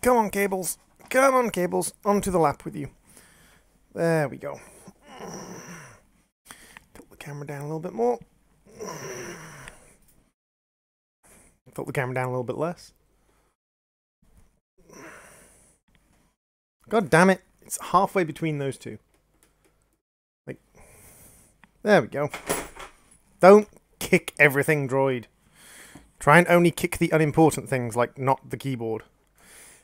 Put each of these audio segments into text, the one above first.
Come on, cables. Come on, cables. Onto the lap with you. There we go. Tilt the camera down a little bit more. Tilt the camera down a little bit less. God damn it. It's halfway between those two. Like, there we go. Don't kick everything, droid. Try and only kick the unimportant things, like not the keyboard.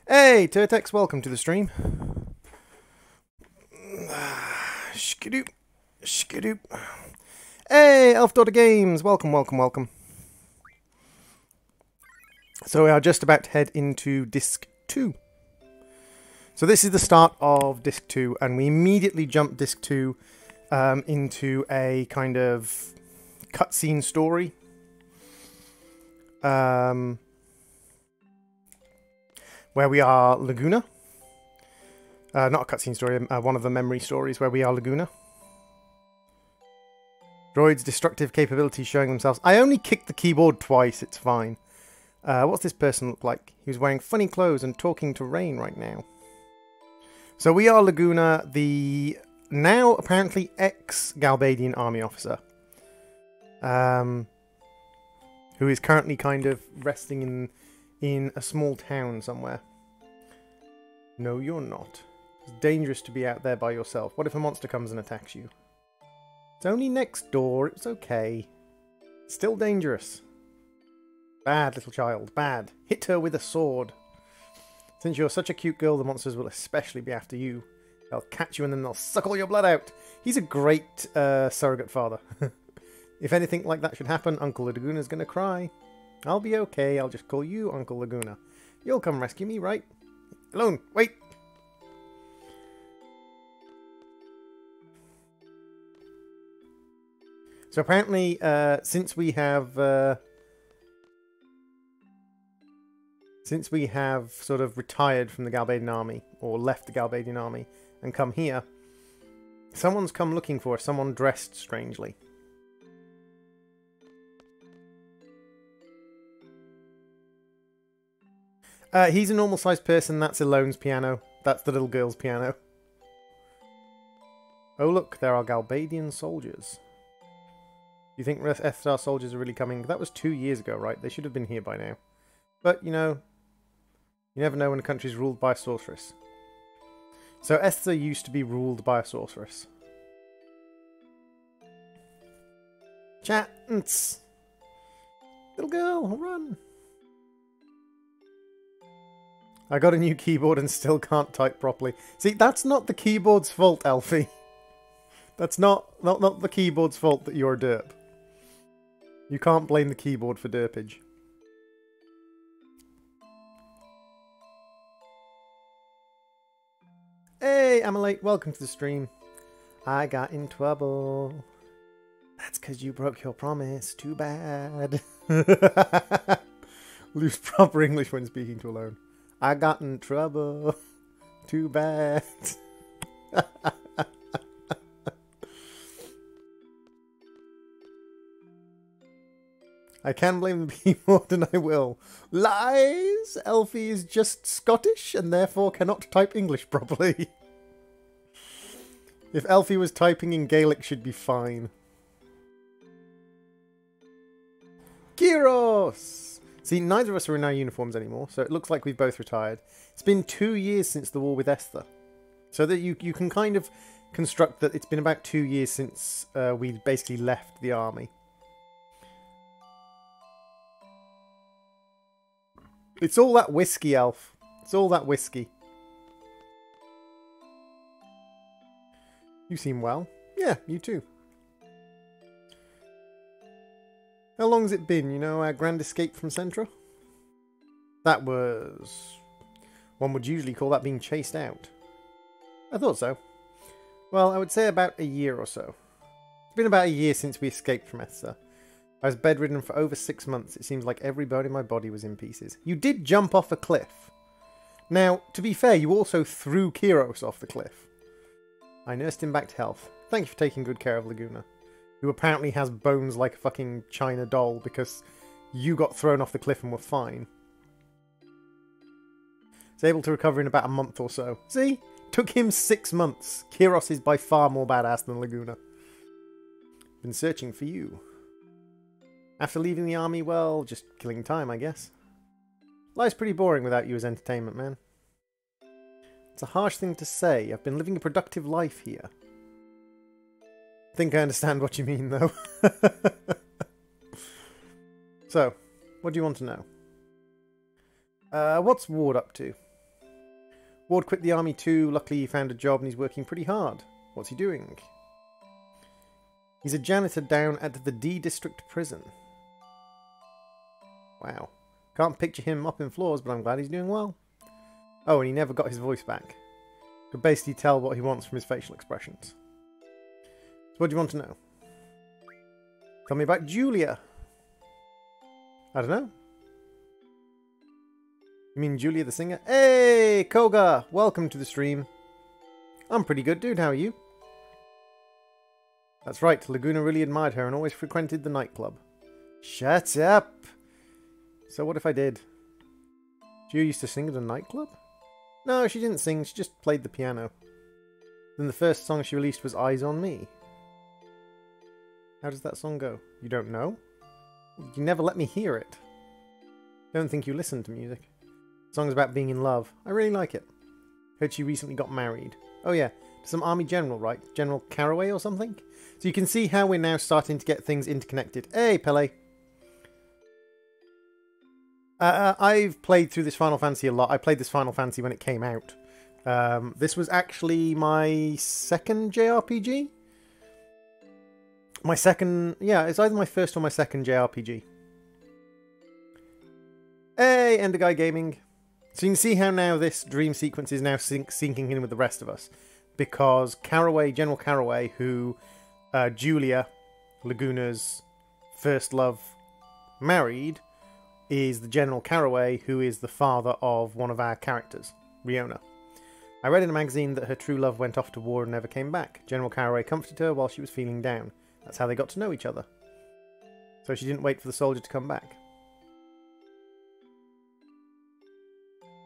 Hey, Turtex, welcome to the stream. Shkadoop. Shkadoop. Hey, Elf Daughter Games, welcome, welcome, welcome. So we are just about to head into Disc 2. So this is the start of Disc 2, and we immediately jump Disc 2 into a kind of cutscene story. Where we are Laguna. Not a cutscene story, one of the memory stories where we are Laguna. Droid's destructive capabilities showing themselves. I only kicked the keyboard twice, it's fine. What's this person look like? He was wearing funny clothes and talking to Rain right now. So we are Laguna, the now apparently ex-Galbadian army officer. Who is currently kind of resting in a small town somewhere. No, you're not. It's dangerous to be out there by yourself. What if a monster comes and attacks you? It's only next door, it's okay. Still dangerous. Bad, little child, bad. Hit her with a sword. Since you're such a cute girl, the monsters will especially be after you. They'll catch you and then they'll suck all your blood out. He's a great surrogate father. If anything like that should happen, Uncle Laguna's gonna cry. I'll be okay, I'll just call you Uncle Laguna. You'll come rescue me, right? Alone, wait! So apparently, since we have sort of retired from the Galbadian army, or left the Galbadian army, and come here, someone's come looking for us, someone dressed strangely. He's a normal-sized person. That's Elone's piano. That's the little girl's piano. Oh, look, there are Galbadian soldiers. Do you think Ethstar soldiers are really coming? That was 2 years ago, right? They should have been here by now. But, you know, you never know when a country's ruled by a sorceress. So Ethstar used to be ruled by a sorceress. Chat! Little girl, run! I got a new keyboard and still can't type properly. See, that's not the keyboard's fault, Elfie. That's not the keyboard's fault that you're a derp. You can't blame the keyboard for derpage. Hey, Amalate, welcome to the stream. I got in trouble. That's because you broke your promise. Too bad. Lose proper English when speaking to Alone. I got in trouble. Too bad. I can blame the keyboard and I will. Lies! Elfie is just Scottish and therefore cannot type English properly. If Elfie was typing in Gaelic, she'd be fine. Gyros! See, neither of us are in our uniforms anymore, so it looks like we've both retired. It's been 2 years since the war with Ethstar. So that you can kind of construct that it's been about 2 years since we basically left the army. It's all that whiskey, Elf. It's all that whiskey. You seem well. Yeah, you too. How long's it been, you know, our grand escape from Centra? That was... one would usually call that being chased out. I thought so. Well, I would say about a year or so. It's been about a year since we escaped from Ethstar. I was bedridden for over 6 months. It seems like every bone in my body was in pieces. You did jump off a cliff. Now, to be fair, you also threw Kyros off the cliff. I nursed him back to health. Thank you for taking good care of Laguna, who apparently has bones like a fucking China doll because you got thrown off the cliff and were fine. He's able to recover in about a month or so. See? Took him 6 months. Kiros is by far more badass than Laguna. Been searching for you. After leaving the army, well, just killing time, I guess. Life's pretty boring without you as entertainment, man. It's a harsh thing to say. I've been living a productive life here. Think I understand what you mean, though. So, what do you want to know? What's Ward up to? Ward quit the army too. Luckily he found a job and he's working pretty hard. What's he doing? He's a janitor down at the D District Prison. Wow. Can't picture him mopping floors, but I'm glad he's doing well. Oh, and he never got his voice back. Could basically tell what he wants from his facial expressions. So what do you want to know? Tell me about Julia. I don't know. You mean Julia the singer? Hey, Koga! Welcome to the stream. I'm pretty good, dude. How are you? That's right. Laguna really admired her and always frequented the nightclub. Shut up! So what if I did? Julia used to sing at a nightclub? No, she didn't sing. She just played the piano. Then the first song she released was Eyes on Me. How does that song go? You don't know? You never let me hear it. Don't think you listen to music. The song's about being in love. I really like it. Heard she recently got married. Oh yeah, to some army general, right? General Caraway or something? So you can see how we're now starting to get things interconnected. Hey, Pele! I've played through this Final Fantasy a lot. I played this Final Fantasy when it came out. This was actually my second JRPG? My second... Yeah, it's either my first or my second JRPG. Hey, Enderguy Gaming! So you can see how now this dream sequence is now sinking in with the rest of us. Because Caraway, General Caraway, who Julia, Laguna's first love, married, is the General Caraway, who is the father of one of our characters, Riona. I read in a magazine that her true love went off to war and never came back. General Caraway comforted her while she was feeling down. That's how they got to know each other. So she didn't wait for the soldier to come back.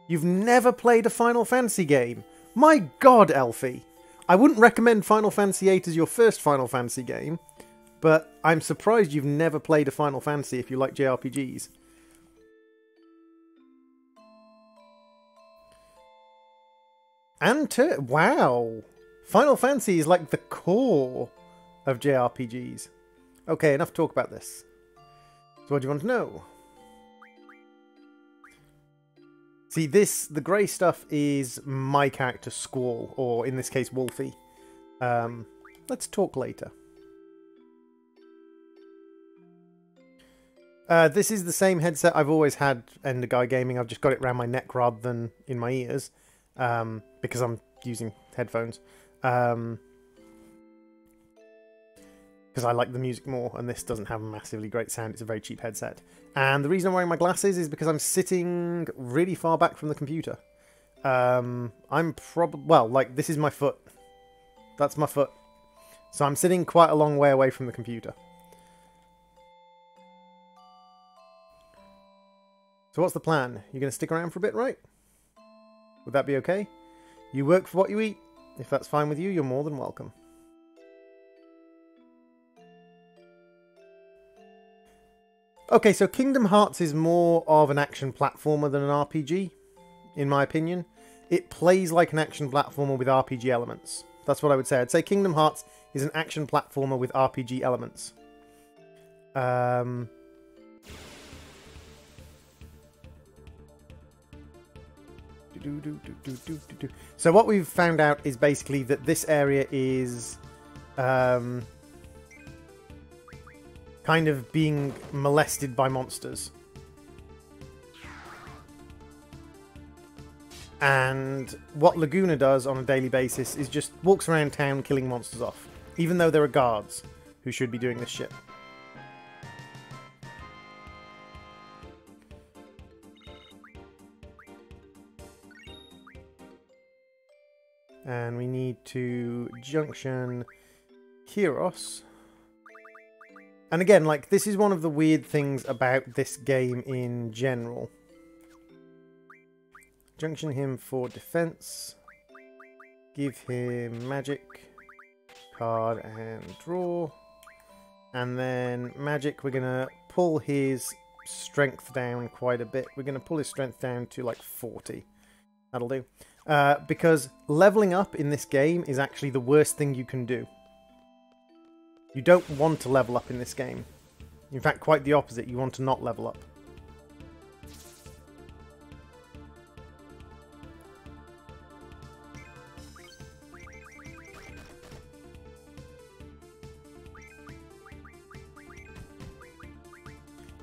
You've never played a Final Fantasy game? My god, Elfie! I wouldn't recommend Final Fantasy VIII as your first Final Fantasy game, but I'm surprised you've never played a Final Fantasy if you like JRPGs. And wow! Final Fantasy is like the core of JRPGs. Okay, enough talk about this. So what do you want to know? See, the grey stuff is my character, Squall, or in this case, Wolfie. Let's talk later. This is the same headset I've always had, Enderguy Gaming. I've just got it around my neck rather than in my ears, because I'm using headphones. Because I like the music more, and this doesn't have a massively great sound. It's a very cheap headset. And the reason I'm wearing my glasses is because I'm sitting really far back from the computer. I'm probably... Well, like, this is my foot. That's my foot. So I'm sitting quite a long way away from the computer. So what's the plan? You're going to stick around for a bit, right? Would that be okay? You work for what you eat. If that's fine with you, you're more than welcome. Okay, so Kingdom Hearts is more of an action platformer than an RPG, in my opinion. It plays like an action platformer with RPG elements. That's what I would say. I'd say Kingdom Hearts is an action platformer with RPG elements. So what we've found out is basically that this area is kind of being molested by monsters. And what Laguna does on a daily basis is just walks around town killing monsters off, even though there are guards who should be doing this shit. And we need to junction Kiros. And again, like, this is one of the weird things about this game in general. Junction him for defense. Give him magic, card, and draw. And then magic, we're going to pull his strength down quite a bit. We're going to pull his strength down to like 40. That'll do. Because leveling up in this game is actually the worst thing you can do. You don't want to level up in this game. In fact, quite the opposite. You want to not level up.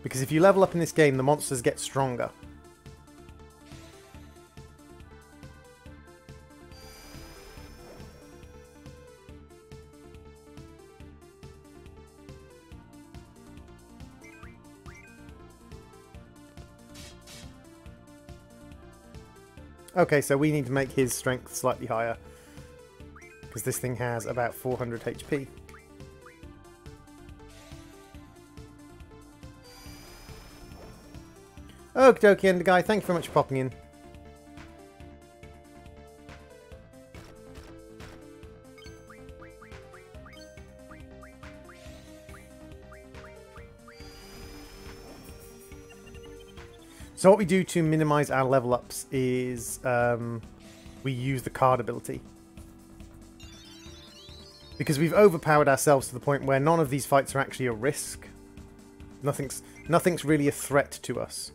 Because if you level up in this game, the monsters get stronger. Okay, so we need to make his strength slightly higher. Because this thing has about 400 HP. Okie dokie, Ender Guy, thank you very much for popping in. So what we do to minimise our level ups is we use the card ability. Because we've overpowered ourselves to the point where none of these fights are actually a risk. Nothing's really a threat to us.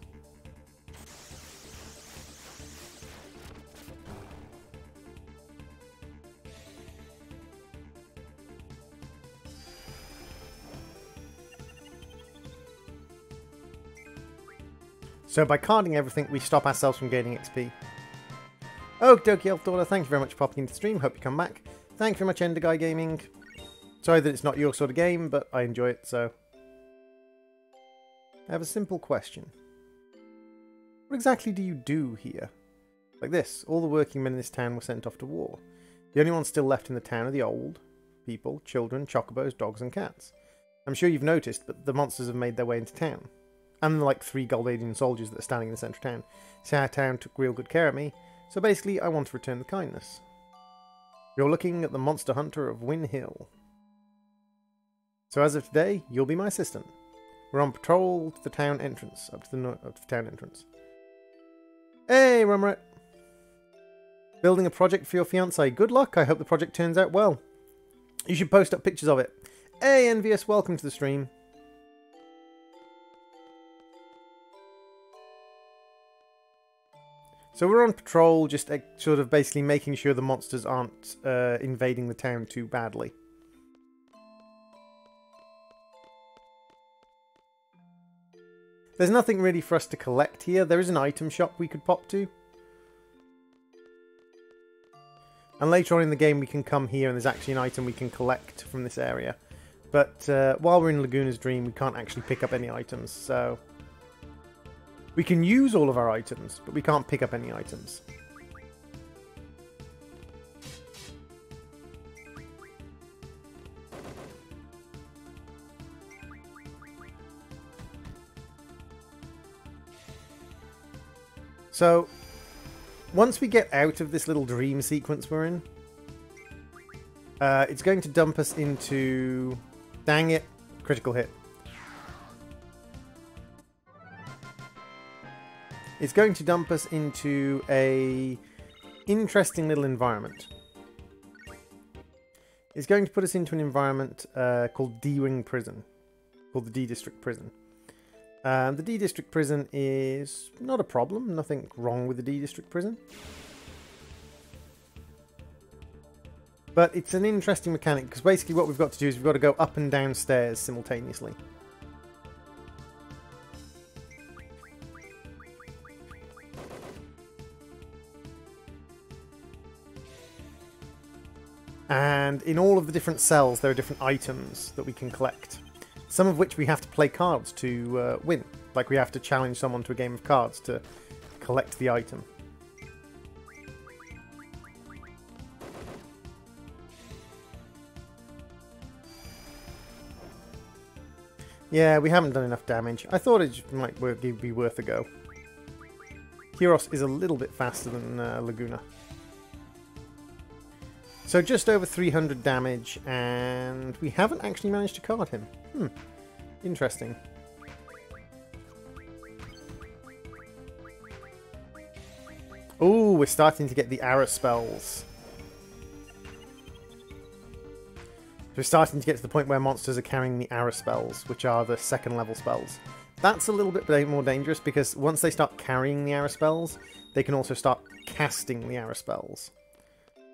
So by carding everything, we stop ourselves from gaining XP. Okie dokie, Elf Daughter, thank you very much for popping into the stream. Hope you come back. Thank you very much, Ender Guy Gaming. Sorry that it's not your sort of game, but I enjoy it, so... I have a simple question. What exactly do you do here? Like this, all the working men in this town were sent off to war. The only ones still left in the town are the old people, children, chocobos, dogs and cats. I'm sure you've noticed, but the monsters have made their way into town. And like 3 Goldadian soldiers that are standing in the centre of town. See, our town took real good care of me, so basically I want to return the kindness. You're looking at the monster hunter of Win Hill. So as of today, you'll be my assistant. We're on patrol to the town entrance, up to the town entrance. Hey, Rumret! Building a project for your fiancé. Good luck, I hope the project turns out well. You should post up pictures of it. Hey, Envious, welcome to the stream. So we're on patrol, just sort of basically making sure the monsters aren't invading the town too badly. There's nothing really for us to collect here. There is an item shop we could pop to. And later on in the game we can come here and there's actually an item we can collect from this area. But while we're in Laguna's Dream we can't actually pick up any items, so... We can use all of our items, but we can't pick up any items. So, once we get out of this little dream sequence we're in, it's going to dump us into... Dang it, critical hit. It's going to dump us into a interesting little environment. It's going to put us into an environment called D-Wing Prison, called the D-District Prison. The D-District Prison is not a problem, nothing wrong with the D-District Prison. But it's an interesting mechanic, because basically what we've got to do is we've got to go up and down stairs simultaneously. And in all of the different cells there are different items that we can collect. Some of which we have to play cards to win. Like we have to challenge someone to a game of cards to collect the item. Yeah, we haven't done enough damage. I thought it might be worth a go. Kyros is a little bit faster than Laguna. So just over 300 damage, and we haven't actually managed to card him. Interesting. Oh, we're starting to get the arrow spells. We're starting to get to the point where monsters are carrying the arrow spells, which are the second level spells. That's a little bit more dangerous because once they start carrying the arrow spells, they can also start casting the arrow spells,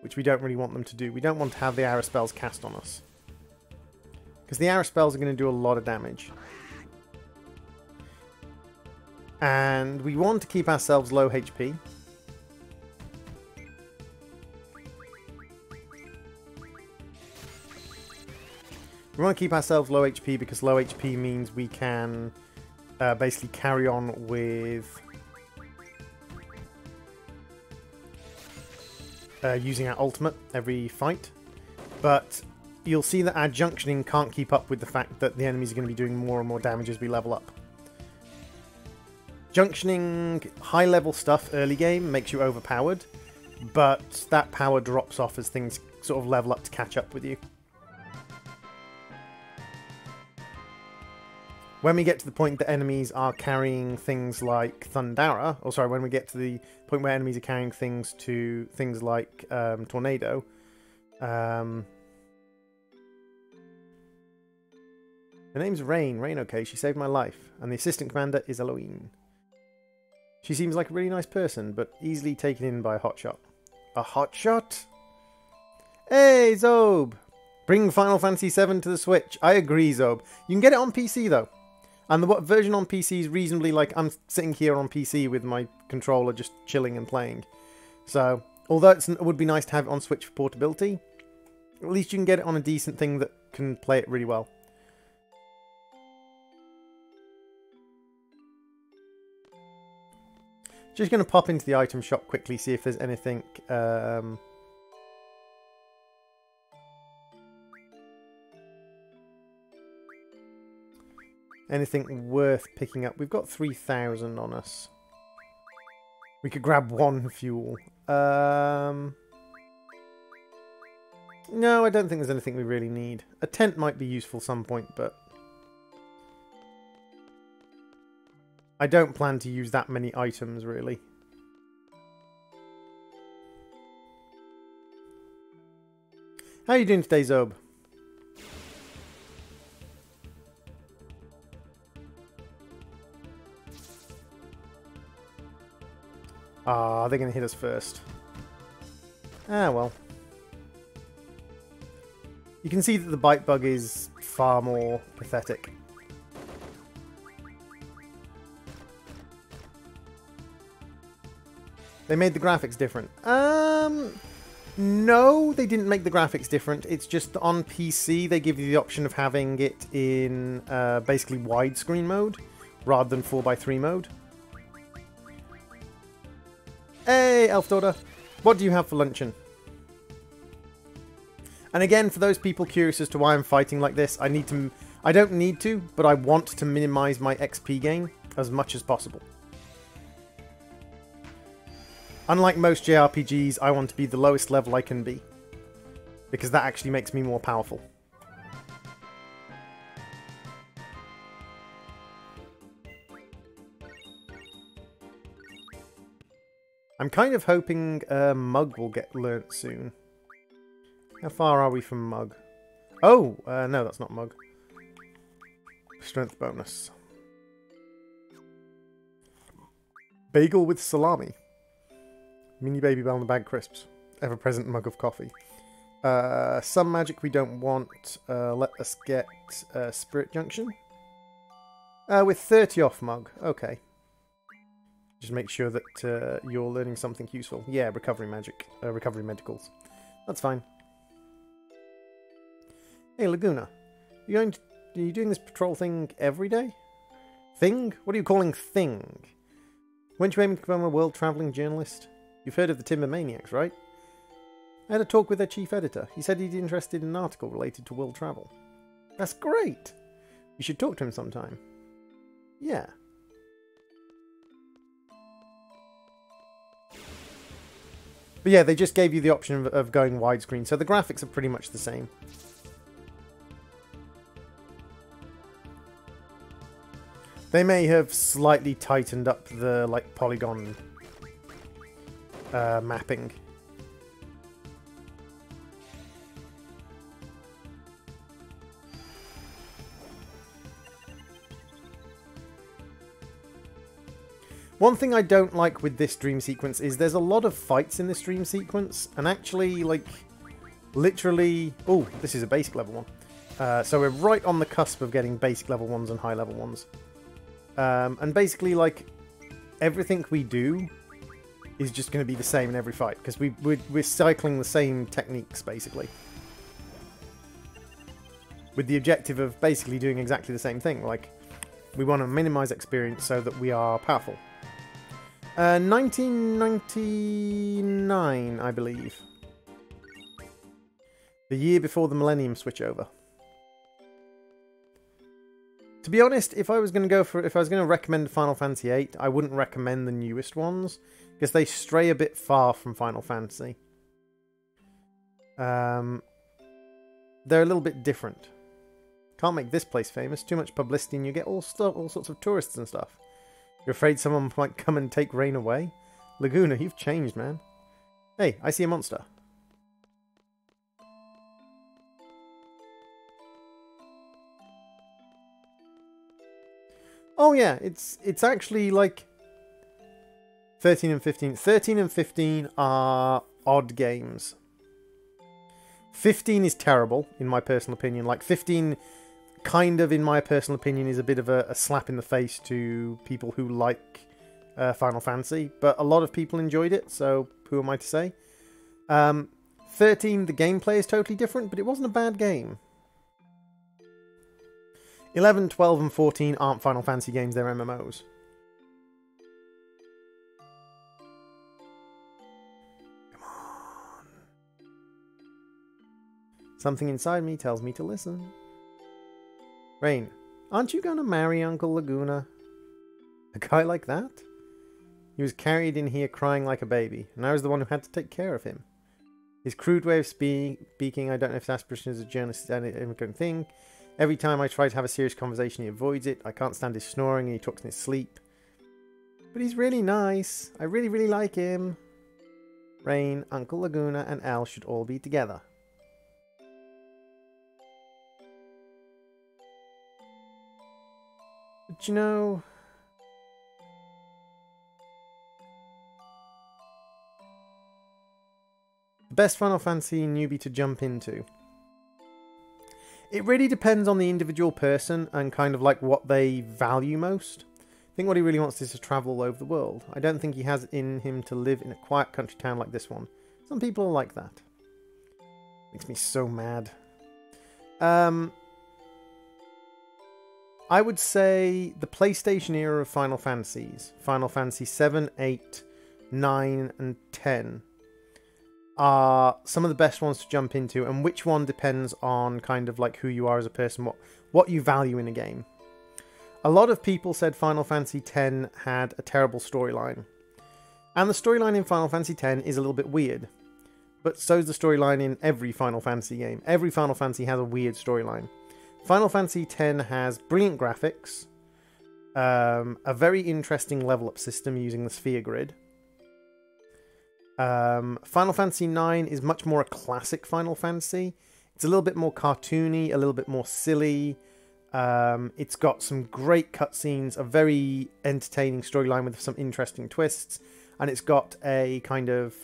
which we don't really want them to do. We don't want to have the arrow spells cast on us, because the arrow spells are going to do a lot of damage. And we want to keep ourselves low HP. We want to keep ourselves low HP because low HP means we can basically carry on with using our ultimate every fight. But you'll see that our junctioning can't keep up with the fact that the enemies are going to be doing more and more damage as we level up. Junctioning high level stuff early game makes you overpowered, but that power drops off as things sort of level up to catch up with you. When we get to the point that enemies are carrying things like Thundara, or sorry, when we get to the point where enemies are carrying things like Tornado, her name's Rain. Rain, okay, she saved my life. And the assistant commander is Eloine. She seems like a really nice person, but easily taken in by a hotshot. A hotshot? Hey, Zob! Bring Final Fantasy VII to the Switch. I agree, Zob. You can get it on PC, though. And the version on PC is reasonably, like, I'm sitting here on PC with my controller just chilling and playing. So, although it would be nice to have it on Switch for portability, at least you can get it on a decent thing that can play it really well. Just going to pop into the item shop quickly, see if there's anything... anything worth picking up. We've got 3,000 on us. We could grab 1 fuel. No, I don't think there's anything we really need. A tent might be useful some point, but... I don't plan to use that many items, really. How are you doing today, Zob? Ah, they're going to hit us first. Ah, well. You can see that the bite bug is far more pathetic. They made the graphics different. No, they didn't make the graphics different. It's just on PC they give you the option of having it in basically widescreen mode rather than 4:3 mode. Hey, Elf Daughter. What do you have for luncheon? And again, for those people curious as to why I'm fighting like this, I don't need to, but I want to minimize my XP gain as much as possible. Unlike most JRPGs, I want to be the lowest level I can be, because that actually makes me more powerful. I'm kind of hoping Mug will get learnt soon. How far are we from Mug? Oh, no, that's not Mug. Strength bonus. Bagel with salami. Mini Baby Bell and Bag Crisps. Ever-present mug of coffee. Some magic we don't want. Let us get Spirit Junction. With 30 off Mug. Okay. Just make sure that you're learning something useful. Yeah, recovery magic. Recovery medicals. That's fine. Hey, Laguna. Are you doing this patrol thing every day? Thing? What are you calling thing? Weren't you aiming to become a world-travelling journalist? You've heard of the Timber Maniacs, right? I had a talk with their chief editor. He said he'd interested in an article related to world travel. That's great! You should talk to him sometime. Yeah. But yeah, they just gave you the option of going widescreen, so the graphics are pretty much the same. They may have slightly tightened up the like polygon mapping. One thing I don't like with this dream sequence is there's a lot of fights in this dream sequence, and actually, like, literally... Oh, this is a basic level one. So we're right on the cusp of getting basic level ones and high level ones. And basically, like, everything we do is just going to be the same in every fight, because we're cycling the same techniques, basically. With the objective of basically doing exactly the same thing. Like, we want to minimize experience so that we are powerful. 1999, I believe. The year before the Millennium switchover. To be honest, if I was going to recommend Final Fantasy VIII, I wouldn't recommend the newest ones because they stray a bit far from Final Fantasy. They're a little bit different. Can't make this place famous. Too much publicity, and you get all sorts of tourists and stuff. You're afraid someone might come and take Rain away? Laguna, you've changed, man. Hey, I see a monster. Oh yeah, it's actually like 13 and 15. 13 and 15 are odd games. 15 is terrible, in my personal opinion. Like 15... kind of, in my personal opinion, is a bit of a slap in the face to people who like Final Fantasy, but a lot of people enjoyed it, so who am I to say? 13, the gameplay is totally different, but it wasn't a bad game. 11, 12, and 14 aren't Final Fantasy games, they're MMOs. Come on. Something inside me tells me to listen. Rain, aren't you going to marry Uncle Laguna? A guy like that? He was carried in here crying like a baby, and I was the one who had to take care of him. His crude way of speaking, I don't know if his aspiration as a journalist is an immigrant thing. Every time I try to have a serious conversation, he avoids it. I can't stand his snoring, and he talks in his sleep. But he's really nice. I really, really like him. Rain, Uncle Laguna, and Al should all be together. But you know... the best Final Fantasy newbie to jump into. It really depends on the individual person and kind of like what they value most. I think what he really wants is to travel all over the world. I don't think he has it in him to live in a quiet country town like this one. Some people are like that. Makes me so mad. I would say the PlayStation era of Final Fantasies, Final Fantasy 7, 8, 9, and 10, are some of the best ones to jump into, and which one depends on kind of like who you are as a person, what you value in a game. A lot of people said Final Fantasy X had a terrible storyline. And the storyline in Final Fantasy X is a little bit weird. But so is the storyline in every Final Fantasy game. Every Final Fantasy has a weird storyline. Final Fantasy X has brilliant graphics, a very interesting level up system using the sphere grid. Final Fantasy IX is much more a classic Final Fantasy. It's a little bit more cartoony, a little bit more silly. It's got some great cutscenes, a very entertaining storyline with some interesting twists, and it's got a kind of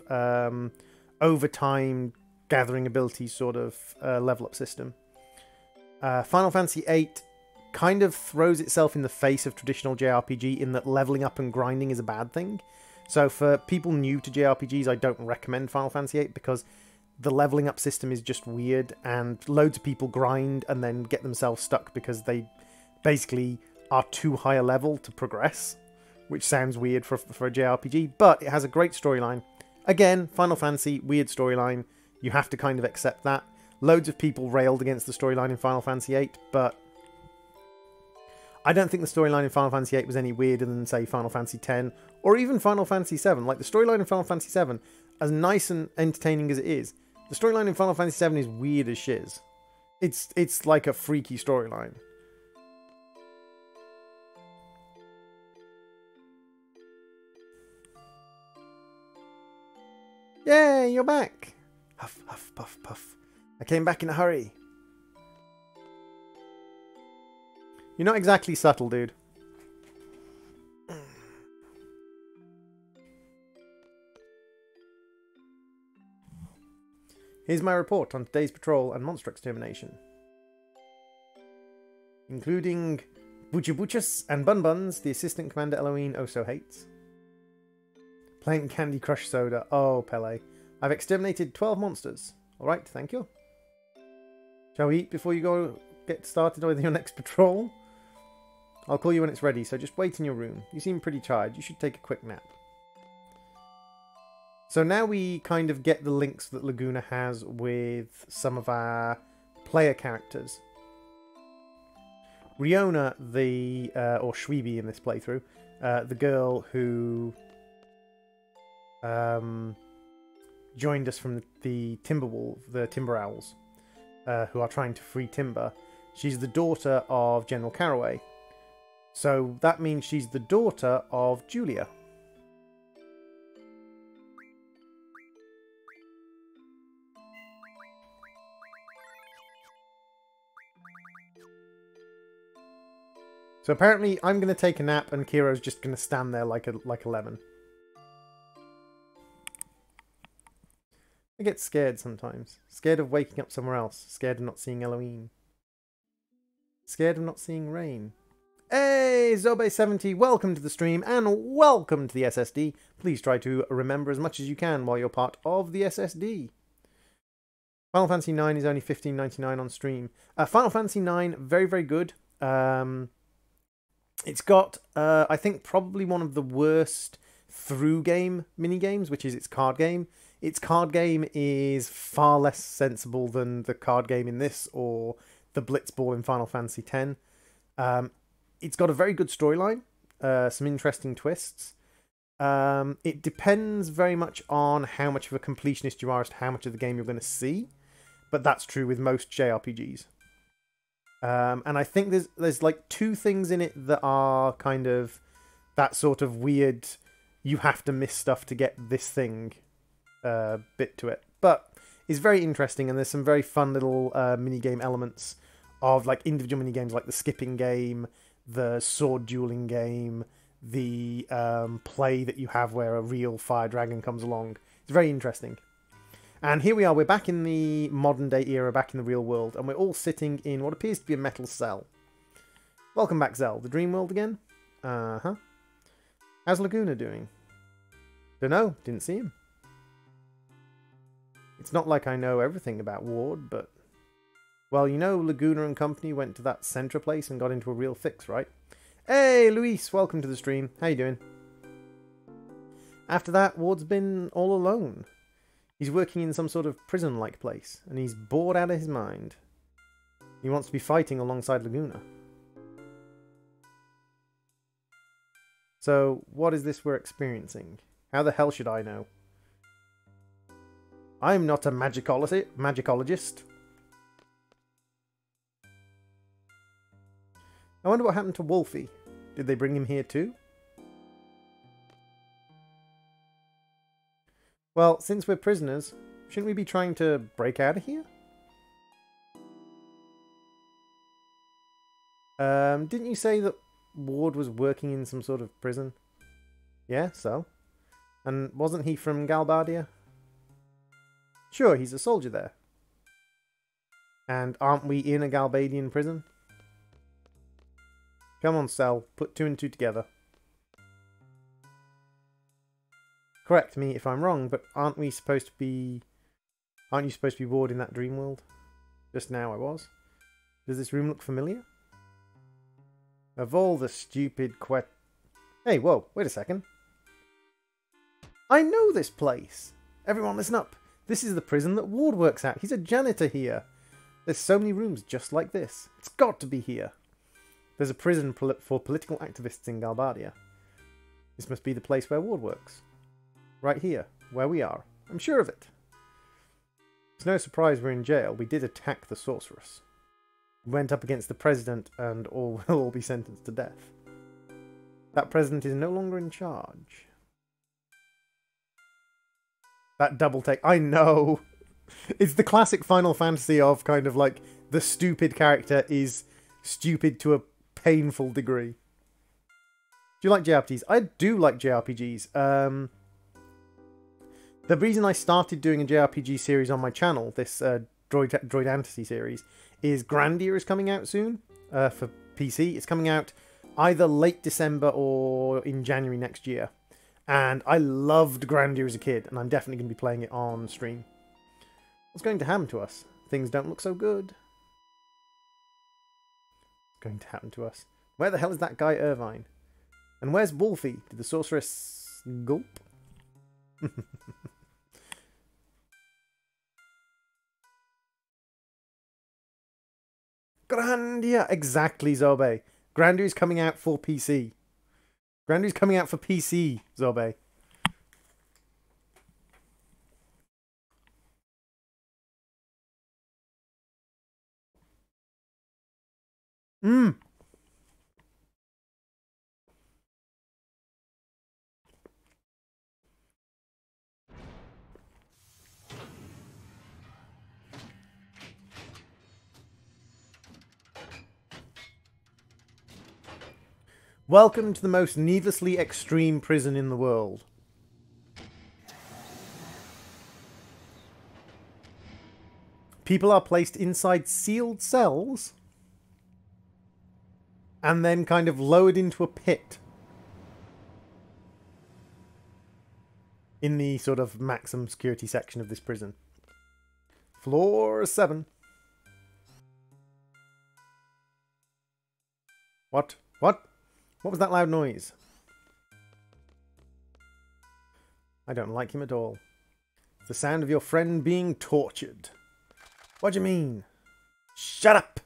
overtime gathering abilities sort of level up system. Final Fantasy VIII kind of throws itself in the face of traditional JRPG in that leveling up and grinding is a bad thing. So for people new to JRPGs, I don't recommend Final Fantasy VIII because the leveling up system is just weird, and loads of people grind and then get themselves stuck because they basically are too high a level to progress, which sounds weird for a JRPG, but it has a great storyline. Again, Final Fantasy, weird storyline. You have to kind of accept that. Loads of people railed against the storyline in Final Fantasy VIII, but I don't think the storyline in Final Fantasy VIII was any weirder than, say, Final Fantasy X or even Final Fantasy VII. Like, the storyline in Final Fantasy VII, as nice and entertaining as it is, the storyline in Final Fantasy VII is weird as shiz. It's like a freaky storyline. Yay, you're back! Huff, huff, puff, puff. I came back in a hurry. You're not exactly subtle, dude. Here's my report on today's patrol and monster extermination. Including Buchabuchas and Bun Buns, the assistant commander Eloine also hates. Playing Candy Crush Soda. Oh, Pele. I've exterminated 12 monsters. Alright, thank you. Shall we eat before you get started with your next patrol? I'll call you when it's ready, so just wait in your room. You seem pretty tired. You should take a quick nap. So now we kind of get the links that Laguna has with some of our player characters. Riona, or Shweeby in this playthrough, the girl who joined us from the Timber Owls, who are trying to free Timber. She's the daughter of General Caraway. So that means she's the daughter of Julia. So apparently I'm going to take a nap and Kiro's just going to stand there like a lemon. I get scared sometimes. Scared of waking up somewhere else. Scared of not seeing Eloine. Scared of not seeing Rain. Hey, Zobe70, welcome to the stream and welcome to the SSD. Please try to remember as much as you can while you're part of the SSD. Final Fantasy IX is only $15.99 on stream. Final Fantasy IX, very, very good. It's got, I think, probably one of the worst through game minigames, which is its card game. Its card game is far less sensible than the card game in this or the Blitzball in Final Fantasy X. It's got a very good storyline, some interesting twists. It depends very much on how much of a completionist you are as to how much of the game you're going to see, but that's true with most JRPGs. And I think there's like two things in it that are kind of that sort of weird, you have to miss stuff to get this thing bit to it. But it's very interesting, and there's some very fun little minigame elements of like individual minigames, like the skipping game, the sword dueling game, the play that you have where a real fire dragon comes along. It's very interesting. And here we are, we're back in the modern day era, back in the real world, and we're all sitting in what appears to be a metal cell. Welcome back, Zell. The dream world again? Uh-huh. How's Laguna doing? Dunno, didn't see him. It's not like I know everything about Ward, but... Well, you know Laguna and company went to that Centra place and got into a real fix, right? Hey, Luis, welcome to the stream. How you doing? After that, Ward's been all alone. He's working in some sort of prison-like place, and he's bored out of his mind. He wants to be fighting alongside Laguna. So, what is this we're experiencing? How the hell should I know? I'm not a magicologist. I wonder what happened to Wolfie. Did they bring him here too? Well, since we're prisoners, shouldn't we be trying to break out of here? Didn't you say that Ward was working in some sort of prison? Yeah, so? And wasn't he from Galbadia? Sure, he's a soldier there. And aren't we in a Galbadian prison? Come on, Cell. Put two and two together. Correct me if I'm wrong, but aren't you supposed to be Ward in that dream world? Just now I was. Does this room look familiar? Of all the stupid Hey, whoa, wait a second. I know this place! Everyone listen up. This is the prison that Ward works at. He's a janitor here. There's so many rooms just like this. It's got to be here. There's a prison for political activists in Galbadia. This must be the place where Ward works. Right here, where we are. I'm sure of it. It's no surprise we're in jail. We did attack the sorceress. We went up against the president and all will all be sentenced to death. That president is no longer in charge. That double take. I know! It's the classic Final Fantasy of kind of like the stupid character is stupid to a painful degree. Do you like JRPGs? I do like JRPGs. The reason I started doing a JRPG series on my channel, this Droidantasy series, is Grandia is coming out soon for PC. It's coming out either late December or in January next year. And I loved Grandia as a kid, and I'm definitely going to be playing it on stream. What's going to happen to us? Things don't look so good. What's going to happen to us? Where the hell is that guy Irvine? And where's Wolfie? Did the sorceress gulp? Grandia! Exactly, Zobe. Grandia is coming out for PC. Grandia is coming out for PC, Zobe. Welcome to the most needlessly extreme prison in the world. People are placed inside sealed cells and then kind of lowered into a pit in the sort of maximum security section of this prison. Floor 7. What? What? What was that loud noise? I don't like him at all. It's the sound of your friend being tortured. What do you mean? Shut up!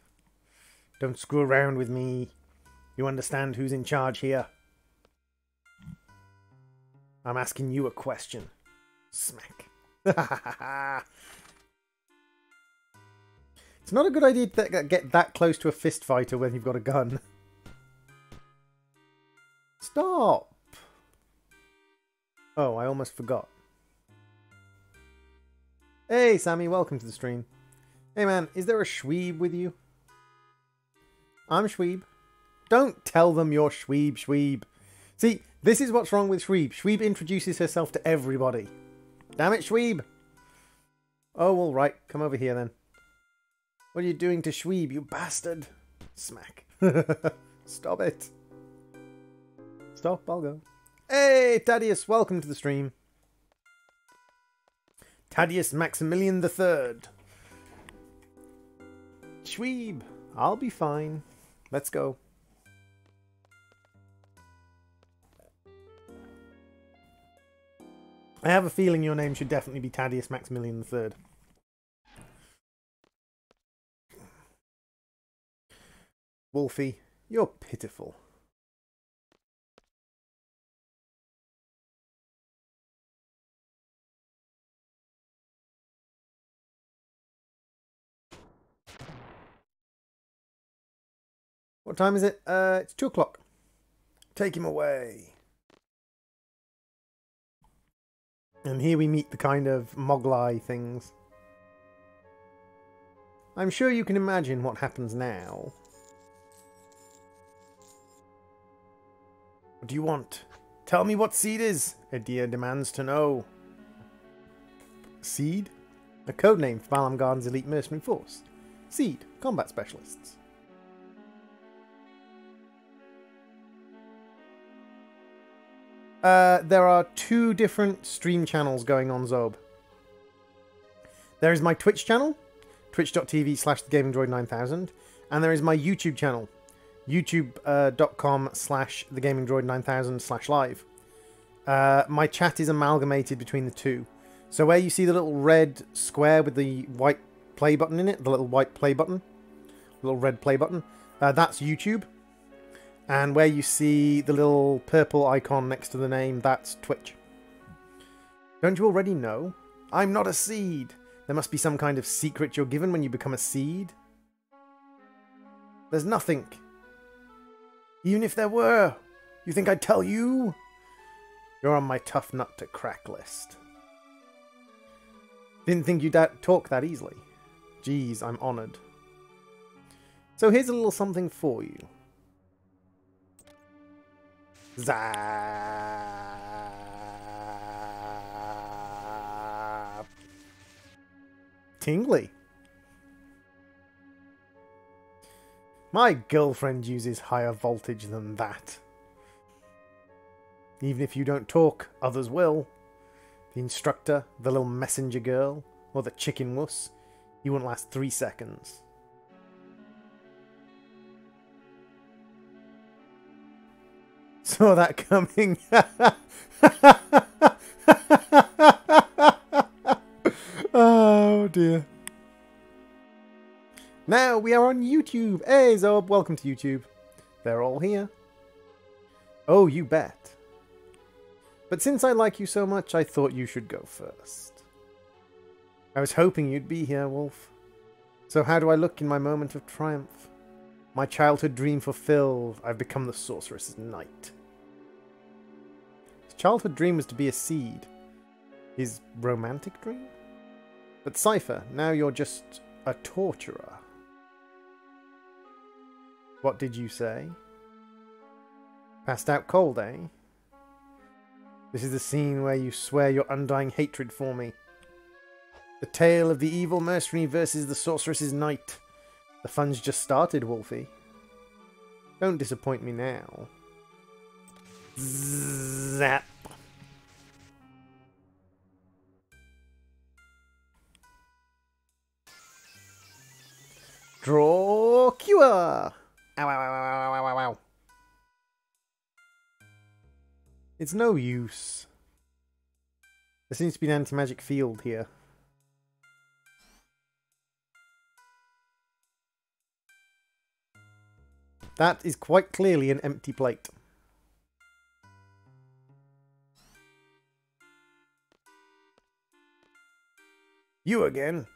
Don't screw around with me. You understand who's in charge here? I'm asking you a question. Smack. It's not a good idea to get that close to a fist fighter when you've got a gun. Stop! Oh, I almost forgot. Hey, Sammy, welcome to the stream. Hey, man, is there a Shweeb with you? I'm Shweeb. Don't tell them you're Shweeb. See, this is what's wrong with Shweeb. Shweeb introduces herself to everybody. Damn it, Shweeb! Oh, all right. Come over here, then. What are you doing to Shweeb, you bastard? Smack. Stop it. Stop, I'll go. Hey, Thaddeus, welcome to the stream. Thaddeus Maximilian III. Shweeb, I'll be fine. Let's go. I have a feeling your name should definitely be Thaddeus Maximilian III. Wolfie, you're pitiful. What time is it? It's 2 o'clock. Take him away. And here we meet the kind of Moglai things. I'm sure you can imagine what happens now. What do you want? Tell me what seed is. Adia demands to know. Seed? A codename for Balam Garden's elite mercenary force. Seed, combat specialists. There are 2 different stream channels going on, Zob. There is my Twitch channel, twitch.tv/thegamingdroid9000, and there is my YouTube channel, youtube.com/thegamingdroid9000/live. My chat is amalgamated between the 2. So where you see the little red square with the white play button in it, the little white play button, the little red play button, that's YouTube. And where you see the little purple icon next to the name, that's Twitch. Don't you already know? I'm not a seed. There must be some kind of secret you're given when you become a seed. There's nothing. Even if there were, you think I'd tell you? You're on my tough nut to crack list. Didn't think you'd talk that easily. Geez, I'm honoured. So here's a little something for you. Zap. Tingly. My girlfriend uses higher voltage than that. Even if you don't talk, others will. The instructor, the little messenger girl, or the chicken wuss, you won't last 3 seconds. Saw that coming. Oh dear. Now we are on YouTube. Hey Zob, welcome to YouTube. They're all here. Oh, you bet. But since I like you so much, I thought you should go first. I was hoping you'd be here, Wolf. So how do I look in my moment of triumph? My childhood dream fulfilled. I've become the sorceress's knight. His childhood dream was to be a seed. His romantic dream? But Cypher, now you're just a torturer. What did you say? Passed out cold, eh? This is the scene where you swear your undying hatred for me. The tale of the evil mercenary versus the sorceress's knight. The fun's just started, Wolfie. Don't disappoint me now. Zap. Draw cure. Ow, ow, ow, ow, ow, ow, ow. It's no use. There seems to be an anti-magic field here. That is quite clearly an empty plate. You again.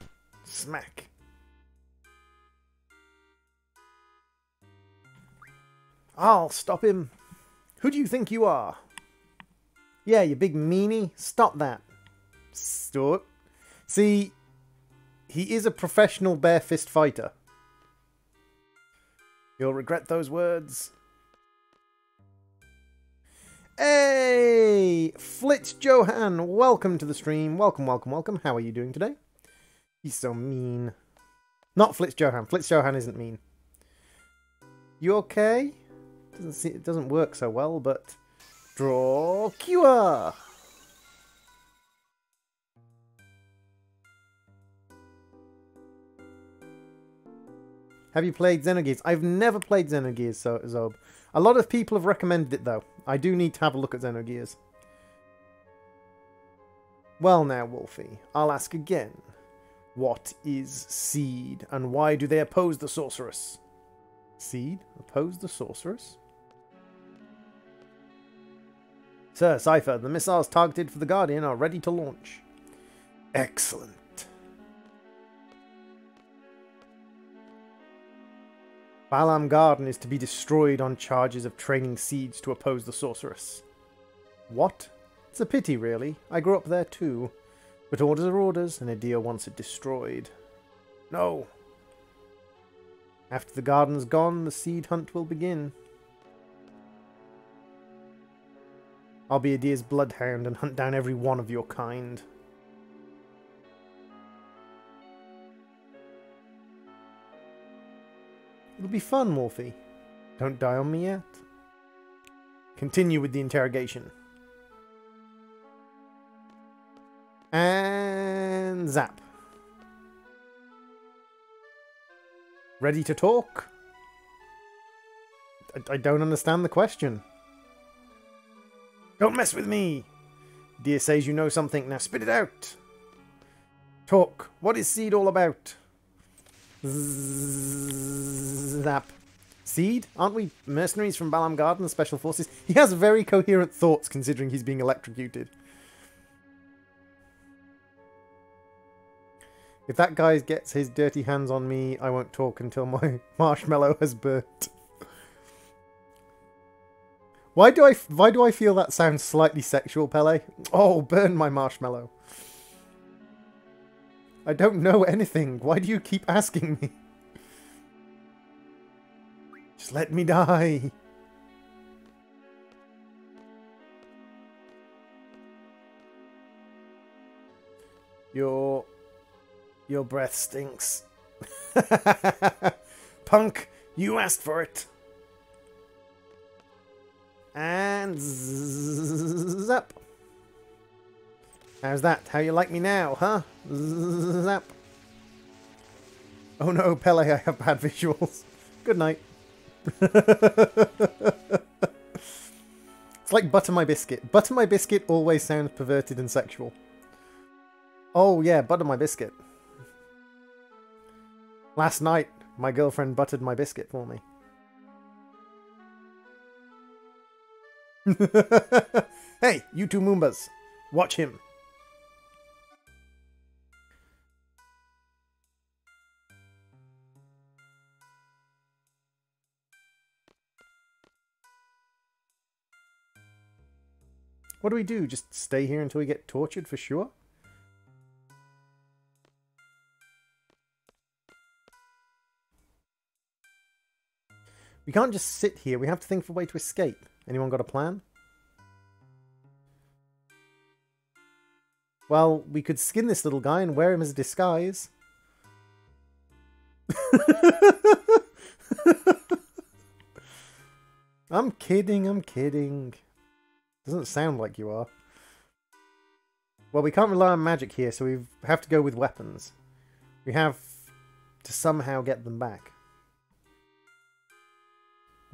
Smack. I'll stop him. Who do you think you are? Yeah, you big meanie. Stop that. Stop. See, he is a professional bare fist fighter. You'll regret those words. Hey! Flitz Johan, welcome to the stream. Welcome, welcome, welcome. How are you doing today? He's so mean. Not Flitz Johan. Flitz Johan isn't mean. You okay? It doesn't work so well, but... Draw cure! Have you played Xenogears? I've never played Xenogears, so Zob. A lot of people have recommended it, though. I do need to have a look at Xenogears. Well now, Wolfie, I'll ask again. What is Seed, and why do they oppose the sorceress? Seed? Oppose the sorceress? Sir, Cypher, the missiles targeted for the Guardian are ready to launch. Excellent. Balam Garden is to be destroyed on charges of training seeds to oppose the sorceress. What? It's a pity, really. I grew up there too. But orders are orders, and Adir wants it destroyed. No. After the garden's gone, the seed hunt will begin. I'll be Adir's bloodhound and hunt down every one of your kind. It'll be fun, Wolfie. Don't die on me yet. Continue with the interrogation. And zap. Ready to talk? I don't understand the question. Don't mess with me! Dear says you know something, now spit it out! Talk. What is Seed all about? Zap. Seed? Aren't we mercenaries from Balam Garden, Special Forces? He has very coherent thoughts considering he's being electrocuted. If that guy gets his dirty hands on me, I won't talk until my marshmallow has burnt. Why do I feel that sounds slightly sexual, Pele? Oh, burn my marshmallow. I don't know anything. Why do you keep asking me? Just let me die. Your breath stinks. Punk, you asked for it. And zap. How's that? How you like me now, huh? Zap. Oh no, Pele, I have bad visuals. Good night. It's like Butter My Biscuit. Butter My Biscuit always sounds perverted and sexual. Oh yeah, Butter My Biscuit. Last night, my girlfriend buttered my biscuit for me. Hey, you two Moombas. Watch him. What do we do? Just stay here until we get tortured for sure? We can't just sit here. We have to think of a way to escape. Anyone got a plan? Well, we could skin this little guy and wear him as a disguise. I'm kidding, I'm kidding. Doesn't sound like you are. Well, we can't rely on magic here, so we have to go with weapons. We have to somehow get them back.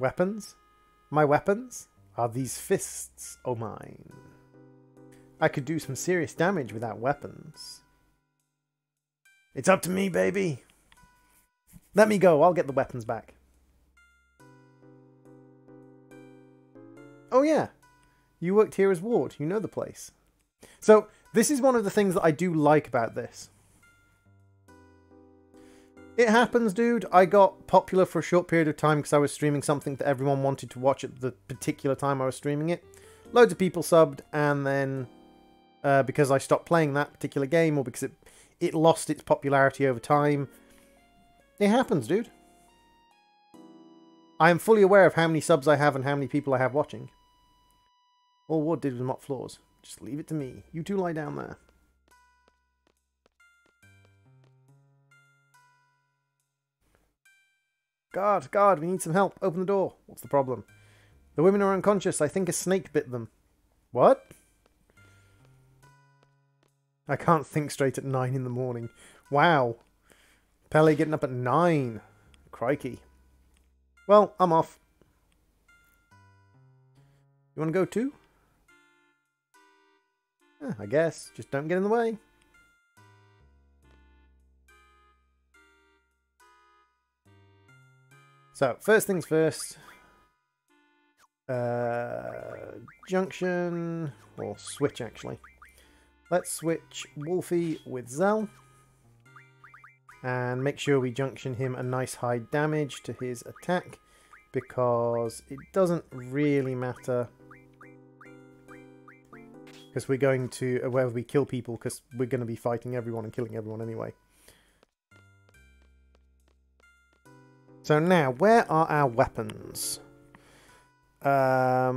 Weapons? My weapons? Are these fists o' mine? I could do some serious damage without weapons. It's up to me, baby. Let me go, I'll get the weapons back. Oh yeah, you worked here as ward, you know the place. So, this is one of the things that I do like about this. It happens, dude. I got popular for a short period of time because I was streaming something that everyone wanted to watch at the particular time I was streaming it. Loads of people subbed, and then because I stopped playing that particular game, or because it lost its popularity over time. It happens, dude. I am fully aware of how many subs I have and how many people I have watching. All Ward did was mop floors. Just leave it to me. You two lie down there. Guard, we need some help. Open the door. What's the problem? The women are unconscious. I think a snake bit them. What? I can't think straight at 9 in the morning. Wow. Pele getting up at 9. Crikey. Well, I'm off. You want to go too? I guess. Just don't get in the way. So, first things first. Junction. Or switch, actually. Let's switch Wolfie with Zell. And make sure we junction him a nice high damage to his attack. Because it doesn't really matter. Because we're going to, whether we kill people, because we're going to be fighting everyone and killing everyone anyway. So now, where are our weapons? I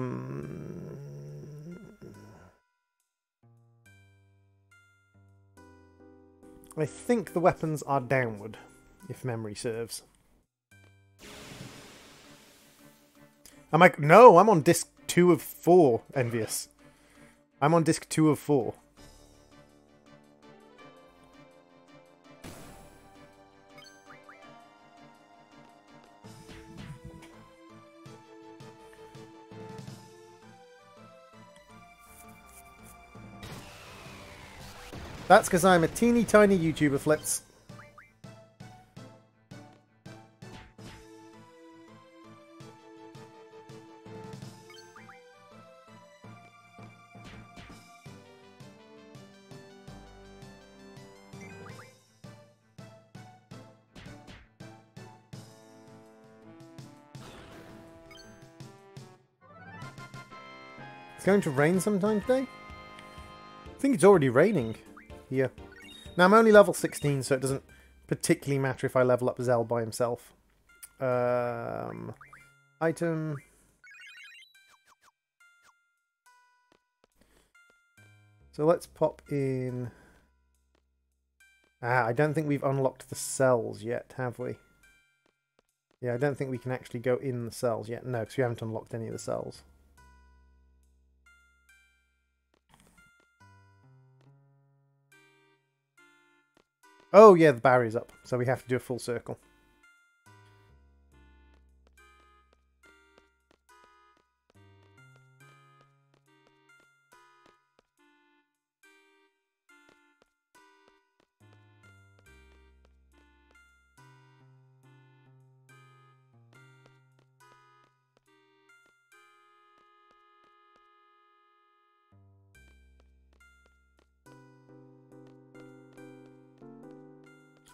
think the weapons are downward, if memory serves. No, I'm on disc 2 of 4, Envious. I'm on disc 2 of 4. That's because I'm a teeny tiny YouTuber, Flips. going to rain sometime today? I think it's already raining here. Now, I'm only level 16, so it doesn't particularly matter if I level up Zell by himself. Item. So let's pop in... I don't think we've unlocked the cells yet, have we? Yeah, I don't think we can actually go in the cells yet. No, because we haven't unlocked any of the cells. Oh yeah, the barrier's up, so we have to do a full circle.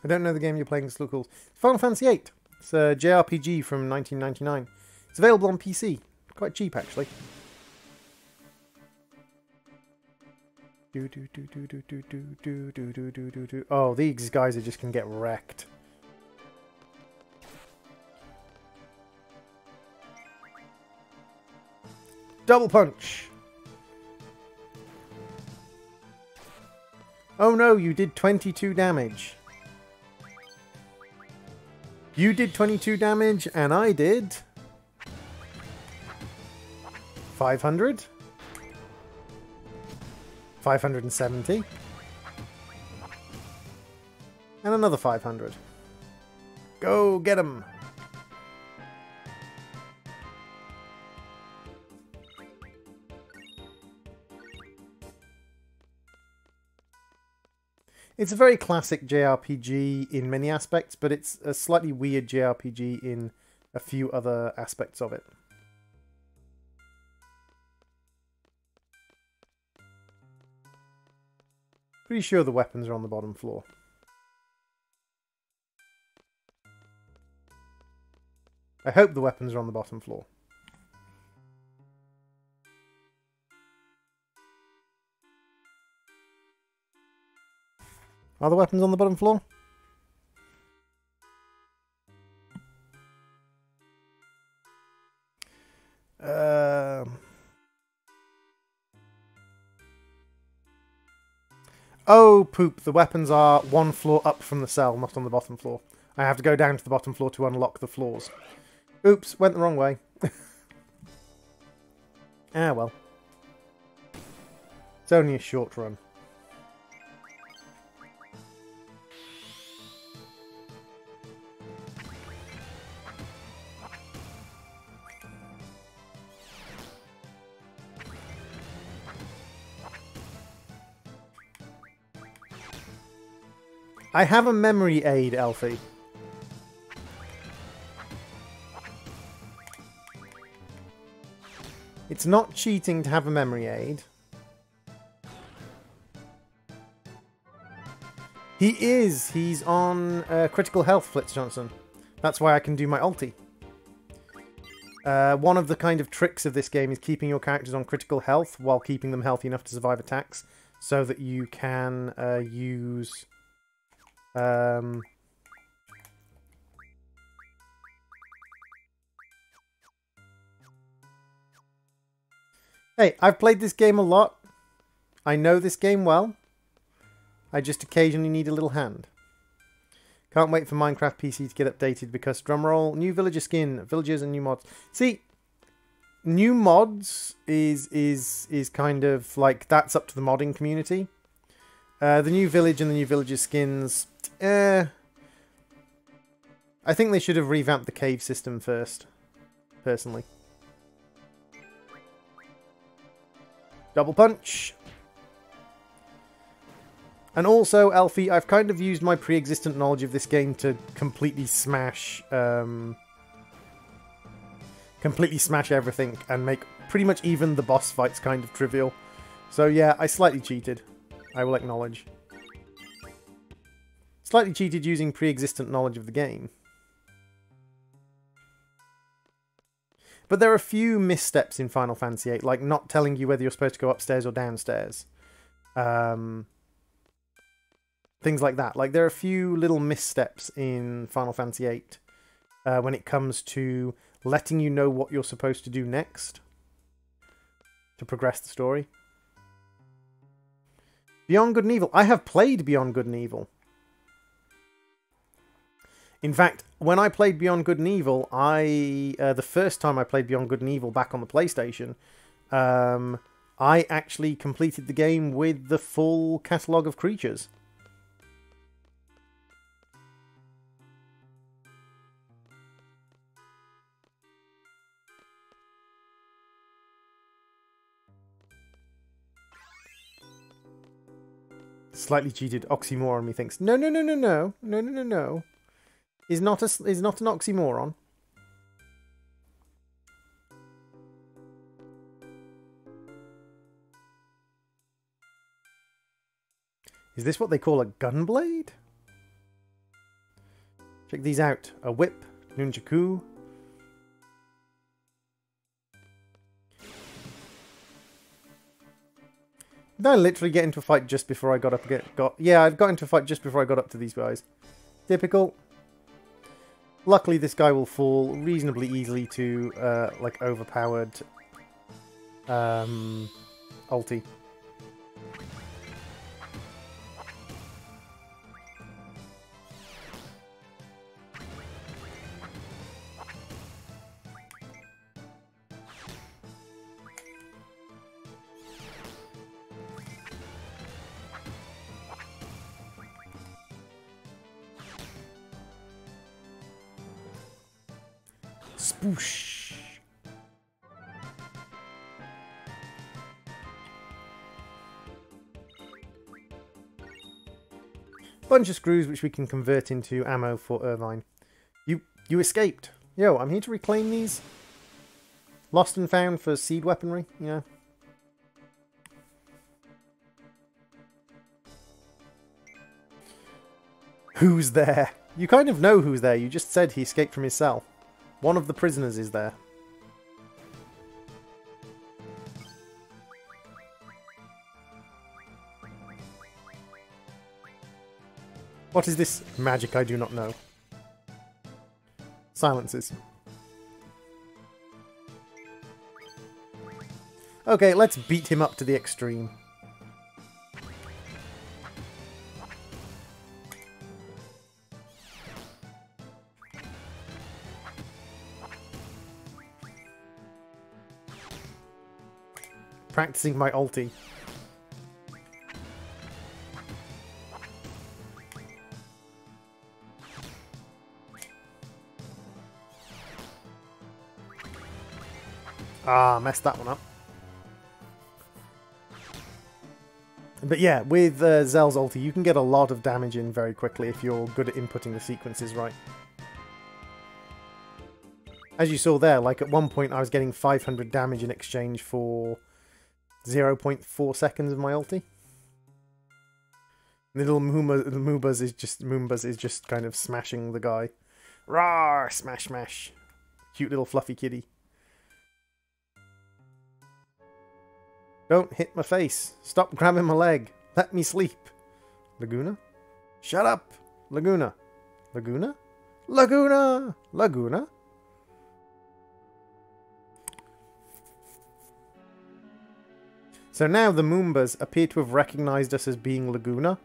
I don't know the game you're playing, it's cool. Final Fantasy VIII. It's a JRPG from 1999. It's available on PC. Quite cheap, actually. Oh, these guys are just can get wrecked. Double punch! Oh no, you did 22 damage. You did 22 damage, and I did... 500? 570? And another 500. Go get 'em! It's a very classic JRPG in many aspects, but it's a slightly weird JRPG in a few other aspects of it. Pretty sure the weapons are on the bottom floor. I hope the weapons are on the bottom floor. Are the weapons on the bottom floor? Oh, poop. The weapons are one floor up from the cell, not on the bottom floor. I have to go down to the bottom floor to unlock the floors. Oops, went the wrong way. Ah, well. It's only a short run. I have a memory aid, Elfie. It's not cheating to have a memory aid. He is! He's on critical health, Flitz Johnson. That's why I can do my ulti. One of the kind of tricks of this game is keeping your characters on critical health while keeping them healthy enough to survive attacks, so that you can use... Hey, I've played this game a lot. I know this game well. I just occasionally need a little hand. Can't wait for Minecraft PC to get updated because, drumroll, new villager skin, villagers and new mods. See, new mods is kind of like, that's up to the modding community. The new village and the new villager skins, I think they should have revamped the cave system first, personally. Double punch. And also, Elfie, I've kind of used my pre-existent knowledge of this game to completely smash everything and make pretty much even the boss fights kind of trivial. So yeah, I slightly cheated. I will acknowledge. Slightly cheated using pre-existent knowledge of the game. But there are a few missteps in Final Fantasy VIII, like not telling you whether you're supposed to go upstairs or downstairs. Things like that. Like, there are a few little missteps in Final Fantasy VIII when it comes to letting you know what you're supposed to do next to progress the story. Beyond Good and Evil. I have played Beyond Good and Evil. In fact, when I played Beyond Good and Evil, the first time I played Beyond Good and Evil back on the PlayStation, I actually completed the game with the full catalogue of creatures. Slightly cheated oxymoron, methinks. No. Is not an oxymoron. Is this what they call a gunblade? Check these out. A whip, nunchaku. Did I literally get into a fight just before I got up again? Yeah, I've got into a fight just before I got up to these guys. Typical. Luckily, this guy will fall reasonably easily to, like, overpowered ulti. Spoosh. Bunch of screws which we can convert into ammo for Irvine. You escaped. Yo, I'm here to reclaim these. Lost and found for seed weaponry, you know. Who's there? You kind of know who's there. You just said he escaped from his cell. One of the prisoners is there. What is this magic I do not know? Silences. Okay, let's beat him up to the extreme. Practicing my ulti. Ah, messed that one up. But yeah, with Zell's ulti, you can get a lot of damage in very quickly if you're good at inputting the sequences right. As you saw there, like at one point I was getting 500 damage in exchange for 0.4 seconds of my ulti. Little Moombas is just kind of smashing the guy. Rawr! Smash, smash. Cute little fluffy kitty. Don't hit my face. Stop grabbing my leg. Let me sleep. Laguna? Shut up! Laguna. Laguna? Laguna! Laguna? So now the Moombas appear to have recognized us as being Laguna.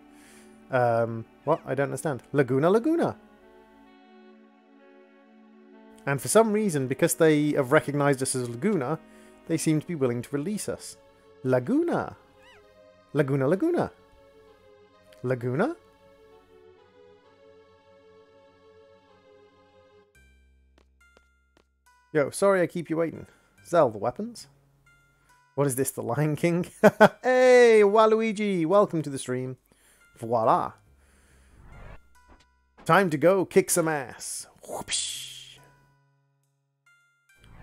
What? I don't understand. Laguna, Laguna. And for some reason, because they have recognized us as Laguna, they seem to be willing to release us. Laguna. Laguna, Laguna. Laguna? Yo, sorry I keep you waiting. Zell, the weapons? What is this, the Lion King? Hey, Waluigi! Welcome to the stream. Voila. Time to go kick some ass. Whoopsh.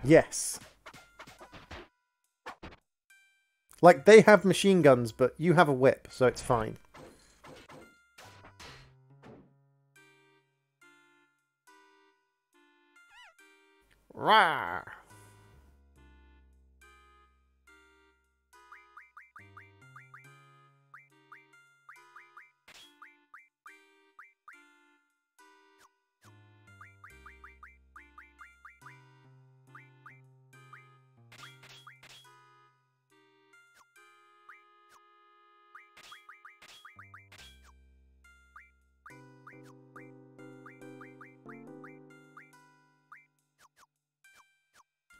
Yes. Like, they have machine guns, but you have a whip, so it's fine. Rawr.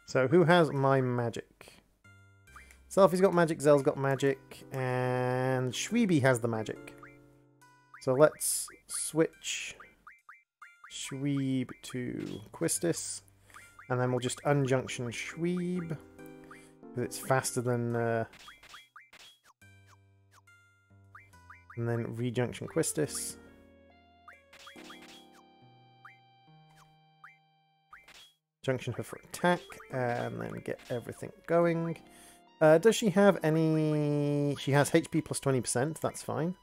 So who has my magic? Selfie's got magic, Zell's got magic, and Shweeby has the magic. So let's switch Shweeb to Quistis, and then we'll just unjunction Shweeb, because it's faster than... and then rejunction Quistis. Junction her for attack, and then get everything going. Does she have any... She has HP plus 20%, that's fine.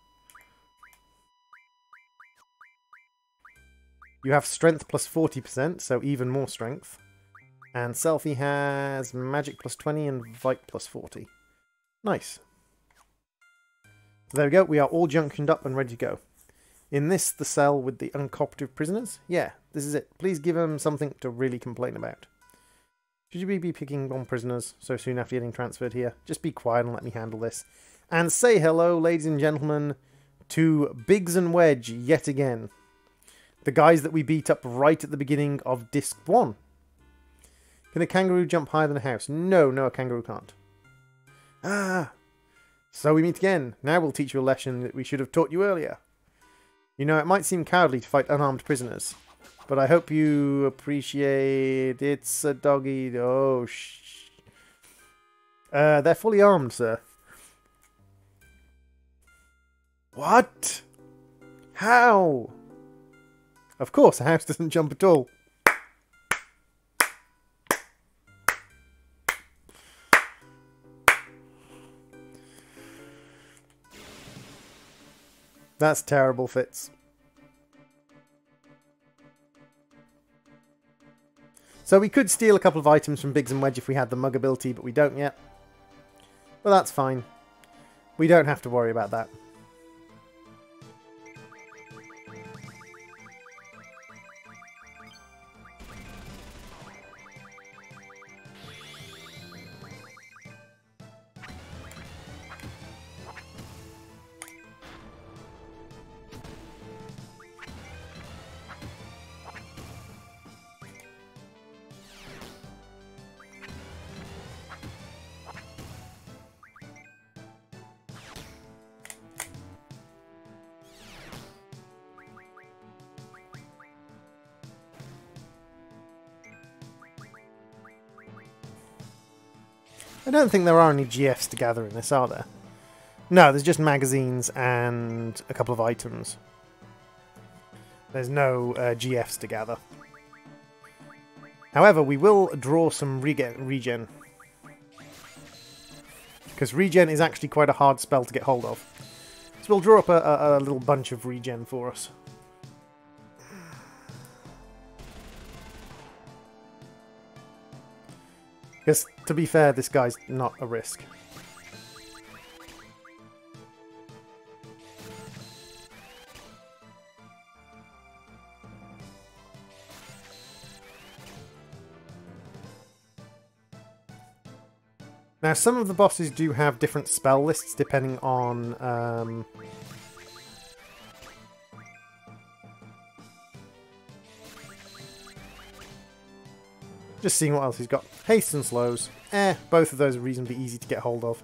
You have strength plus 40%, so even more strength. And Selfie has magic plus 20 and Vite plus 40. Nice. So there we go, we are all junctioned up and ready to go. In this, the cell with the uncooperative prisoners? Yeah, this is it. Please give them something to really complain about. Should you be picking on prisoners so soon after getting transferred here? Just be quiet and let me handle this. And say hello, ladies and gentlemen, to Biggs and Wedge yet again. The guys that we beat up right at the beginning of Disc 1. Can a kangaroo jump higher than a house? No, a kangaroo can't. Ah! So we meet again. Now we'll teach you a lesson that we should have taught you earlier. You know, it might seem cowardly to fight unarmed prisoners, but I hope you appreciate it's a doggy... Oh, they're fully armed, sir. What? How? Of course, a house doesn't jump at all. That's terrible, Fitz. So we could steal a couple of items from Biggs and Wedge if we had the mug ability, but we don't yet. But that's fine. We don't have to worry about that. I don't think there are any GFs to gather in this, are there? No, there's just magazines and a couple of items. There's no GFs to gather. However, we will draw some regen. Because regen is actually quite a hard spell to get hold of. So we'll draw up a little bunch of regen for us. Because, to be fair, this guy's not a risk. Now, some of the bosses do have different spell lists depending on... Just seeing what else he's got. Haste and slows. Both of those are reasonably easy to get hold of.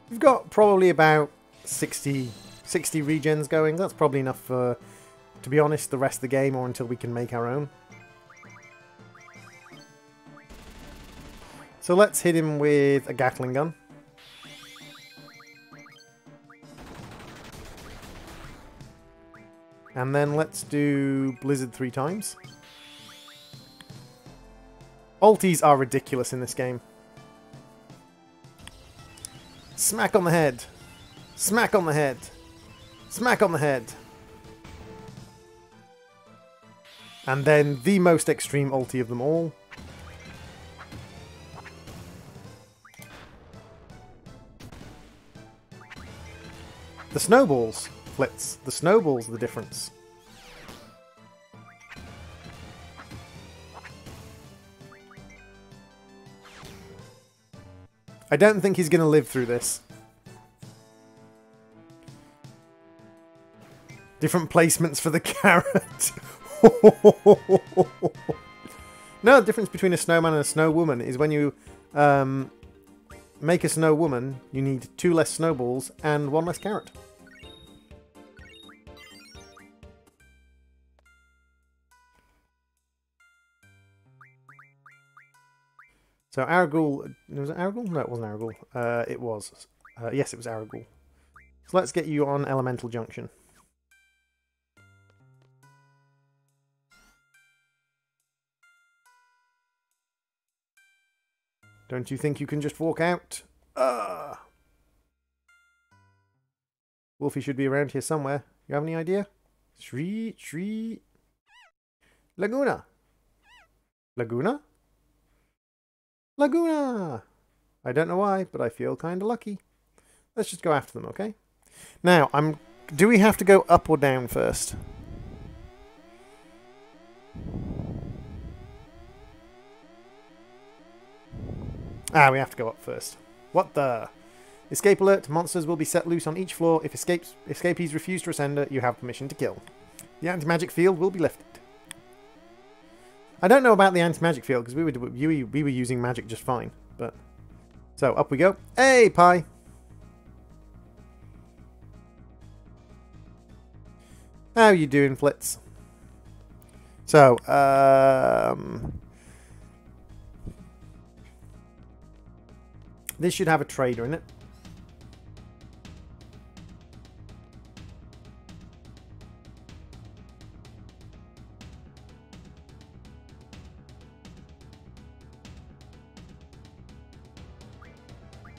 We've got probably about 60 regens going. That's probably enough for, to be honest, the rest of the game or until we can make our own. So let's hit him with a Gatling gun. And then let's do Blizzard 3 times. Ulties are ridiculous in this game. Smack on the head. Smack on the head. Smack on the head. And then the most extreme ulti of them all. The snowballs. Flits. The snowball's the difference. I don't think he's going to live through this. Different placements for the carrot. No, the difference between a snowman and a snow woman is when you make a snow woman, you need 2 less snowballs and 1 less carrot. So Aragul, was it Aragul? No, it wasn't Aragul. It was. Yes, it was Aragul. So let's get you on Elemental Junction. Don't you think you can just walk out? Wolfie should be around here somewhere. You have any idea? Shri. Laguna. Laguna? Laguna! I don't know why, but I feel kind of lucky. Let's just go after them, okay? Now, do we have to go up or down first? We have to go up first. What the? Escape alert. Monsters will be set loose on each floor. If escapees refuse to surrender, you have permission to kill. The anti-magic field will be lifted. I don't know about the anti-magic field, because we were using magic just fine. But so, up we go. Hey, Pie! How you doing, Flitz? So, this should have a trader in it.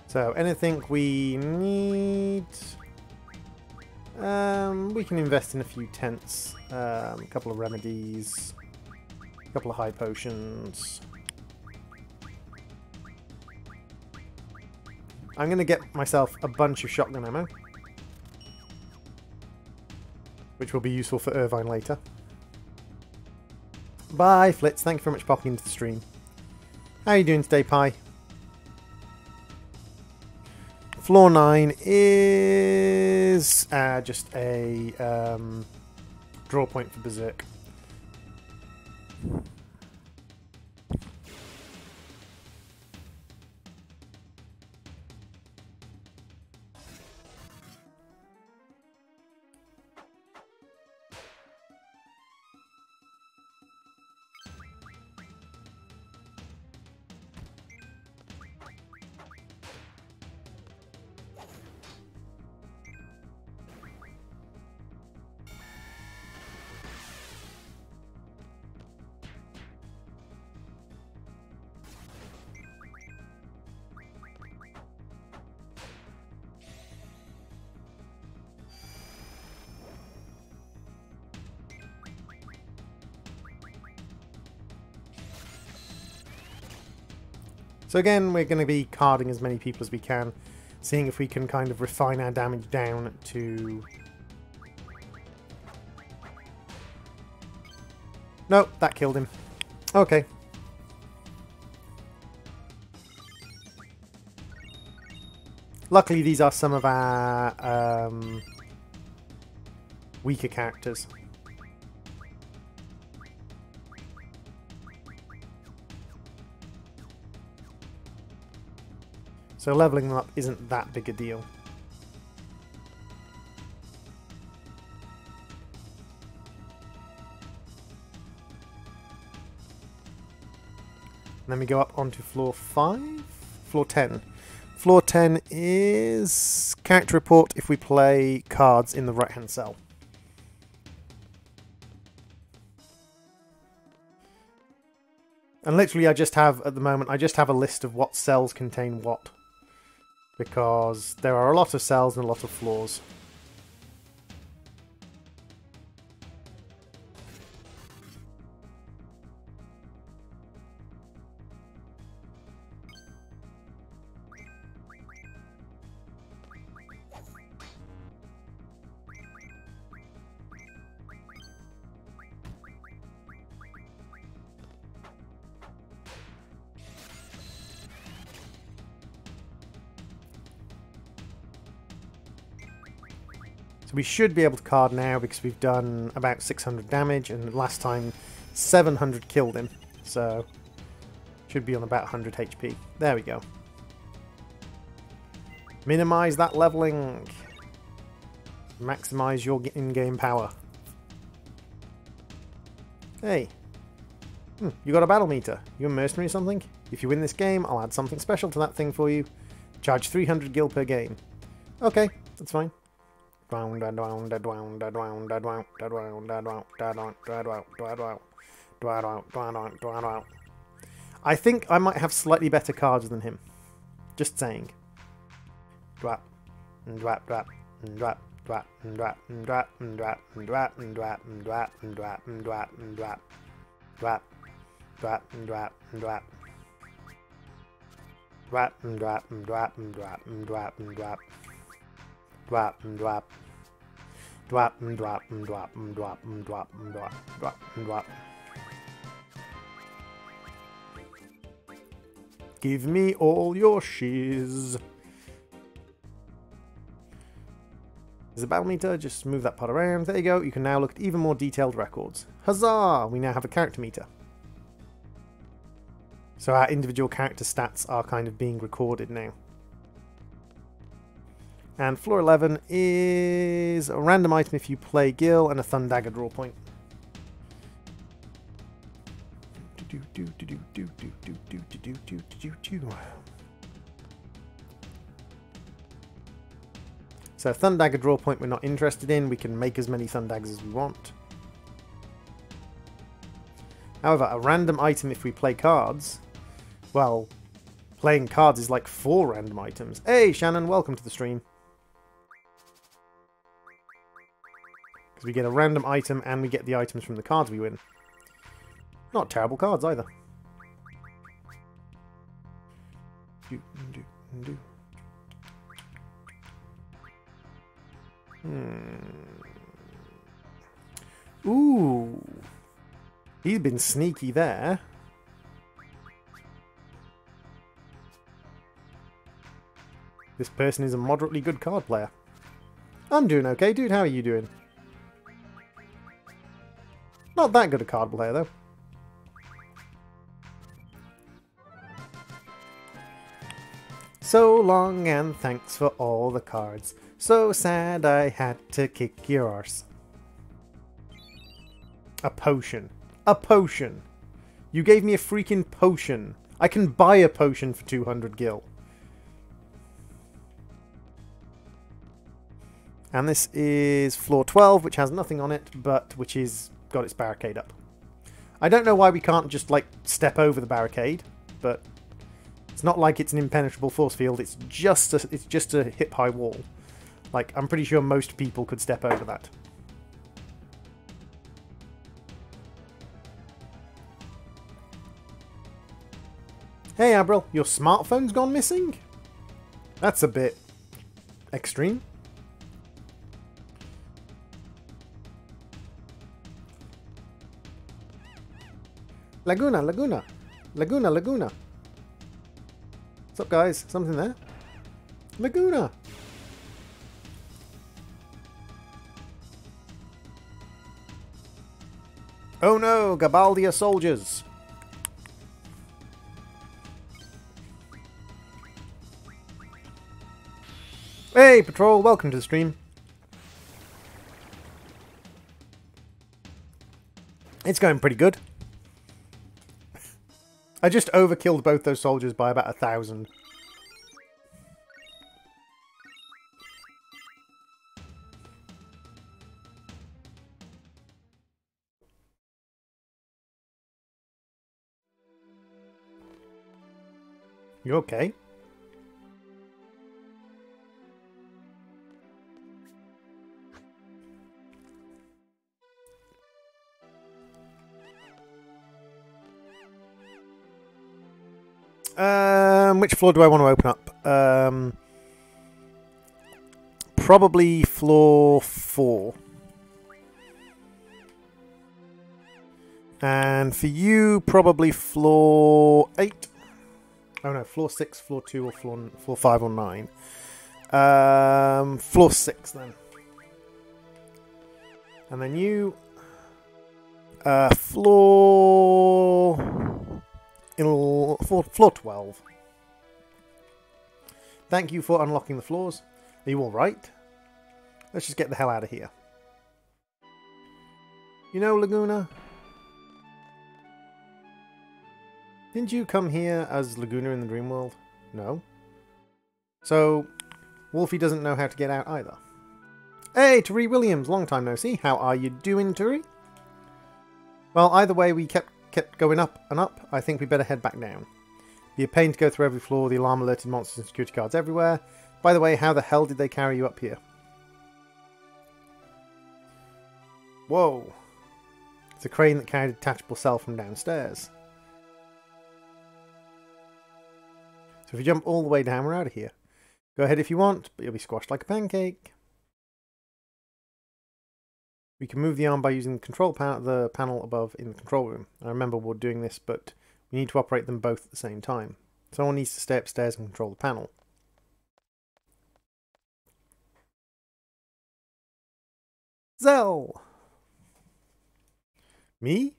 So, anything we need... we can invest in a few tents, a couple of remedies, a couple of high potions. I'm going to get myself a bunch of shotgun ammo, which will be useful for Irvine later. Bye, Flitz. Thank you very much for popping into the stream. How are you doing today, Pie? Floor 9 is just a draw point for Berserk. So again, we're going to be carding as many people as we can, seeing if we can kind of refine our damage down to... Nope, that killed him. Okay. Luckily, these are some of our weaker characters. So leveling them up isn't that big a deal. And then we go up onto floor 5? Floor 10. Floor 10 is character report if we play cards in the right hand cell. And literally I just have, at the moment, I just have a list of what cells contain what. Because there are a lot of cells and a lot of floors. So we should be able to card now because we've done about 600 damage, and last time 700 killed him. So should be on about 100 HP. There we go. Minimize that leveling. Maximize your in-game power. Hey. You got a battle meter. You a mercenary or something? If you win this game, I'll add something special to that thing for you. Charge 300 gil per game. Okay, that's fine. I think I might have slightly better cards than him. Just saying. Drop, drop, drop, drop, drop, drop, drop, drop, drop, drop, drop, drop, drop, drop, drop, drop, drop, drop. Drop and drop and drop and drop and drop and drop. Drop and drop. Drop and drop and drop and drop and drop and drop. Drop and drop. Give me all your shiz. There's a battle meter, just move that part around. There you go, you can now look at even more detailed records. Huzzah! We now have a character meter. So our individual character stats are kind of being recorded now. And floor 11 is a random item if you play Gil and a Thundagger draw point. So Thundagger draw point we're not interested in. We can make as many Thundaggers as we want. However, a random item if we play cards... Well, playing cards is like 4 random items. Hey, Shannon, welcome to the stream. Because we get a random item and we get the items from the cards we win. Not terrible cards either. Ooh. He's been sneaky there. This person is a moderately good card player. I'm doing okay, dude. How are you doing? Not that good a card player, though. So long and thanks for all the cards. So sad I had to kick your arse. A potion. A potion. You gave me a freaking potion. I can buy a potion for 200 gil. And this is floor 12, which has nothing on it, but which is got its barricade up. I don't know why we can't just, like, step over the barricade, but it's not like it's an impenetrable force field. It's just a hip-high wall. Like, I'm pretty sure most people could step over that. Hey, Abril, your smartphone's gone missing? That's a bit extreme. Laguna, Laguna. Laguna, Laguna. What's up, guys? Something there? Laguna. Oh no, Gabaldia soldiers. Hey, Patrol, welcome to the stream. It's going pretty good. I just overkilled both those soldiers by about 1,000. You okay? Which floor do I want to open up? Probably floor 4. And for you, probably floor 8. Oh no, floor 6, floor 2, or floor 5 or 9. Floor 6 then. And then you... floor... floor 12. Thank you for unlocking the floors. Are you alright? Let's just get the hell out of here. You know, Laguna? Didn't you come here as Laguna in the dream world? No. So, Wolfie doesn't know how to get out either. Hey, Tari Williams, long time no see. How are you doing, Tari? Well, either way, we kept going up and up. I think we better head back down. Be a pain to go through every floor, the alarm alerted monsters and security guards everywhere. By the way, how the hell did they carry you up here? Whoa. It's a crane that carried a detachable cell from downstairs. So if you jump all the way down, we're out of here. Go ahead if you want, but you'll be squashed like a pancake. We can move the arm by using the panel above in the control room. I remember we're doing this, but we need to operate them both at the same time. Someone needs to stay upstairs and control the panel. Zell! Me?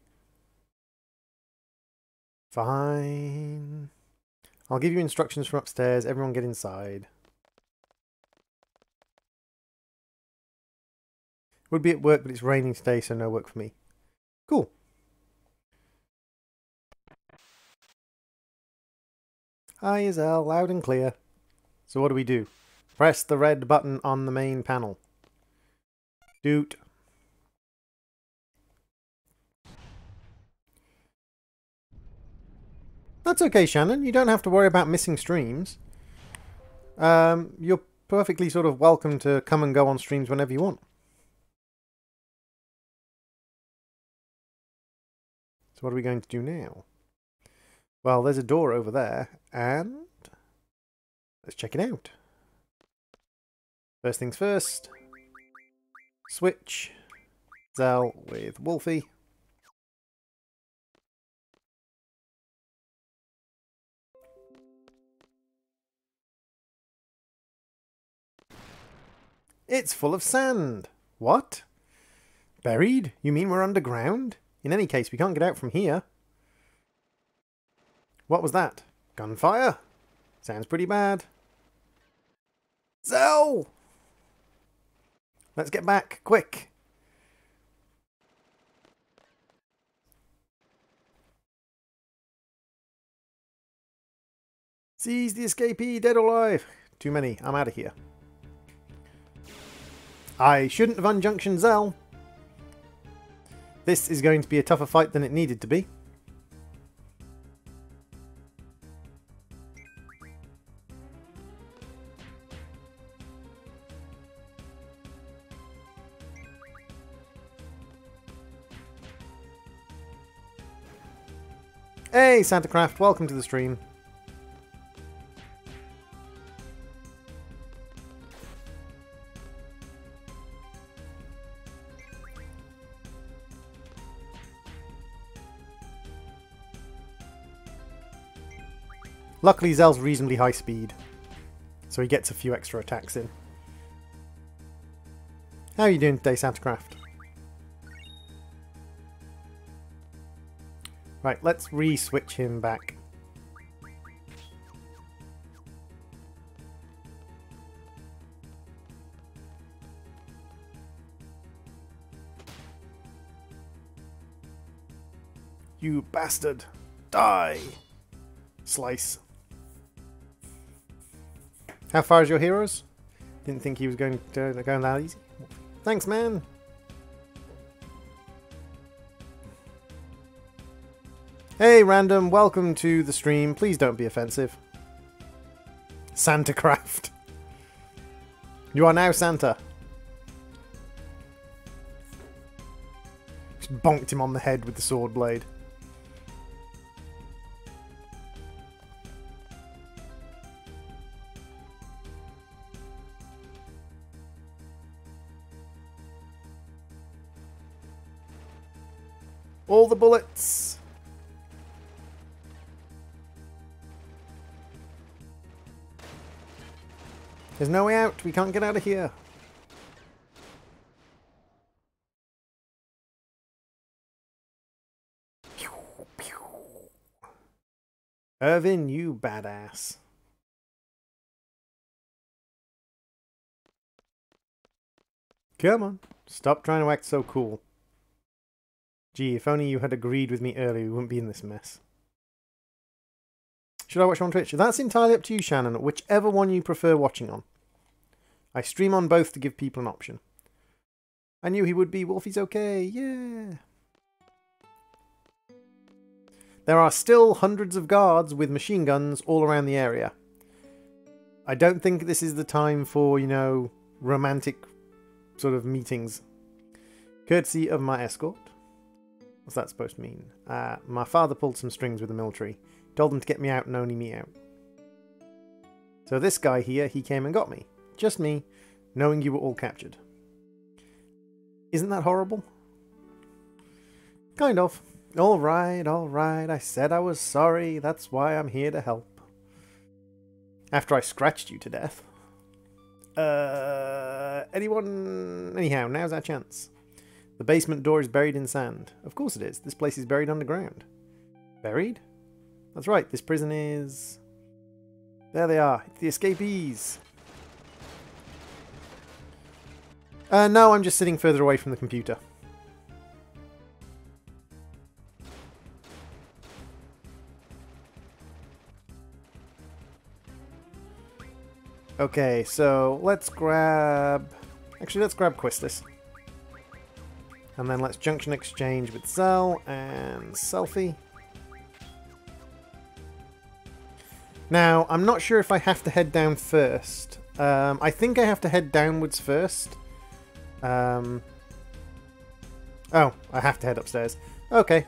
Fine. I'll give you instructions from upstairs. Everyone get inside. Would be at work, but it's raining today, so no work for me. Cool. Hi, Zell. Loud and clear. So what do we do? Press the red button on the main panel. Doot. That's okay, Shannon. You don't have to worry about missing streams. You're perfectly sort of welcome to come and go on streams whenever you want. So what are we going to do now? Well, there's a door over there, and let's check it out. First things first. Switch Zell with Wolfie. It's full of sand. What? Buried? You mean we're underground? In any case, we can't get out from here. What was that? Gunfire? Sounds pretty bad. Zell! Let's get back, quick! Seize the escapee, dead or alive. Too many, I'm out of here. I shouldn't have unjunctioned Zell. This is going to be a tougher fight than it needed to be. Hey, Santacraft, welcome to the stream. Luckily, Zell's reasonably high speed, so he gets a few extra attacks in. How are you doing today, Santacraft? Right, let's re-switch him back. You bastard! Die! Slice. How far is your heroes? Didn't think he was going to go that easy. Thanks, man! Hey, random, welcome to the stream. Please don't be offensive. Santacraft. You are now Santa. Just bonked him on the head with the sword blade. All the bullets! There's no way out. We can't get out of here. Irvin, you badass. Come on. Stop trying to act so cool. Gee, if only you had agreed with me earlier, we wouldn't be in this mess. Should I watch on Twitch? That's entirely up to you, Shannon. Whichever one you prefer watching on. I stream on both to give people an option. I knew he would be. Wolfie's okay. Yeah. There are still hundreds of guards with machine guns all around the area. I don't think this is the time for, you know, romantic sort of meetings. Courtesy of my escort. What's that supposed to mean? My father pulled some strings with the military. Told them to get me out and only me out. So this guy here, he came and got me. Just me, knowing you were all captured. Isn't that horrible? Kind of. Alright, I said I was sorry. That's why I'm here to help. After I scratched you to death. Anyone? Anyhow, now's our chance. The basement door is buried in sand. Of course it is. This place is buried underground. Buried? That's right, this prison is... There they are. It's the escapees. No, I'm just sitting further away from the computer. Okay, so let's grab... Actually, let's grab Quistis. And then let's junction exchange with Cell and Selfie. Now, I'm not sure if I have to head down first. I think I have to head downwards first. Oh, I have to head upstairs. Okay.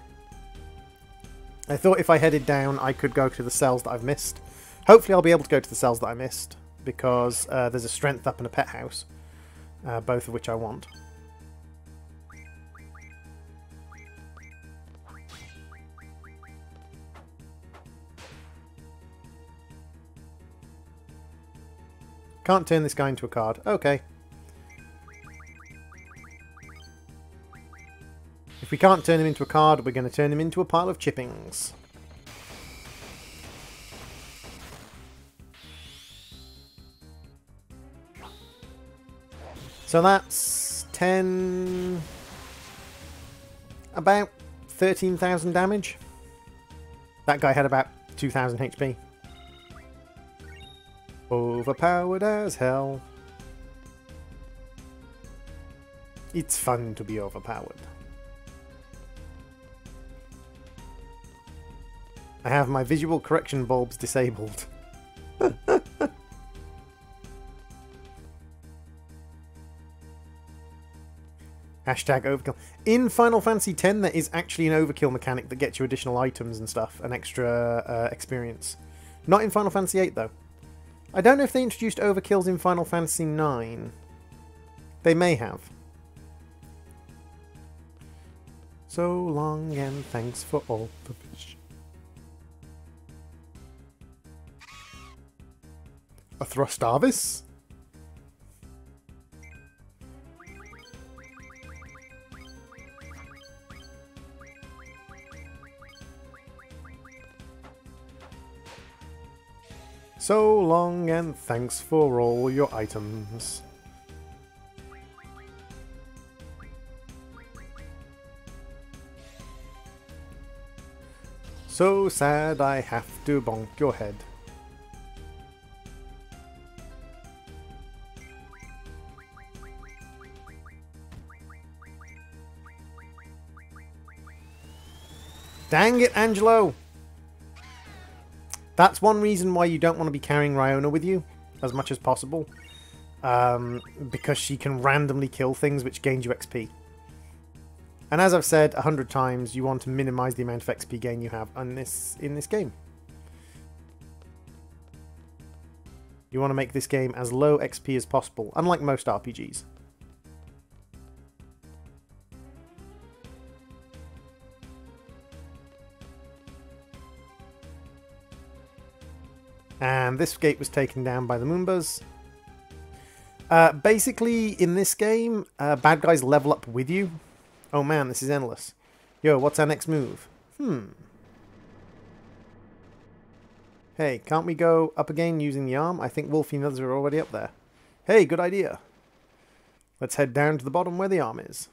I thought if I headed down, I could go to the cells that I've missed. Hopefully I'll be able to go to the cells that I missed, because there's a strength up and a pet house, both of which I want. Can't turn this guy into a card. Okay. If we can't turn him into a card, we're going to turn him into a pile of chippings. So that's 10... about 13,000 damage. That guy had about 2,000 HP. Overpowered as hell. It's fun to be overpowered. I have my visual correction bulbs disabled. Hashtag overkill. In Final Fantasy X, there is actually an overkill mechanic that gets you additional items and stuff, and extra experience. Not in Final Fantasy VIII, though. I don't know if they introduced overkills in Final Fantasy IX. They may have. So long and thanks for all the fish. A Thrustavis? So long and thanks for all your items. So sad I have to bonk your head. Dang it, Angelo! That's one reason why you don't want to be carrying Ryona with you as much as possible. Because she can randomly kill things, which gains you XP. And as I've said 100 times, you want to minimize the amount of XP gain you have in this game. You want to make this game as low XP as possible, unlike most RPGs. And this gate was taken down by the Moombas. Basically, in this game, bad guys level up with you. Oh man, this is endless. Yo, what's our next move? Hey, can't we go up again using the arm? I think Wolfie and others are already up there. Hey, good idea. Let's head down to the bottom where the arm is.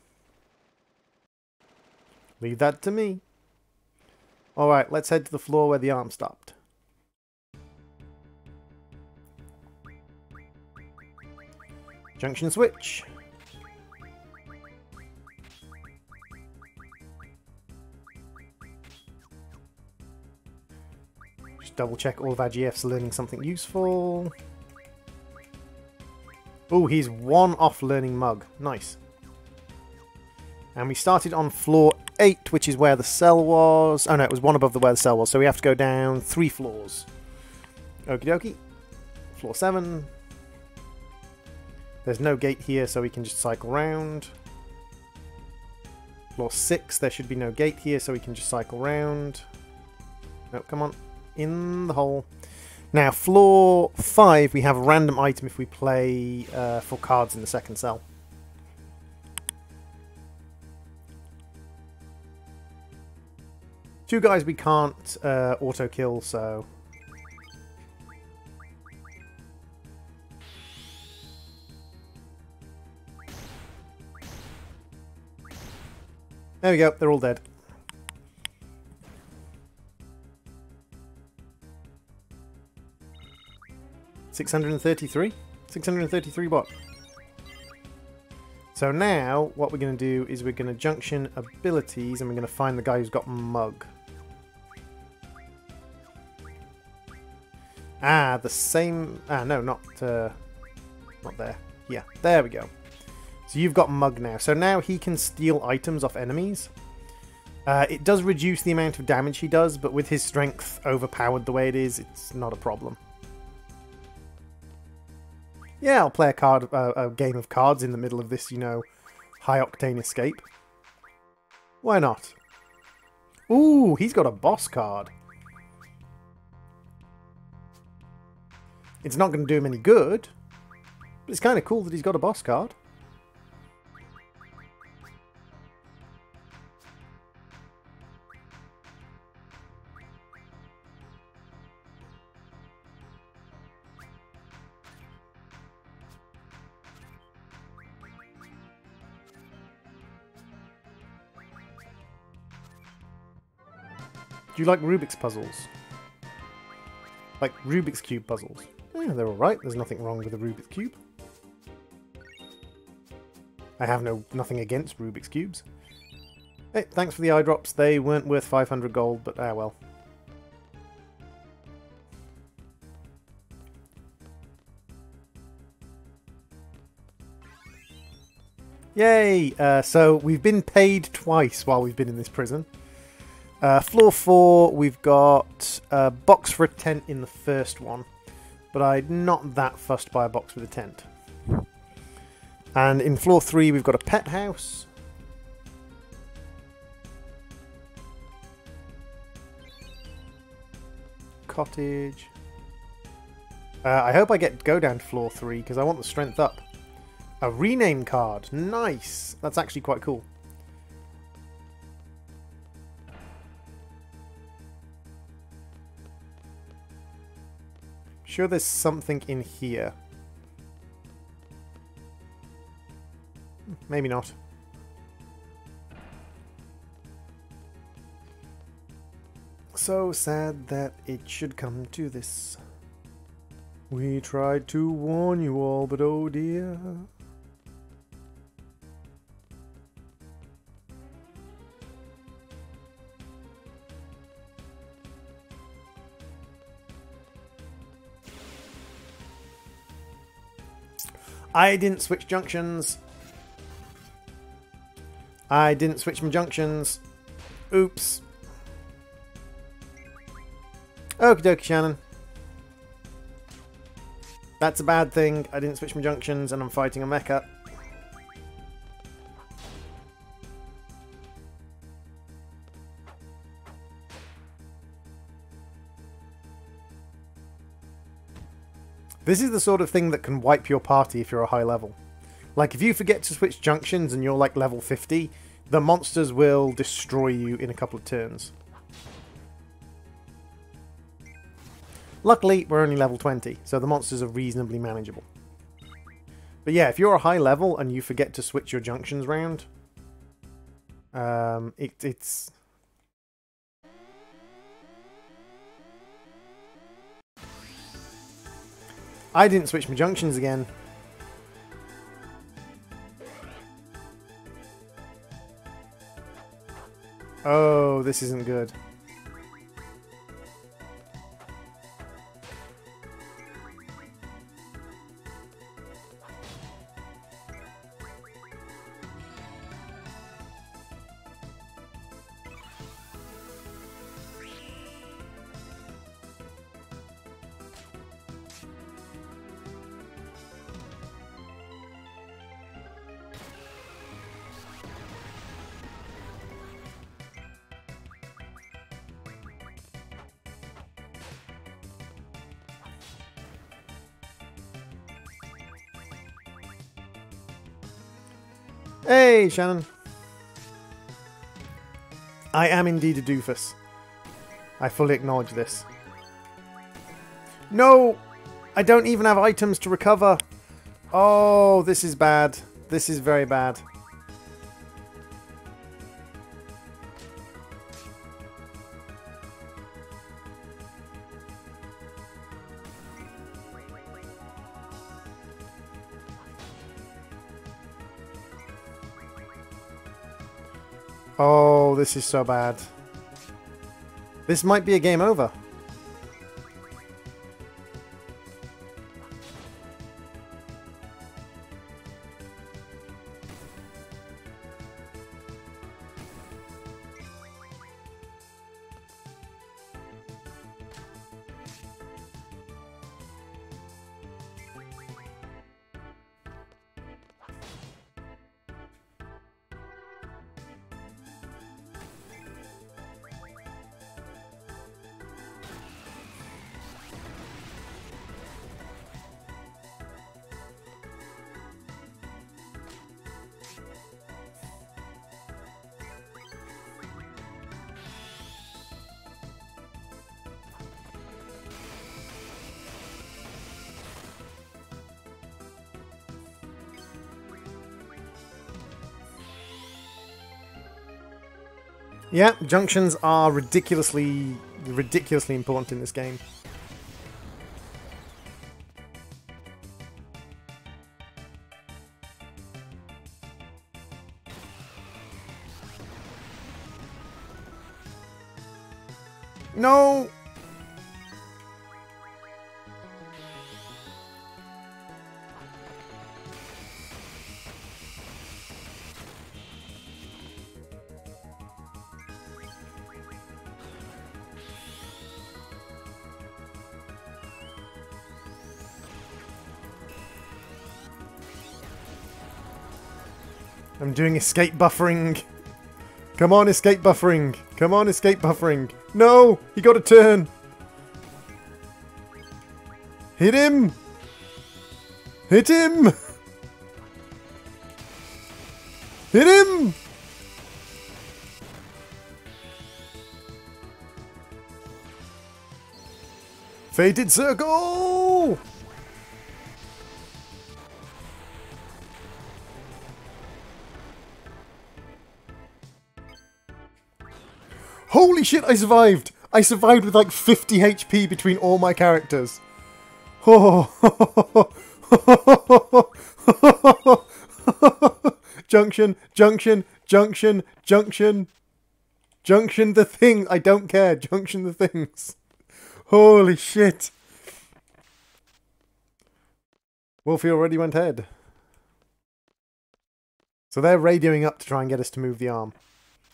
Leave that to me. Alright, let's head to the floor where the arm stopped. Junction switch. Just double check all of our GFs are learning something useful. Oh, he's one off learning mug. Nice. And we started on floor 8, which is where the cell was. Oh no, it was one above where the cell was, so we have to go down 3 floors. Okie dokie. Floor 7. There's no gate here, so we can just cycle round. Floor 6, there should be no gate here, so we can just cycle round. No, come on. In the hole. Now, floor 5, we have a random item if we play for cards in the second cell. Two guys we can't auto-kill, so... There we go, they're all dead. $633? 633 what? So now, what we're going to do is we're going to junction abilities and we're going to find the guy who's got mug. Ah, the same... Ah, no, not there. Yeah, there we go. So you've got mug now. So now he can steal items off enemies. It does reduce the amount of damage he does, but with his strength overpowered the way it is, it's not a problem. Yeah, I'll play a game of cards in the middle of this, you know, high-octane escape. Why not? Ooh, he's got a boss card. It's not going to do him any good, but it's kind of cool that he's got a boss card. Do you like Rubik's puzzles? Like Rubik's Cube puzzles? Yeah, they're alright. There's nothing wrong with a Rubik's Cube. I have nothing against Rubik's Cubes. Hey, thanks for the eye drops. They weren't worth 500 gold, but ah well. Yay! So we've been paid twice while we've been in this prison. Floor 4, we've got a box for a tent in the first one, but I'm not that fussed by a box with a tent. And in floor 3, we've got a pet house. Cottage. I hope I go down to floor 3 because I want the strength up. A rename card. Nice! That's actually quite cool. Sure there's something in here. Maybe not. So sad that it should come to this. We tried to warn you all, but oh dear. I didn't switch junctions. I didn't switch my junctions. Oops. Okie dokie, Shannon. That's a bad thing. I didn't switch my junctions and I'm fighting a mecha. This is the sort of thing that can wipe your party if you're a high level. Like, if you forget to switch junctions and you're like level 50, the monsters will destroy you in a couple of turns. Luckily, we're only level 20, so the monsters are reasonably manageable. But yeah, if you're a high level and you forget to switch your junctions round, it's... I didn't switch my junctions again. Oh, this isn't good. Hey, Shannon. I am indeed a doofus. I fully acknowledge this. No! I don't even have items to recover. Oh, this is bad. This is very bad. Oh, this is so bad. This might be a game over. Yeah, junctions are ridiculously important in this game. No! I'm doing escape buffering. Come on, escape buffering. Come on, escape buffering. No! He got a turn. Hit him! Hit him! Hit him! Fated circle! Holy shit, I survived! I survived with like 50 HP between all my characters. Oh. Junction, junction, junction, junction. Junction the thing. I don't care. Junction the things. Holy shit. Wolfie already went ahead. So they're radioing up to try and get us to move the arm.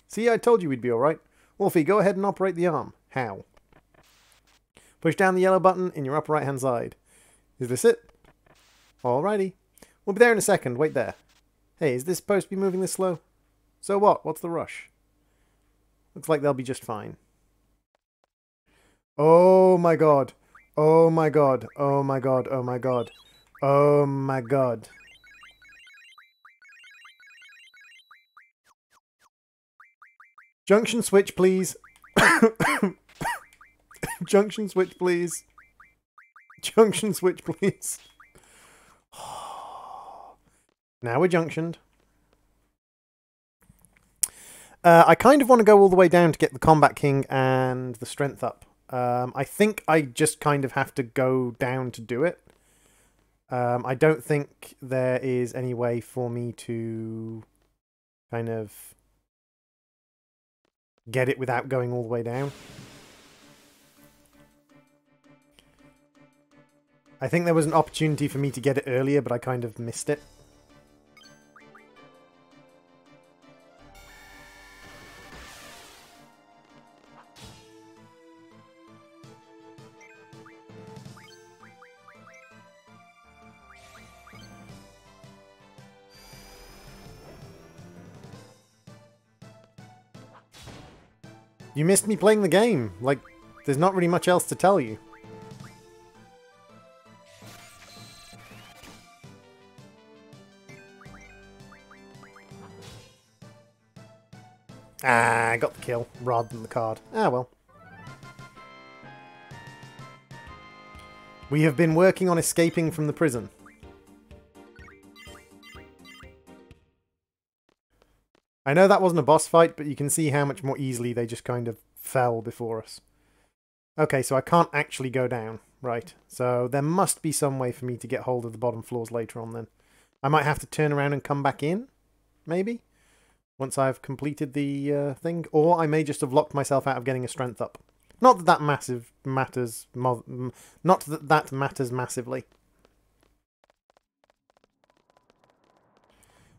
See, I told you we'd be alright. Wolfie, go ahead and operate the arm. How? Push down the yellow button in your upper right hand side. Is this it? Alrighty. We'll be there in a second. Wait there. Hey, is this supposed to be moving this slow? So what? What's the rush? Looks like they'll be just fine. Oh my god. Oh my god. Oh my god. Oh my god. Oh my god. Junction switch, please. Junction switch, please. Junction switch, please. Now we're junctioned. I kind of want to go all the way down to get the Combat King and the Strength up. I think I just kind of have to go down to do it. I don't think there is any way for me to kind of get it without going all the way down. I think there was an opportunity for me to get it earlier, but I kind of missed it. You missed me playing the game. Like, there's not really much else to tell you. Ah, I got the kill rather than the card. Ah, well. We have been working on escaping from the prison. I know that wasn't a boss fight, but you can see how much more easily they just kind of fell before us. Okay, so I can't actually go down. Right, so there must be some way for me to get hold of the bottom floors later on then. I might have to turn around and come back in, maybe? Once I've completed the thing. Or I may just have locked myself out of getting a strength up. Not that that matters massively.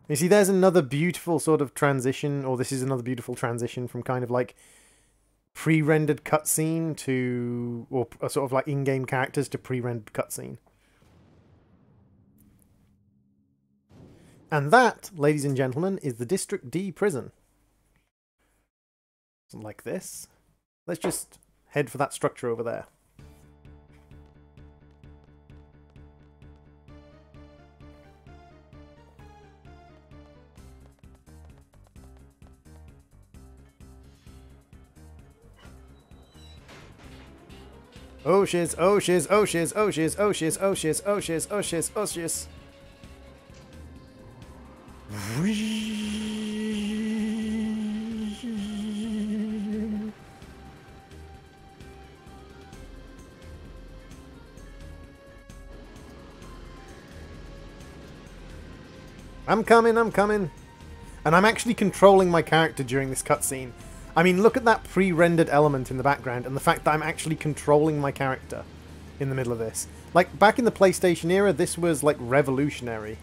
You see, there's another beautiful sort of transition, or this is another beautiful transition from kind of like pre-rendered cutscene to, or sort of like in-game characters to pre-rendered cutscene. And that, ladies and gentlemen, is the District D prison. Like this. Let's just head for that structure over there. Oh shiz, oh shiz, oh shiz, oh shiz, oh shiz, oh shiz, oh shiz, oh shiz, oh shiz. I'm coming, I'm coming. And I'm actually controlling my character during this cutscene. I mean, look at that pre-rendered element in the background and the fact that I'm actually controlling my character in the middle of this. Like, back in the PlayStation era, this was, like, revolutionary.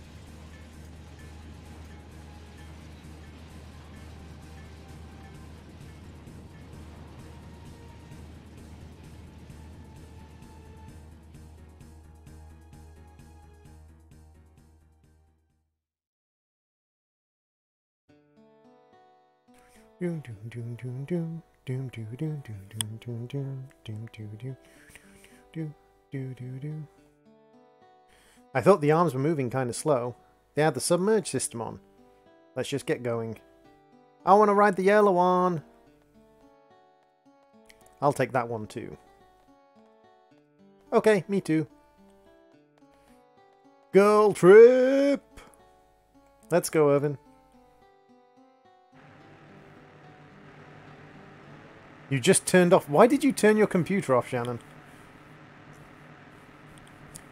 I thought the arms were moving kind of slow. They had the submerge system on. Let's just get going. I want to ride the yellow one. I'll take that one too. Okay, me too. Girl trip! Let's go, Irvin. You just turned off... Why did you turn your computer off, Shannon?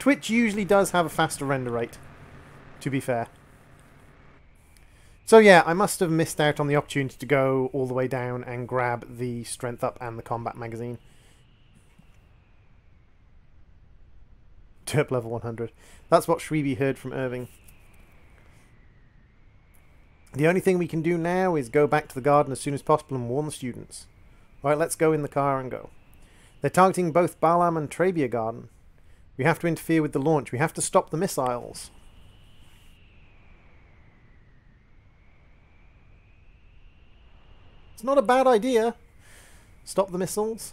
Twitch usually does have a faster render rate, to be fair. So yeah, I must have missed out on the opportunity to go all the way down and grab the strength up and the combat magazine. Derp level 100. That's what Shreeby heard from Irving. The only thing we can do now is go back to the garden as soon as possible and warn the students. Right, let's go in the car and go. They're targeting both Balam and Trabia Garden. We have to interfere with the launch. We have to stop the missiles. It's not a bad idea. Stop the missiles.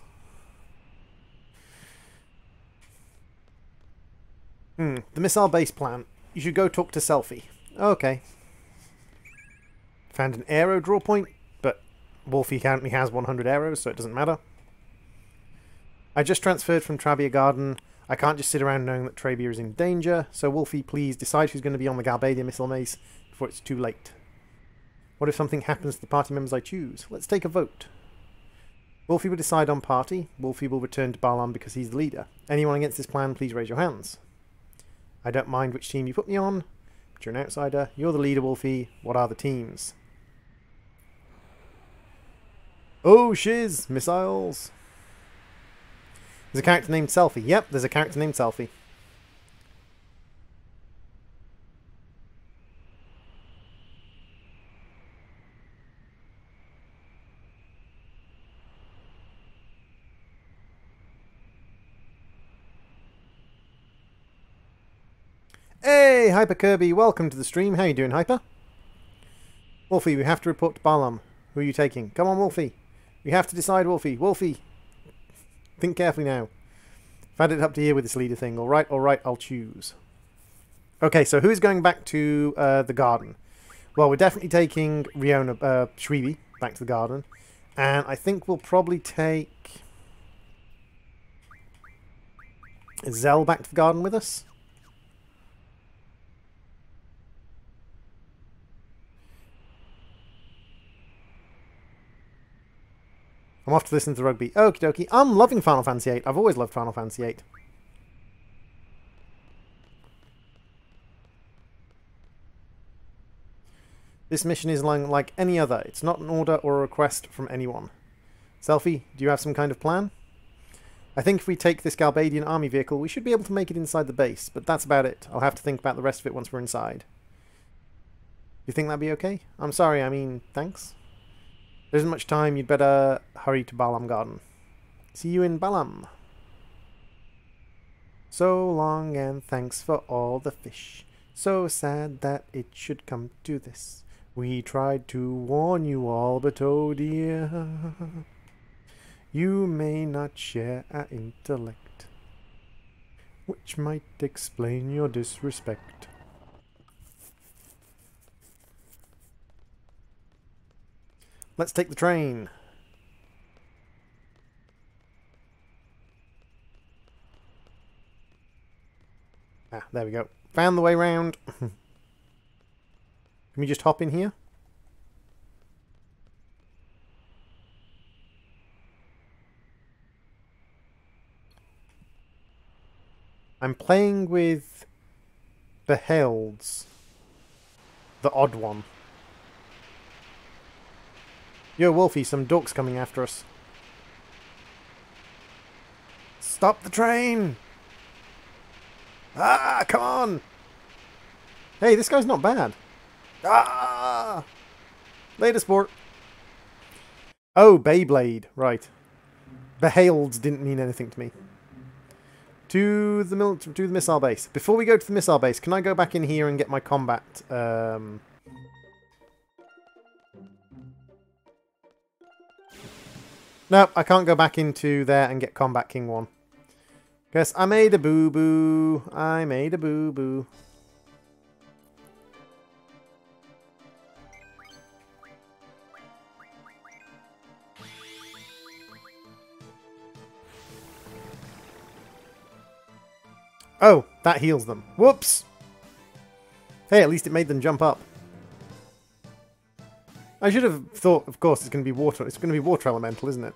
The missile base plan. You should go talk to Selfie. Okay. Found an arrow draw point, but Wolfie currently has 100 arrows, so it doesn't matter. I just transferred from Trabia Garden. I can't just sit around knowing that Trabia is in danger, so Wolfie, please decide who's going to be on the Galbadia missile base before it's too late. What if something happens to the party members I choose? Let's take a vote. Wolfie will decide on party. Wolfie will return to Balam because he's the leader. Anyone against this plan, please raise your hands. I don't mind which team you put me on, but you're an outsider. You're the leader, Wolfie. What are the teams? Oh, shiz! Missiles! There's a character named Selfie. Yep, there's a character named Selfie. Hey, Hyper Kirby, welcome to the stream. How you doing, Hyper? Wolfie, we have to report to Balam. Who are you taking? Come on, Wolfie. We have to decide, Wolfie. Wolfie! Think carefully now. I've had it up to here with this leader thing. Alright, I'll choose. Okay, so who's going back to the garden? Well, we're definitely taking Shrivi back to the garden. And I think we'll probably take Zell back to the garden with us. I'm off to listen to the rugby. Okie dokie. I'm loving Final Fantasy VIII. I've always loved Final Fantasy VIII. This mission is like any other. It's not an order or a request from anyone. Selfie, do you have some kind of plan? I think if we take this Galbadian army vehicle, we should be able to make it inside the base, but that's about it. I'll have to think about the rest of it once we're inside. You think that'd be okay? I'm sorry, I mean, thanks. There isn't much time, you'd better hurry to Balam Garden. See you in Balam. So long and thanks for all the fish. So sad that it should come to this. We tried to warn you all, but oh dear. You may not share our intellect, which might explain your disrespect. Let's take the train. Ah, there we go. Found the way round. Can we just hop in here? I'm playing with Behelds, the odd one. Yo, Wolfie, some dorks coming after us. Stop the train! Ah, come on! Hey, this guy's not bad. Ah! Later, sport. Oh, Beyblade. Right. Behelds didn't mean anything to me. To the missile base. Before we go to the missile base, can I go back in here and get my combat? No, I can't go back into there and get Combat King 1. Guess I made a boo-boo. I made a boo-boo. Oh, that heals them. Whoops! Hey, at least it made them jump up. I should have thought, of course, it's going to be water. It's going to be water elemental, isn't it?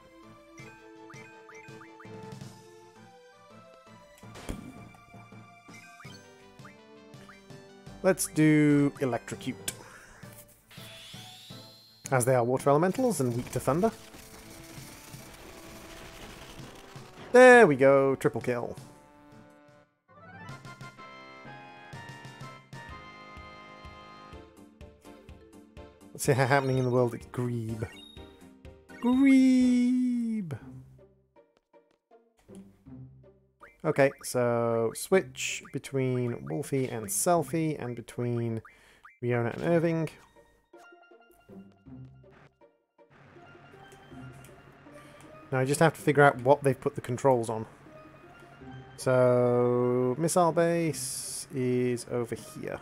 Let's do Electrocute. As they are water elementals and weak to thunder. There we go, triple kill. Let's see how happening in the world it's Grebe. Grebe! Okay, so switch between Wolfie and Selfie and between Riona and Irving. Now I just have to figure out what they've put the controls on. So, missile base is over here.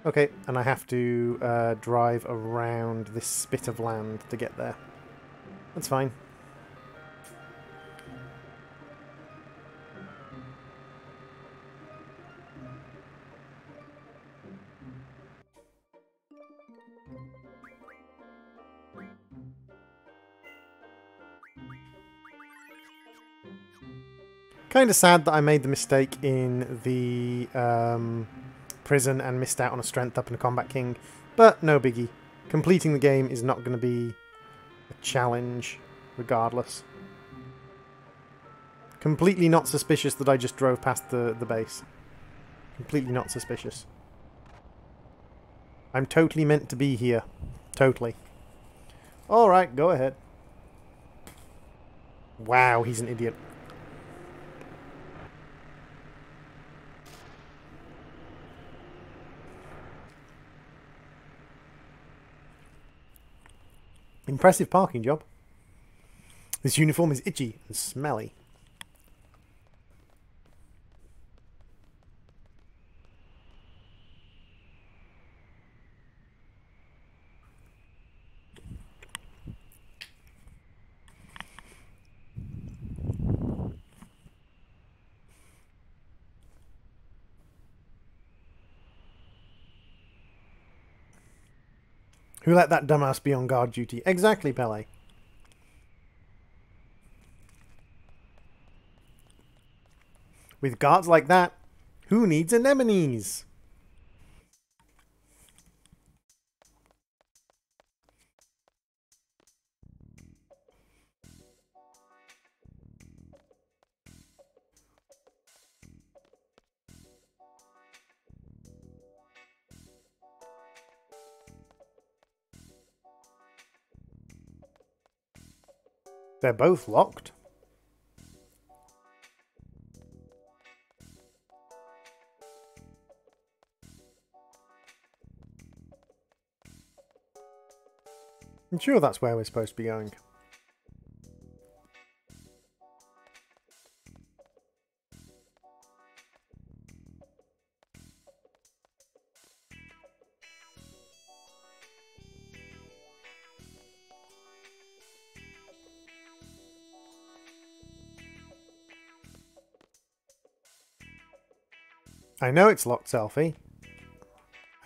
Okay, and I have to drive around this spit of land to get there. That's fine. Kind of sad that I made the mistake in the prison and missed out on a strength up and a combat king, but no biggie. Completing the game is not going to be a challenge, regardless. Completely not suspicious that I just drove past the base. Completely not suspicious. I'm totally meant to be here. Totally. Alright, go ahead. Wow, he's an idiot. Impressive parking job. This uniform is itchy and smelly. Who let that dumbass be on guard duty? Exactly, Pele. With guards like that, who needs anemones? They're both locked. I'm sure that's where we're supposed to be going. I know it's locked, Selfie.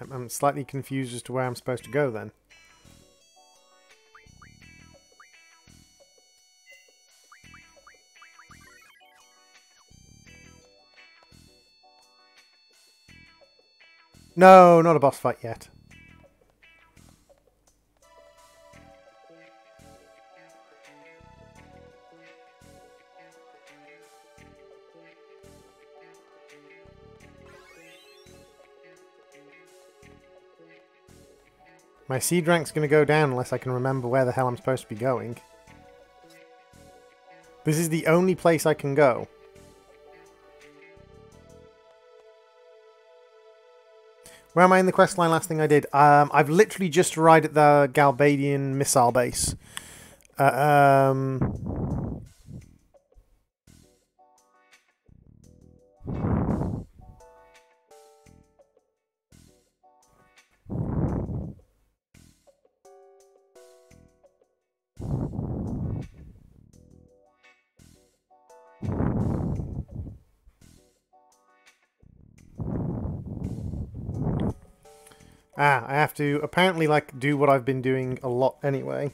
I'm slightly confused as to where I'm supposed to go then. No, not a boss fight yet. My seed rank's going to go down unless I can remember where the hell I'm supposed to be going. This is the only place I can go. Where am I in the questline? Last thing I did. I've literally just arrived at the Galbadian missile base. I have to apparently do what I've been doing a lot anyway.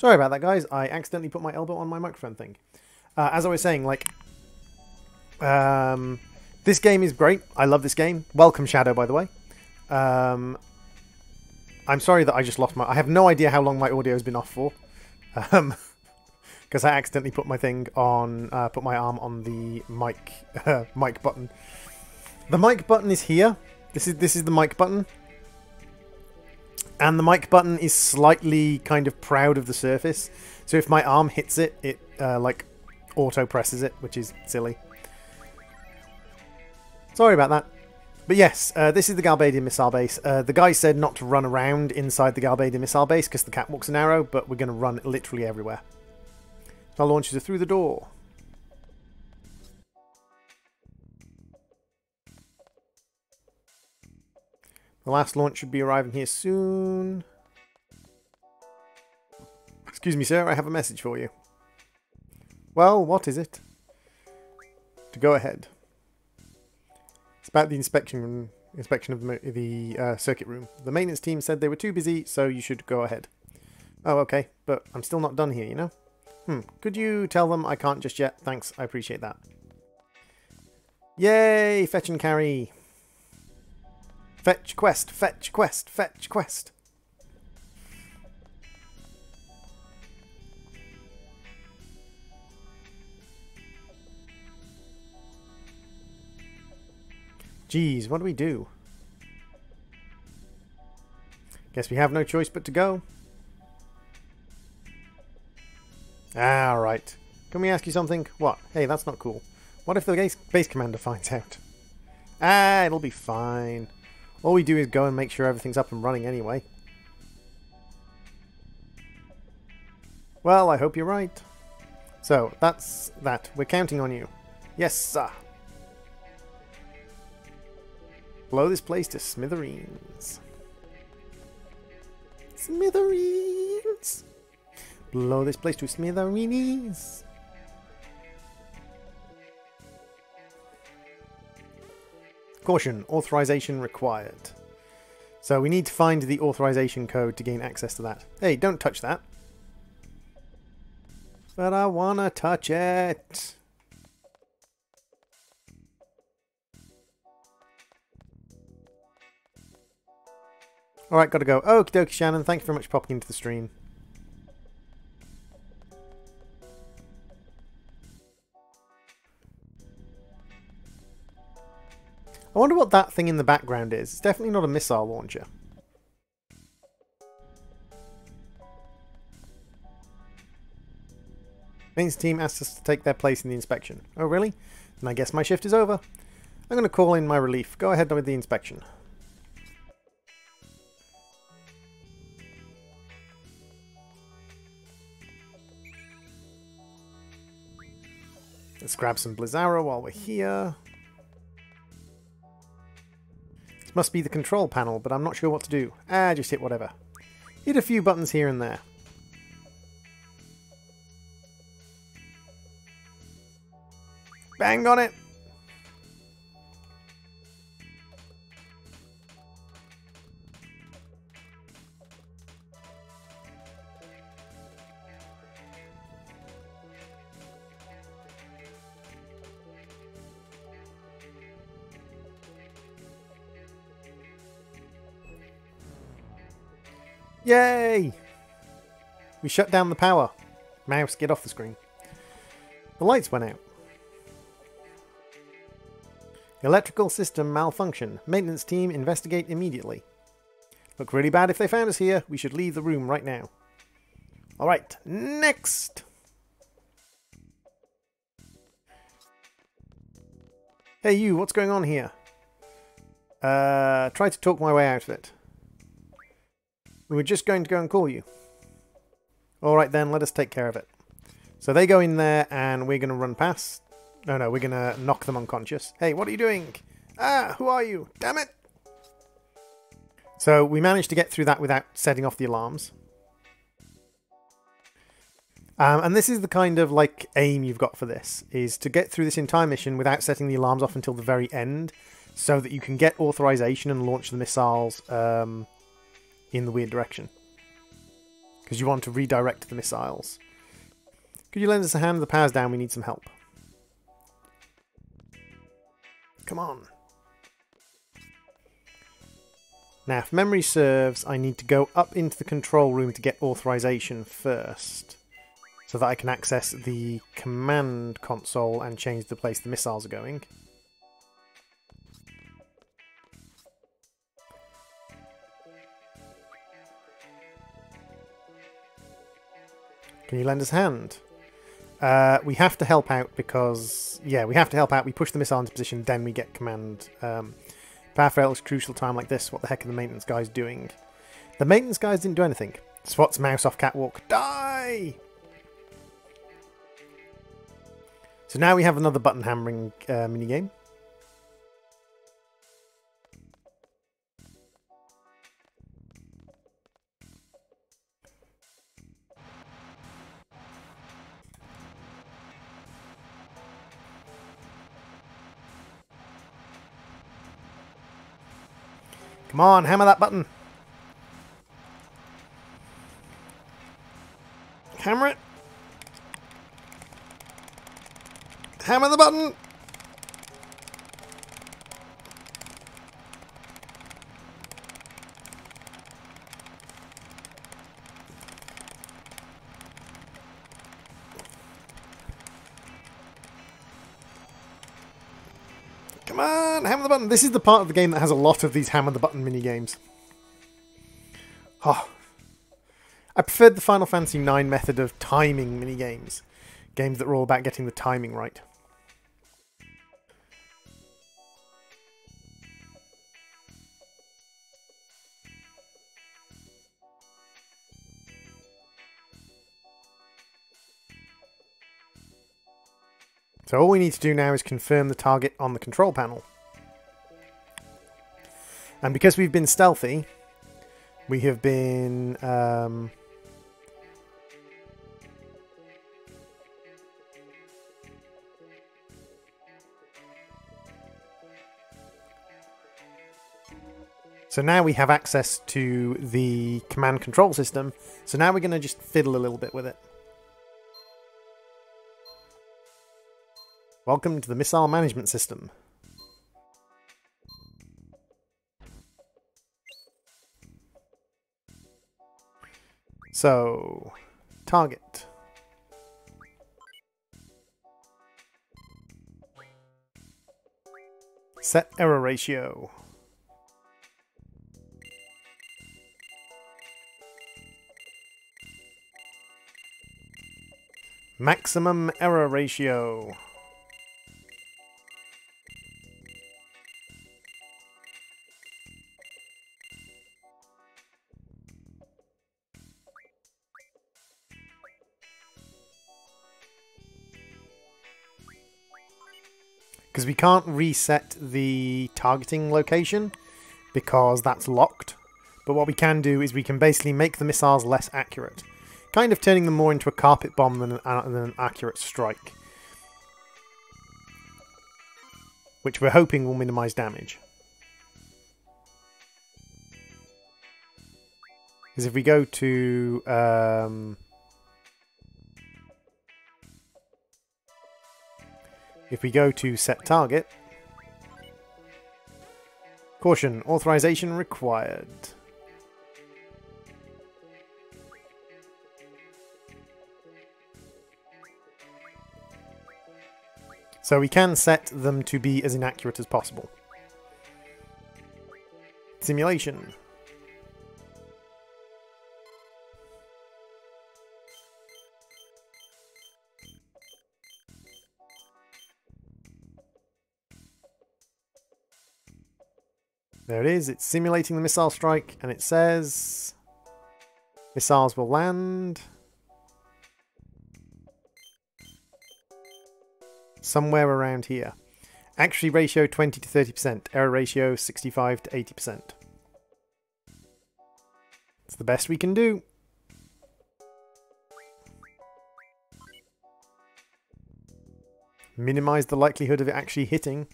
Sorry about that, guys. I accidentally put my elbow on my microphone thing. As I was saying, like, this game is great. I love this game. Welcome, Shadow, by the way. I'm sorry that I just lost my... I have no idea how long my audio has been off for. Because I accidentally put my thing on... put my arm on the mic mic button. The mic button is here. This is the mic button. And the mic button is slightly kind of proud of the surface. So if my arm hits it, it like auto presses it, which is silly. Sorry about that. But yes, this is the Galbadian missile base. The guy said not to run around inside the Galbadian missile base because the catwalks are narrow, but we're going to run literally everywhere. Our launchers are through the door. The last launch should be arriving here soon. Excuse me, sir, I have a message for you. Well, what is it? To go ahead. It's about the inspection of the circuit room. The maintenance team said they were too busy, so you should go ahead. Oh, okay, but I'm still not done here, you know? Could you tell them I can't just yet? Thanks, I appreciate that. Yay, fetch and carry. Fetch quest, fetch quest, fetch quest. Geez, what do we do? Guess we have no choice but to go. Ah, right. Can we ask you something? What? Hey, that's not cool. What if the base commander finds out? Ah, it'll be fine. All we do is go and make sure everything's up and running anyway. Well, I hope you're right. So, that's that. We're counting on you. Yes, sir. Blow this place to smithereens. Smithereens! Blow this place to smithereens! Caution, authorization required. So we need to find the authorization code to gain access to that. Hey, don't touch that. But I wanna touch it. Alright, gotta go. Okie dokie, Shannon. Thank you very much for popping into the stream. I wonder what that thing in the background is. It's definitely not a missile launcher. Maintenance team asked us to take their place in the inspection. Oh, really? Then I guess my shift is over. I'm going to call in my relief. Go ahead with the inspection. Let's grab some Blizzara while we're here. This must be the control panel, but I'm not sure what to do. Just hit whatever. Hit a few buttons here and there. Bang on it! Yay! We shut down the power. Mouse, get off the screen. The lights went out. Electrical system malfunction. Maintenance team investigate immediately. Look really bad if they found us here. We should leave the room right now. Alright, next! Hey you, what's going on here? Try to talk my way out of it. We were just going to go and call you. Alright then, let us take care of it. So they go in there and we're going to run past. No, we're going to knock them unconscious. Hey, what are you doing? Ah, who are you? Damn it! So we managed to get through that without setting off the alarms. And this is the kind of like aim you've got for this, is to get through this entire mission without setting the alarms off until the very end, so that you can get authorization and launch the missiles in the weird direction. because you want to redirect the missiles. Could you lend us a hand? The power's down, we need some help. Come on. Now, if memory serves, I need to go up into the control room to get authorization first, so that I can access the command console and change the place the missiles are going. Can you lend us a hand? We have to help out because... Yeah, we have to help out. We push the missile into position, then we get command. Power fails crucial time like this. What the heck are the maintenance guys doing? The maintenance guys didn't do anything. Swats mouse off catwalk. Die! So now we have another button hammering minigame. Come on, hammer that button. Hammer it. Hammer the button. Come on, hammer the button. This is the part of the game that has a lot of these hammer the button mini games. Oh. I preferred the Final Fantasy IX method of timing mini games. Games that were all about getting the timing right. So all we need to do now is confirm the target on the control panel. And because we've been stealthy, we have been... So now we have access to the command control system. So now we're going to just fiddle a little bit with it. Welcome to the missile management system. So, target. Set error ratio. Maximum error ratio. Because we can't reset the targeting location because that's locked. But what we can do is we can basically make the missiles less accurate. Kind of turning them more into a carpet bomb than an accurate strike. Which we're hoping will minimise damage. Because if we go to... If we go to set target, caution, authorization required. So we can set them to be as inaccurate as possible. Simulation. There it is, it's simulating the missile strike, and it says missiles will land somewhere around here. Accuracy ratio 20 to 30%, error ratio 65 to 80%. It's the best we can do. Minimize the likelihood of it actually hitting.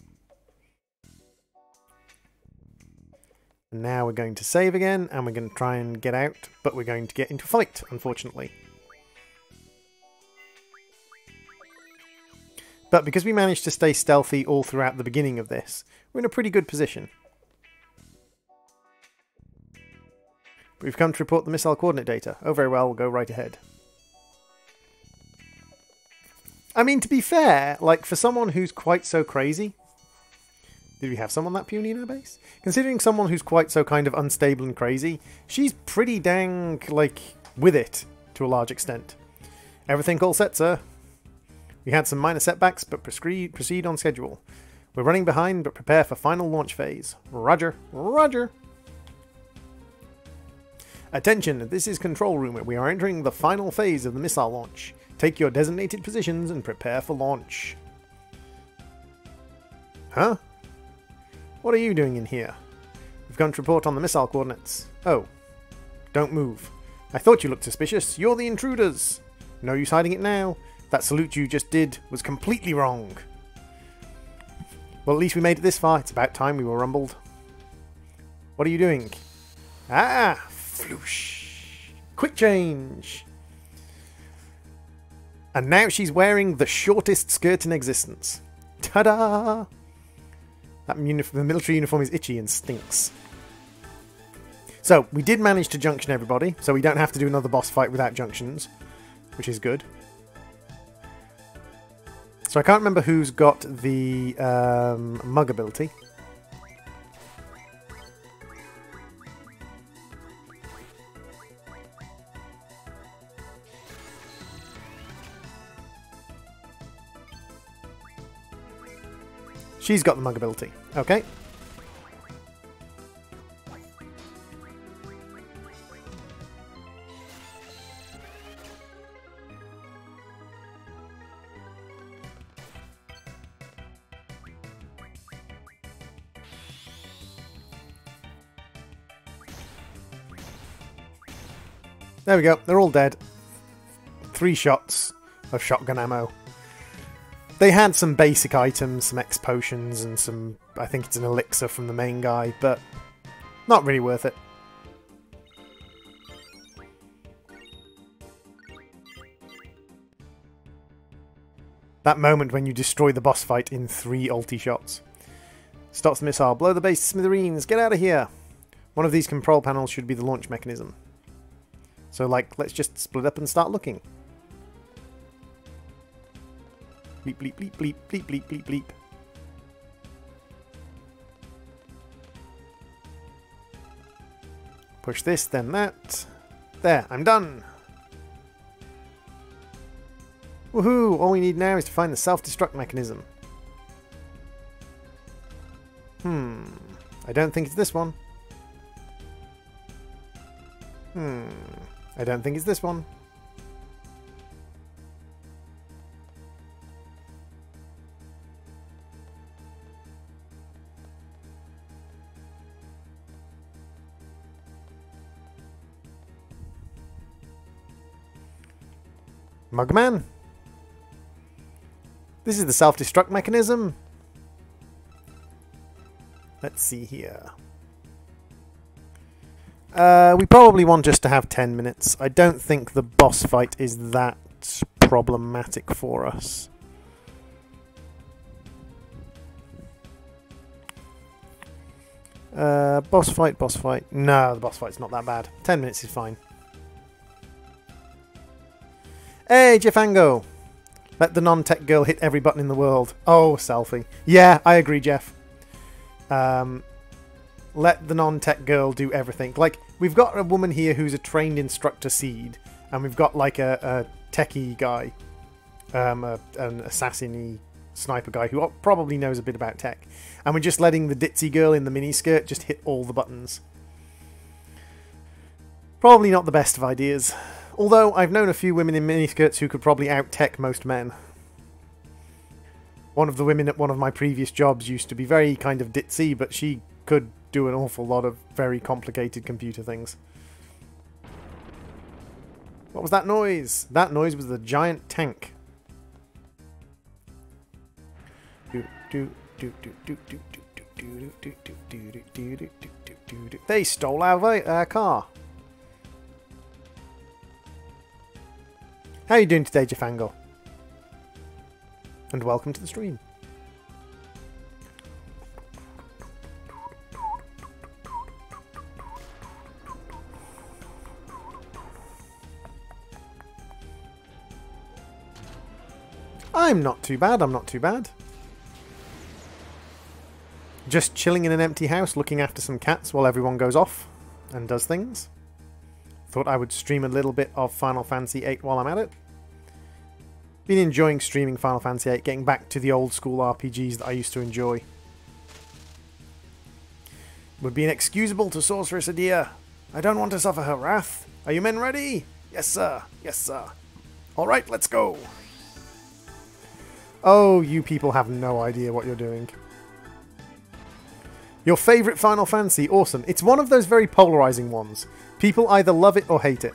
And now we're going to save again, and we're going to try and get out, but we're going to get into a fight, unfortunately. But because we managed to stay stealthy all throughout the beginning of this, we're in a pretty good position. We've come to report the missile coordinate data. Oh, very well, we'll go right ahead. I mean, to be fair, like, for someone who's quite so crazy... Did we have someone that puny in our base? Considering someone who's quite so kind of unstable and crazy, she's pretty dang, like, with it, to a large extent. Everything all set, sir. We had some minor setbacks, but proceed on schedule. We're running behind, but prepare for final launch phase. Roger. Roger. Attention, this is control room. We are entering the final phase of the missile launch. Take your designated positions and prepare for launch. Huh? What are you doing in here? We've come to report on the missile coordinates. Oh. Don't move. I thought you looked suspicious. You're the intruders. No use hiding it now. That salute you just did was completely wrong. Well, at least we made it this far. It's about time we were rumbled. What are you doing? Ah! Floosh. Quick change. And now she's wearing the shortest skirt in existence. Ta-da! The military uniform is itchy and stinks. So, we did manage to junction everybody, so we don't have to do another boss fight without junctions, which is good. So I can't remember who's got the mug ability. She's got the mug ability. Okay. There we go. They're all dead. 3 shots of shotgun ammo. They had some basic items, some X potions, and some, I think it's an elixir from the main guy, but not really worth it. That moment when you destroy the boss fight in 3 ulti shots. Stops the missile. Blow the base to smithereens. Get out of here. One of these control panels should be the launch mechanism. So, like, let's just split up and start looking. Bleep, bleep, bleep, bleep, bleep, bleep, bleep, bleep. Push this, then that. There, I'm done. Woohoo! All we need now is to find the self-destruct mechanism. I don't think it's this one. I don't think it's this one. Mugman? This is the self-destruct mechanism. Let's see here. We probably want just to have 10 minutes. I don't think the boss fight is that problematic for us. Boss fight. No, the boss fight's not that bad. 10 minutes is fine. Hey, Jeffango! Let the non-tech girl hit every button in the world. Oh, selfie. Yeah, I agree, Jeff. Let the non-tech girl do everything. Like, we've got a woman here who's a trained instructor seed, and we've got, like, a techie guy. An assassin-y sniper guy who probably knows a bit about tech. And we're just letting the ditzy girl in the miniskirt just hit all the buttons. Probably not the best of ideas. Although, I've known a few women in miniskirts who could probably out-tech most men. One of the women at one of my previous jobs used to be very kind of ditzy, but she could do an awful lot of very complicated computer things. What was that noise? That noise was the giant tank. They stole our car. How are you doing today, Jafango? And welcome to the stream. I'm not too bad, I'm not too bad. Just chilling in an empty house, looking after some cats while everyone goes off and does things. Thought I would stream a little bit of Final Fantasy VIII while I'm at it. Been enjoying streaming Final Fantasy VIII, getting back to the old school RPGs that I used to enjoy. Would be inexcusable to Sorceress Adia. I don't want to suffer her wrath. Are you men ready? Yes, sir. Yes, sir. Alright, let's go. Oh, you people have no idea what you're doing. Your favourite Final Fantasy? Awesome. It's one of those very polarising ones. People either love it or hate it.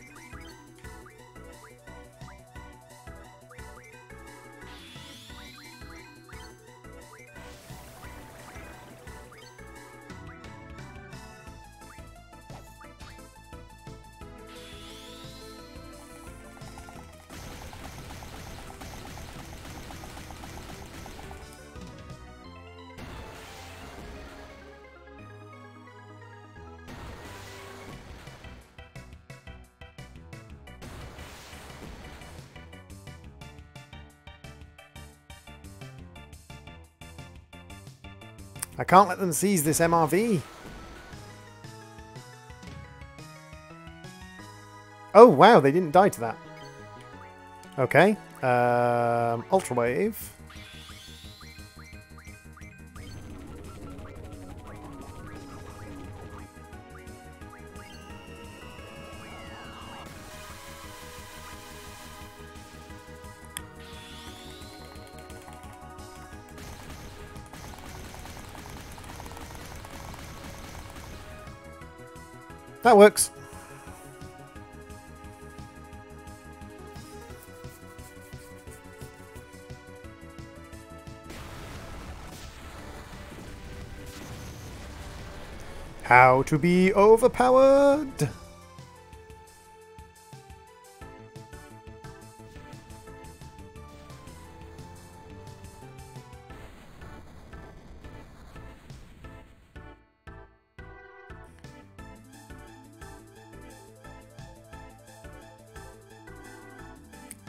I can't let them seize this MRV. Oh, wow, they didn't die to that. Okay. Ultra Wave. That works. How to be overpowered.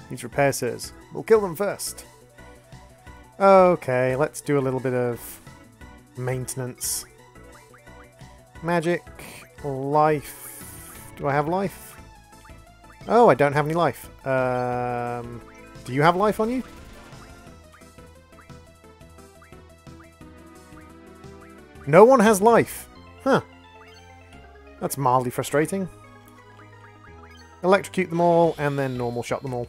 These repairs. We'll kill them first. Okay, let's do a little bit of maintenance. Magic, life. Do I have life? Oh, I don't have any life. Do you have life on you? No one has life. Huh. That's mildly frustrating. Electrocute them all, and then normal shot them all.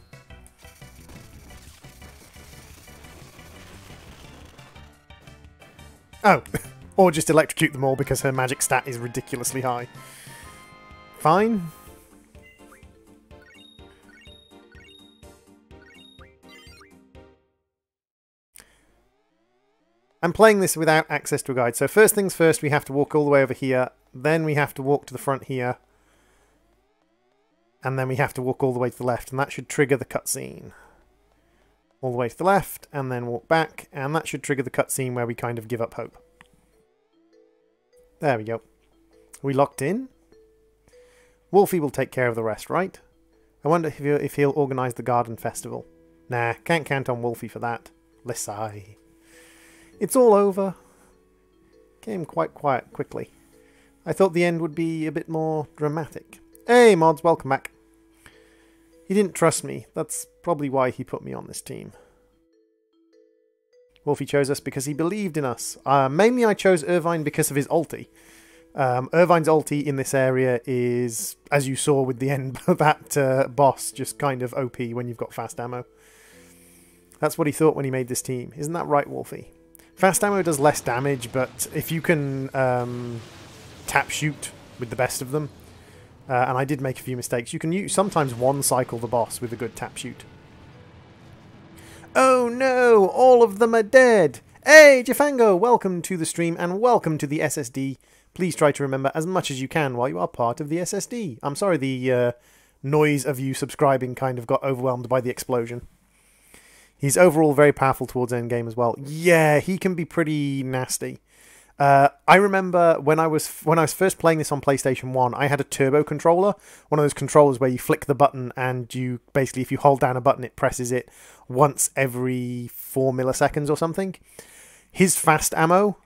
Oh, or just electrocute them all because her magic stat is ridiculously high. Fine. I'm playing this without access to a guide. So first things first, we have to walk all the way over here. Then we have to walk to the front here. And then we have to walk all the way to the left. And that should trigger the cutscene. All the way to the left, and then walk back, and that should trigger the cutscene where we kind of give up hope. There we go. Are we locked in? Wolfie will take care of the rest, right? I wonder if he'll organise the garden festival. Nah, can't count on Wolfie for that. Lissai. It's all over. Came quite quiet quickly. I thought the end would be a bit more dramatic. Hey mods, welcome back. He didn't trust me. That's probably why he put me on this team. Wolfie chose us because he believed in us. Mainly I chose Irvine because of his ulti. Irvine's ulti in this area is, as you saw with the end of that boss, just kind of OP when you've got fast ammo. That's what he thought when he made this team. Isn't that right, Wolfie? Fast ammo does less damage, but if you can tap shoot with the best of them, and I did make a few mistakes, you can sometimes one-cycle the boss with a good tap shoot. Oh no! All of them are dead! Hey, Jafango! Welcome to the stream, and welcome to the SSD Please try to remember as much as you can while you are part of the SSD. I'm sorry the noise of you subscribing kind of got overwhelmed by the explosion. He's overall very powerful towards endgame as well. Yeah, he can be pretty nasty. I remember when I was first playing this on PlayStation 1, I had a turbo controller, one of those controllers where you flick the button and you basically, if you hold down a button, it presses it once every 4 milliseconds or something. His fast ammo,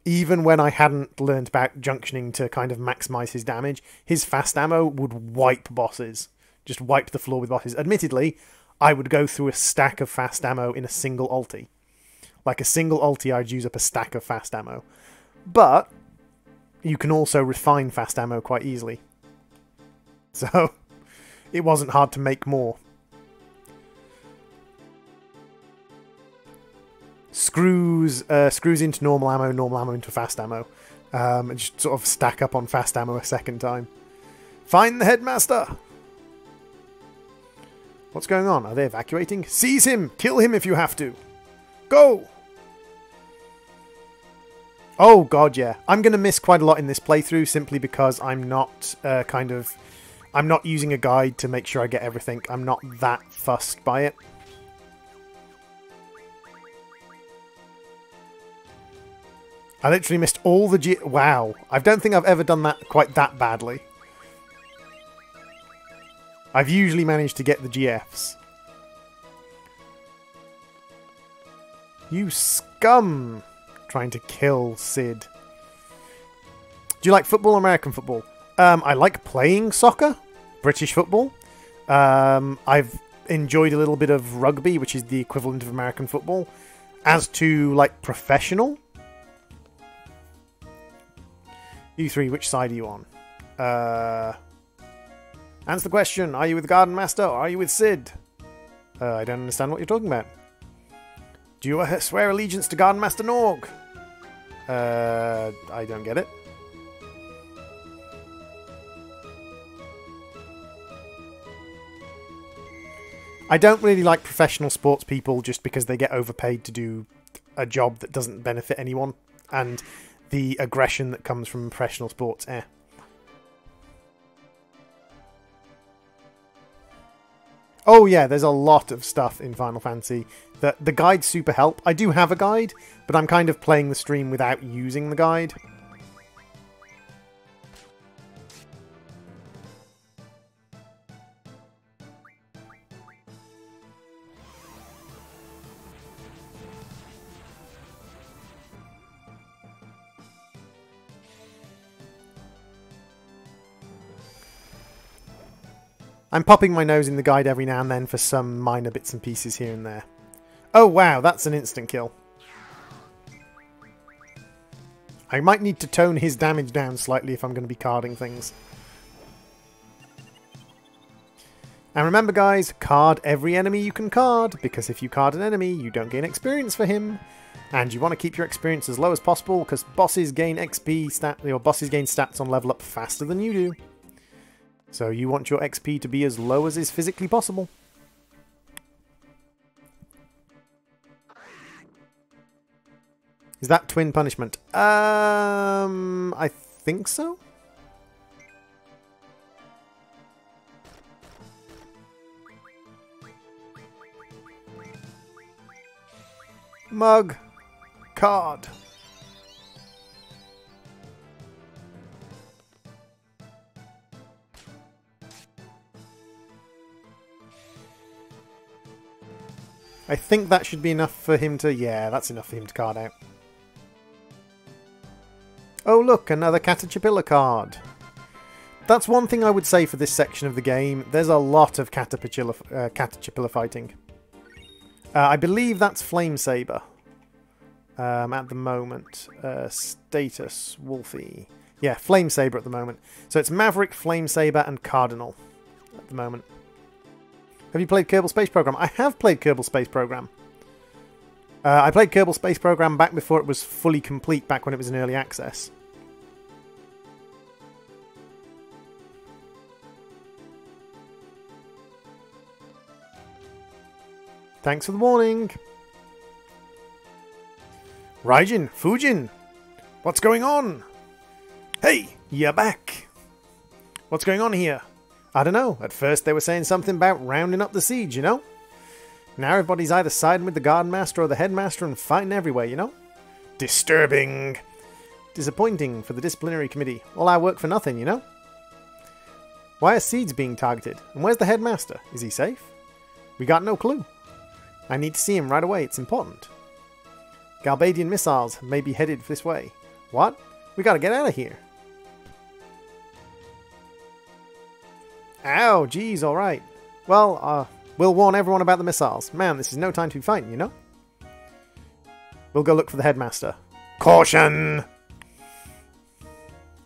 even when I hadn't learned about junctioning to kind of maximize his damage, his fast ammo would wipe bosses, just wipe the floor with bosses. Admittedly, I would go through a stack of fast ammo in a single ulti. Like a single ulti, I'd use up a stack of fast ammo. But you can also refine fast ammo quite easily. So it wasn't hard to make more. Screws into normal ammo into fast ammo. And just sort of stack up on fast ammo a second time. Find the headmaster! What's going on? Are they evacuating? Seize him! Kill him if you have to! Go! Oh god, yeah. I'm going to miss quite a lot in this playthrough simply because I'm not I'm not using a guide to make sure I get everything. I'm not that fussed by it. I literally missed all the wow. I don't think I've ever done that quite that badly. I've usually managed to get the GFs. You scum! Trying to kill Sid. Do you like football or American football? I like playing soccer, British football. I've enjoyed a little bit of rugby, which is the equivalent of American football. As to, like, professional? You three, which side are you on? Answer the question. Are you with Garden Master or are you with Sid? I don't understand what you're talking about. Do you swear allegiance to Garden Master Norg? I don't get it. I don't really like professional sports people just because they get overpaid to do a job that doesn't benefit anyone. And the aggression that comes from professional sports, Oh yeah, there's a lot of stuff in Final Fantasy that the guides super help. I do have a guide, but I'm kind of playing the stream without using the guide. I'm popping my nose in the guide every now and then for some minor bits and pieces here and there. Oh wow, that's an instant kill. I might need to tone his damage down slightly if I'm going to be carding things. And remember guys, card every enemy you can card, because if you card an enemy, you don't gain experience for him. And you want to keep your experience as low as possible, because bosses gain bosses gain stats on level up faster than you do. So you want your XP to be as low as is physically possible. Is that twin punishment? I think so. Mug. Card. I think that should be enough for him to... Yeah, that's enough for him to card out. Oh look, another Caterpillar card. That's one thing I would say for this section of the game. There's a lot of Caterpillar fighting. I believe that's Flame Saber. At the moment. Status, Wolfie. Yeah, Flame Saber at the moment. So it's Maverick, Flame Saber and Cardinal at the moment. Have you played Kerbal Space Program? I have played Kerbal Space Program. I played Kerbal Space Program back before it was fully complete, back when it was in early access. Thanks for the warning. Raijin, Fujin, what's going on? Hey, you're back! What's going on here? I don't know. At first they were saying something about rounding up the siege, you know? Now everybody's either siding with the garden master or the headmaster and fighting everywhere, you know? Disturbing! Disappointing for the disciplinary committee. All our work for nothing, you know? Why are seeds being targeted? And where's the headmaster? Is he safe? We got no clue. I need to see him right away. It's important. Galbadian missiles may be headed this way. What? We gotta get out of here. Ow, geez, alright. Well, we'll warn everyone about the missiles. Man, this is no time to be fighting, you know? We'll go look for the headmaster. Caution!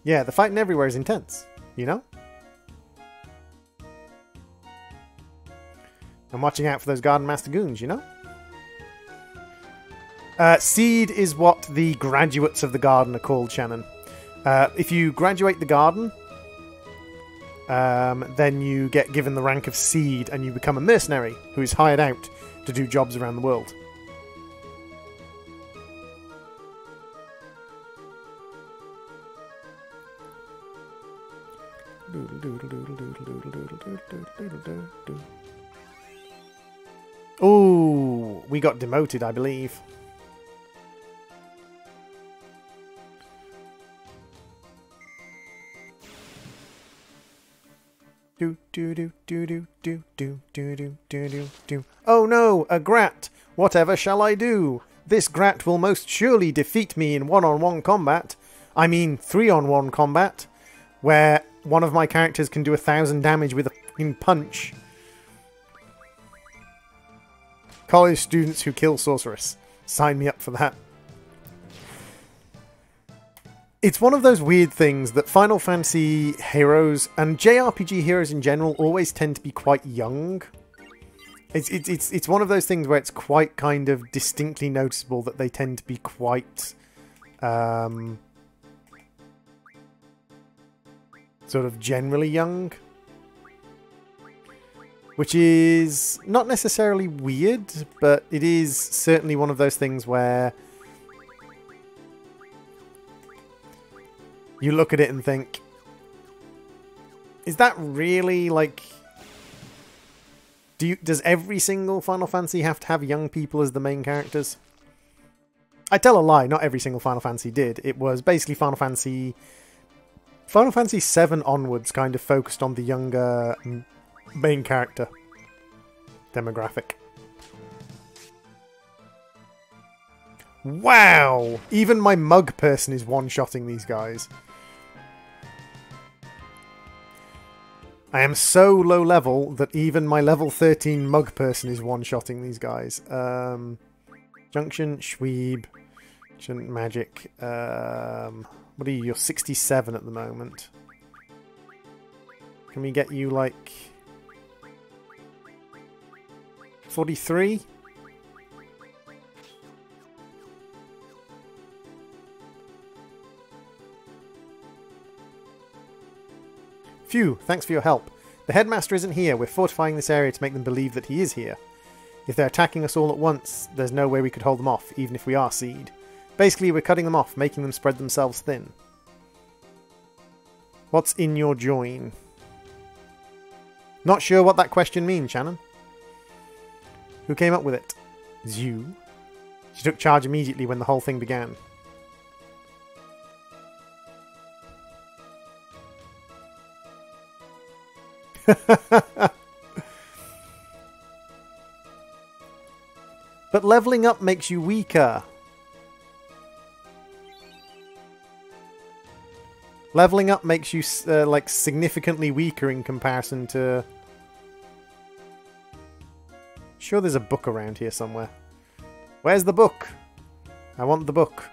Yeah, the fighting everywhere is intense, you know? I'm watching out for those Garden Master goons, you know? Seed is what the graduates of the garden are called, Shannon. If you graduate the garden, then you get given the rank of Seed and you become a mercenary who is hired out to do jobs around the world. Ooh, we got demoted, I believe. Oh no, a grat! Whatever shall I do? This grat will most surely defeat me in one-on-one combat. I mean, 3-on-1 combat, where one of my characters can do 1,000 damage with a fucking punch. College students who kill sorceress. Sign me up for that. It's one of those weird things that Final Fantasy heroes, and JRPG heroes in general, always tend to be quite young. It's one of those things where it's quite kind of distinctly noticeable that they tend to be quite sort of generally young. Which is not necessarily weird, but it is certainly one of those things where you look at it and think, is that really, like... Does every single Final Fantasy have to have young people as the main characters? I tell a lie, not every single Final Fantasy did. It was basically Final Fantasy VII onwards kind of focused on the younger main character demographic. Wow! Even my mug person is one-shotting these guys. I am so low level that even my level 13 mug person is one-shotting these guys. Junction, Schweeb, Magic. What are you? You're 67 at the moment. Can we get you, like... 43? Phew, thanks for your help. The headmaster isn't here. We're fortifying this area to make them believe that he is here. If they're attacking us all at once, there's no way we could hold them off, even if we are Seed. Basically, we're cutting them off, making them spread themselves thin. What's in your join? Not sure what that question means, Shannon. Who came up with it? Zhu. She took charge immediately when the whole thing began. But leveling up makes you weaker. Leveling up makes you like significantly weaker in comparison to... Sure, there's a book around here somewhere. Where's the book? I want the book.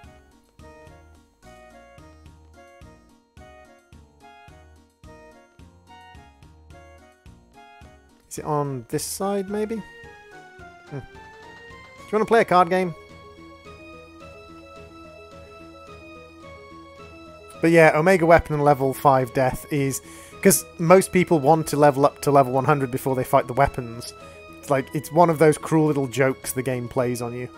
Is it on this side, maybe? Do you want to play a card game? But yeah, Omega Weapon and level 5 death is... Because most people want to level up to level 100 before they fight the weapons. It's like, it's one of those cruel little jokes the game plays on you.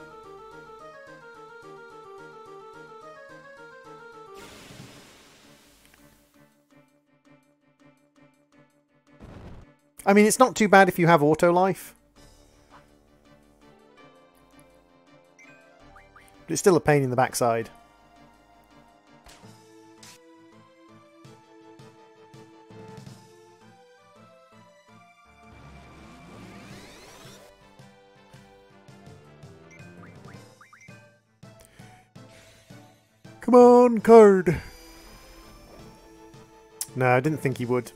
I mean, it's not too bad if you have auto life. But it's still a pain in the backside. Come on, card. No, I didn't think he would.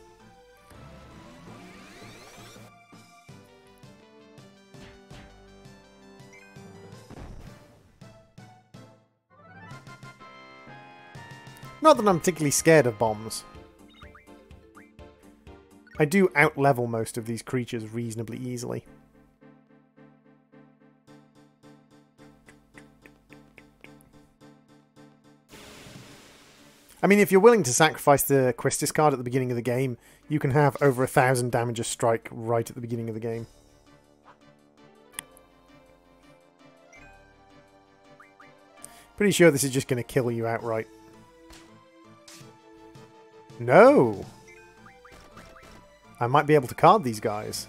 Not that I'm particularly scared of bombs. I do out-level most of these creatures reasonably easily. I mean, if you're willing to sacrifice the Quistis card at the beginning of the game, you can have over 1,000 damage a strike right at the beginning of the game. Pretty sure this is just going to kill you outright. No! I might be able to card these guys.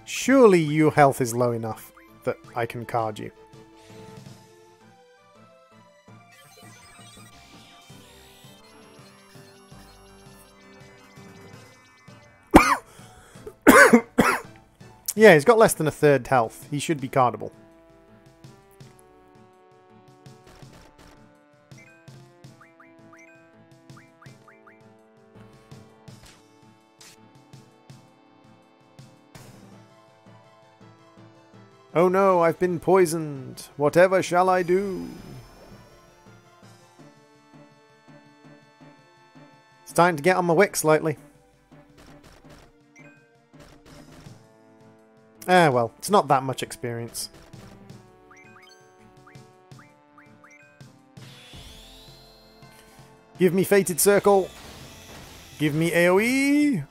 Surely your health is low enough that I can card you. Yeah, he's got less than a third health. He should be cardable. Oh no, I've been poisoned. Whatever shall I do? It's time to get on my wick slightly. Ah, well, it's not that much experience. Give me Fated Circle. Give me AoE.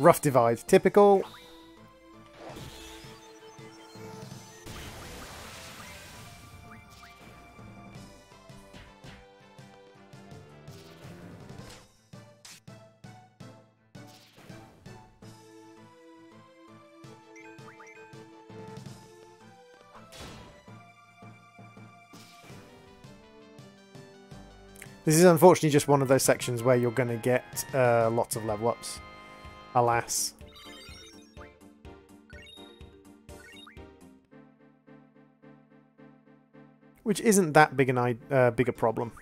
Rough Divide. Typical. This is unfortunately just one of those sections where you're going to get lots of level ups. Alas. Which isn't that big big a problem.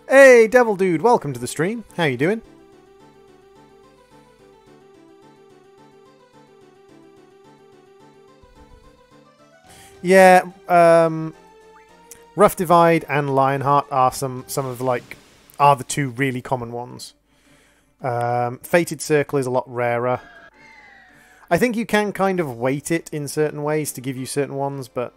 Hey, Devil Dude, welcome to the stream. How you doing? Yeah, Rough Divide and Lionheart are some of the two really common ones. Fated Circle is a lot rarer. I think you can kind of weight it in certain ways to give you certain ones, but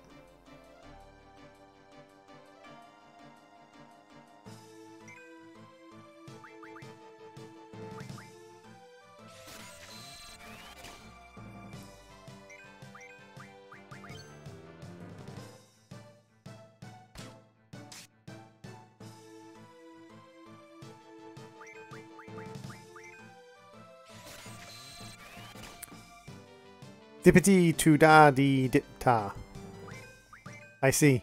Dippity to da dee dip ta. I see.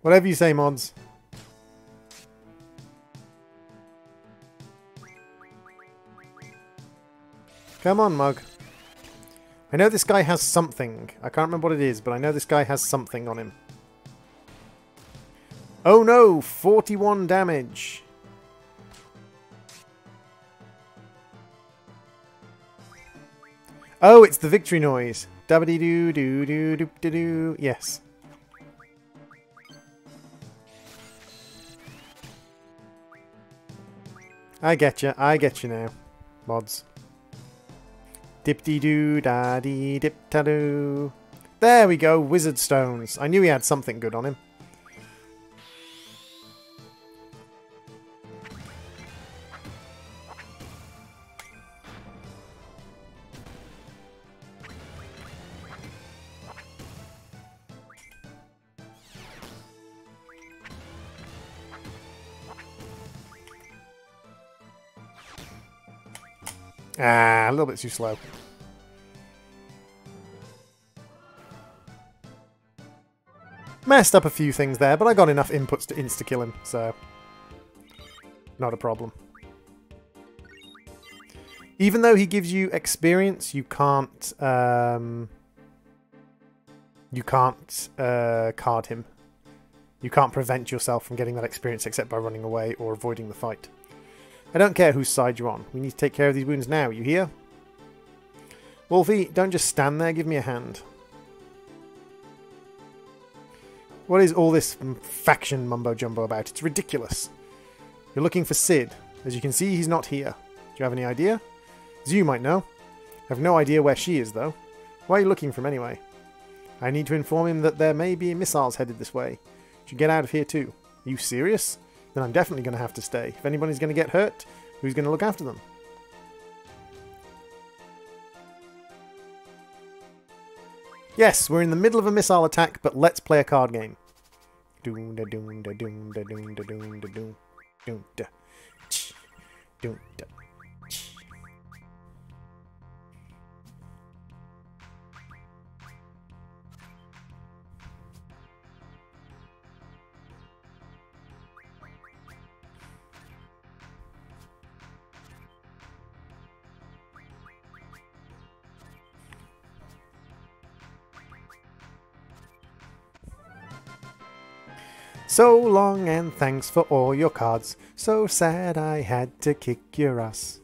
Whatever you say, mods. Come on, Mug. I know this guy has something. I can't remember what it is, but I know this guy has something on him. Oh no! 41 damage. Oh, it's the victory noise. Dabbity doo doo doo doo doo doo. Yes. I get you. I get you now, mods. Dip dee doo da dee dip ta doo. There we go. Wizard stones. I knew he had something good on him. Ah, a little bit too slow. Messed up a few things there, but I got enough inputs to insta-kill him, so... not a problem. Even though he gives you experience, you can't card him. You can't prevent yourself from getting that experience except by running away or avoiding the fight. I don't care whose side you're on. We need to take care of these wounds now, you hear? Wolfie, don't just stand there, give me a hand. What is all this faction mumbo-jumbo about? It's ridiculous. You're looking for Sid. As you can see, he's not here. Do you have any idea? Zhu might know. I have no idea where she is, though. Why are you looking for him anyway? I need to inform him that there may be missiles headed this way. Should get out of here too. Are you serious? Then I'm definitely going to have to stay. If anybody's going to get hurt, who's going to look after them? Yes, we're in the middle of a missile attack, but let's play a card game. Doom da doom da doom da doom da doom da doom doom da doom da. So long and thanks for all your cards. So sad I had to kick your ass.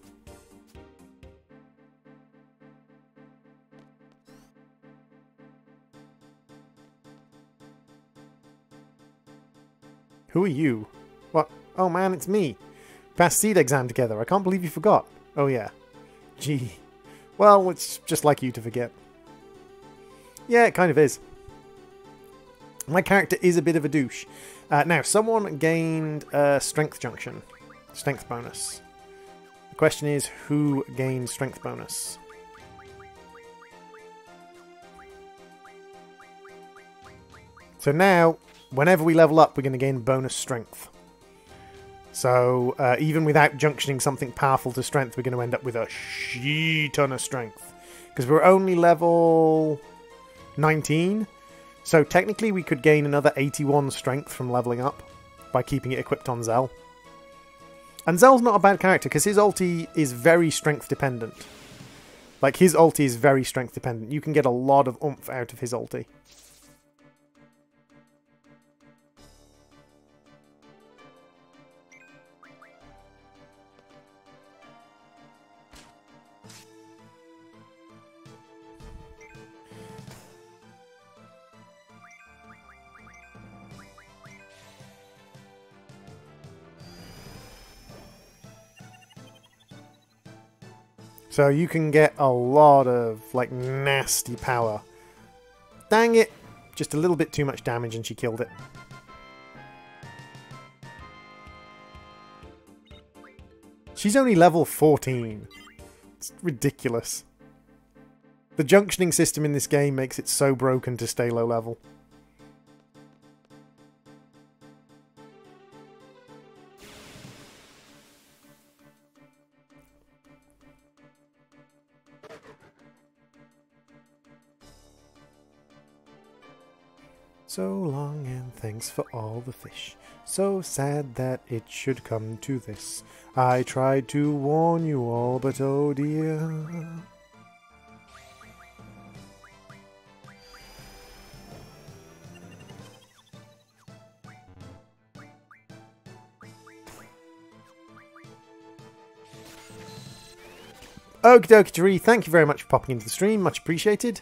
Who are you? What? Oh man, it's me. Passed seed exam together. I can't believe you forgot. Oh yeah. Gee. Well, it's just like you to forget. Yeah, it kind of is. My character is a bit of a douche. Now, someone gained strength junction. Strength bonus. The question is, who gained strength bonus? So now, whenever we level up, we're going to gain bonus strength. So, even without junctioning something powerful to strength, we're going to end up with a shit ton of strength. Because we're only level 19. So technically we could gain another 81 strength from leveling up by keeping it equipped on Zell. And Zell's not a bad character because his ulti is very strength dependent. Like, his ulti is very strength dependent. You can get a lot of oomph out of his ulti. So you can get a lot of, like, nasty power. Dang it! Just a little bit too much damage and she killed it. She's only level 14. It's ridiculous. The junctioning system in this game makes it so broken to stay low level. So long and thanks for all the fish. So sad that it should come to this. I tried to warn you all, but oh dear. Okie dokie, Jeree, thank you very much for popping into the stream. Much appreciated.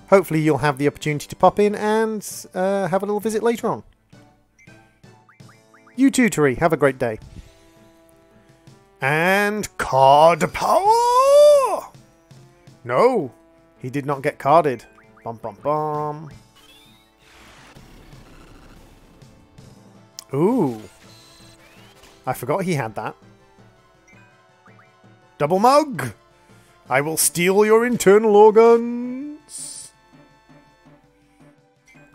Hopefully you'll have the opportunity to pop in and have a little visit later on. You too, Tari. Have a great day. And card power! No, he did not get carded. Bum bum bum. Ooh. I forgot he had that. Double mug! I will steal your internal organs!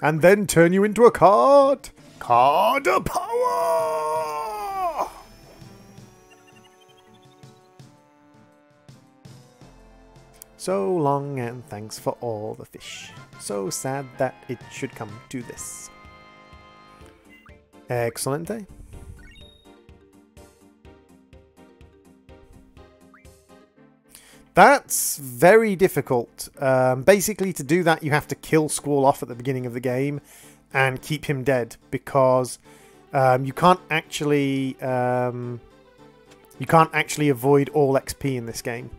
And then turn you into a card. Card power! So long and thanks for all the fish. So sad that it should come to this. Excellent day. That's very difficult. Basically, to do that, you have to kill Squall off at the beginning of the game and keep him dead, because you can't actually avoid all XP in this game.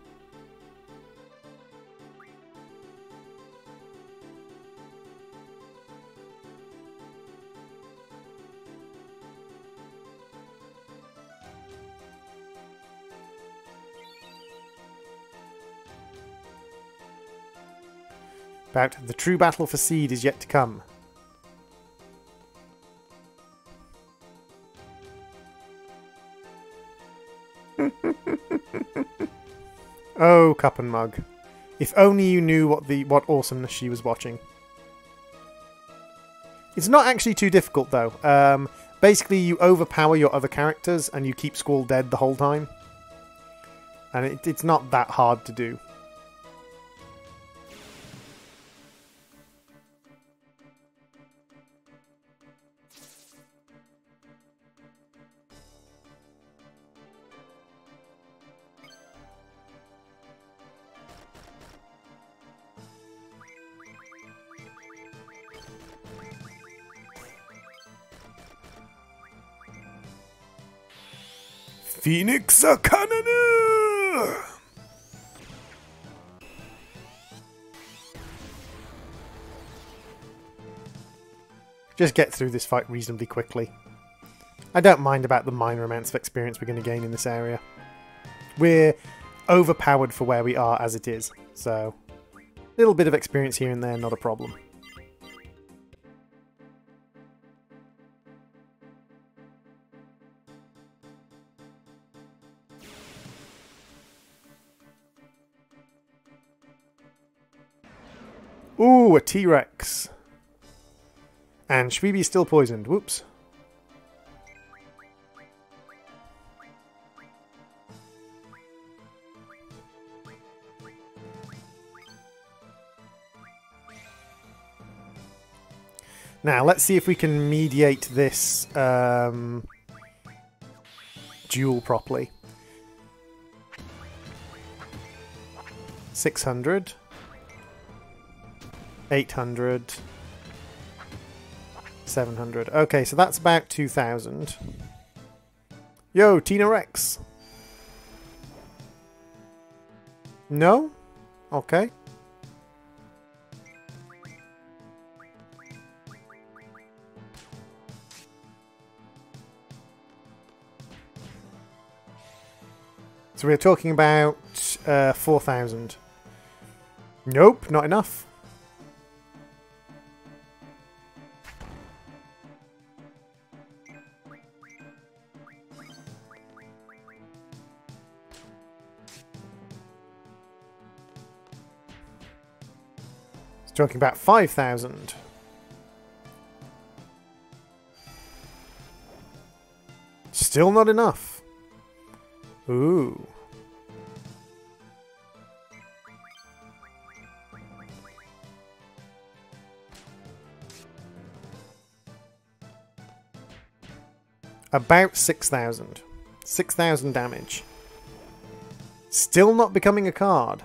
About the true battle for Seed is yet to come. Oh, Cup and Mug. If only you knew what awesomeness she was watching. It's not actually too difficult, though. Basically, you overpower your other characters and you keep Squall dead the whole time. And it's not that hard to do. Phoenix Arcana! Just get through this fight reasonably quickly. I don't mind about the minor amounts of experience we're going to gain in this area. We're overpowered for where we are as it is, so a little bit of experience here and there, not a problem. Ooh, a T-Rex. And Shweeby's still poisoned. Whoops. Now, let's see if we can mediate this duel properly. 600. 800. 700. Okay, so that's about 2,000. Yo, Tina Rex. No? Okay. So we're talking about 4,000. Nope, not enough. Talking about 5,000. Still not enough. Ooh. About 6,000. 6,000 damage. Still not becoming a card.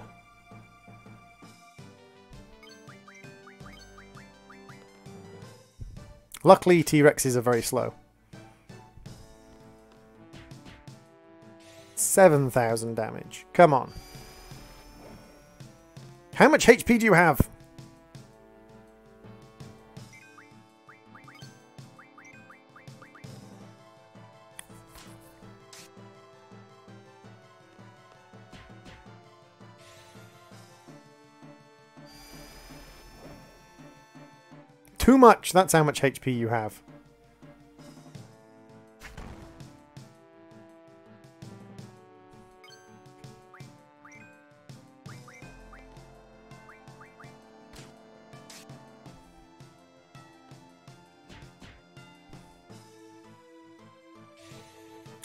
Luckily, T-Rexes are very slow. 7,000 damage. Come on. How much HP do you have? Too much. That's how much HP you have.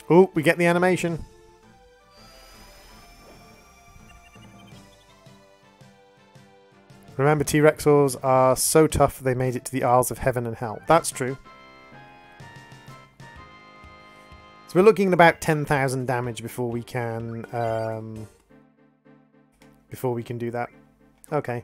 Oh, we get the animation. Remember, T-Rexors are so tough they made it to the Isles of Heaven and Hell. That's true. So we're looking at about 10,000 damage before we can do that. Okay.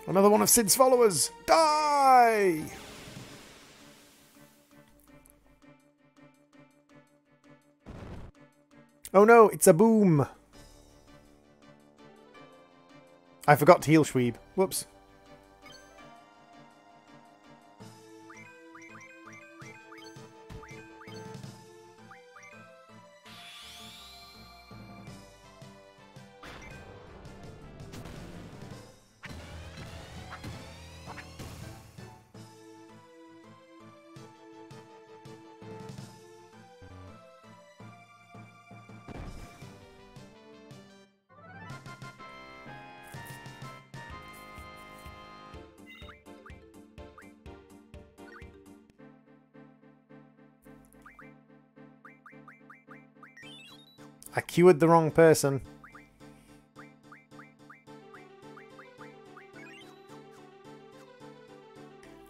Another one of Sid's followers! Die! Oh no, it's a boom! I forgot to heal Shweeb. Whoops. I cured the wrong person.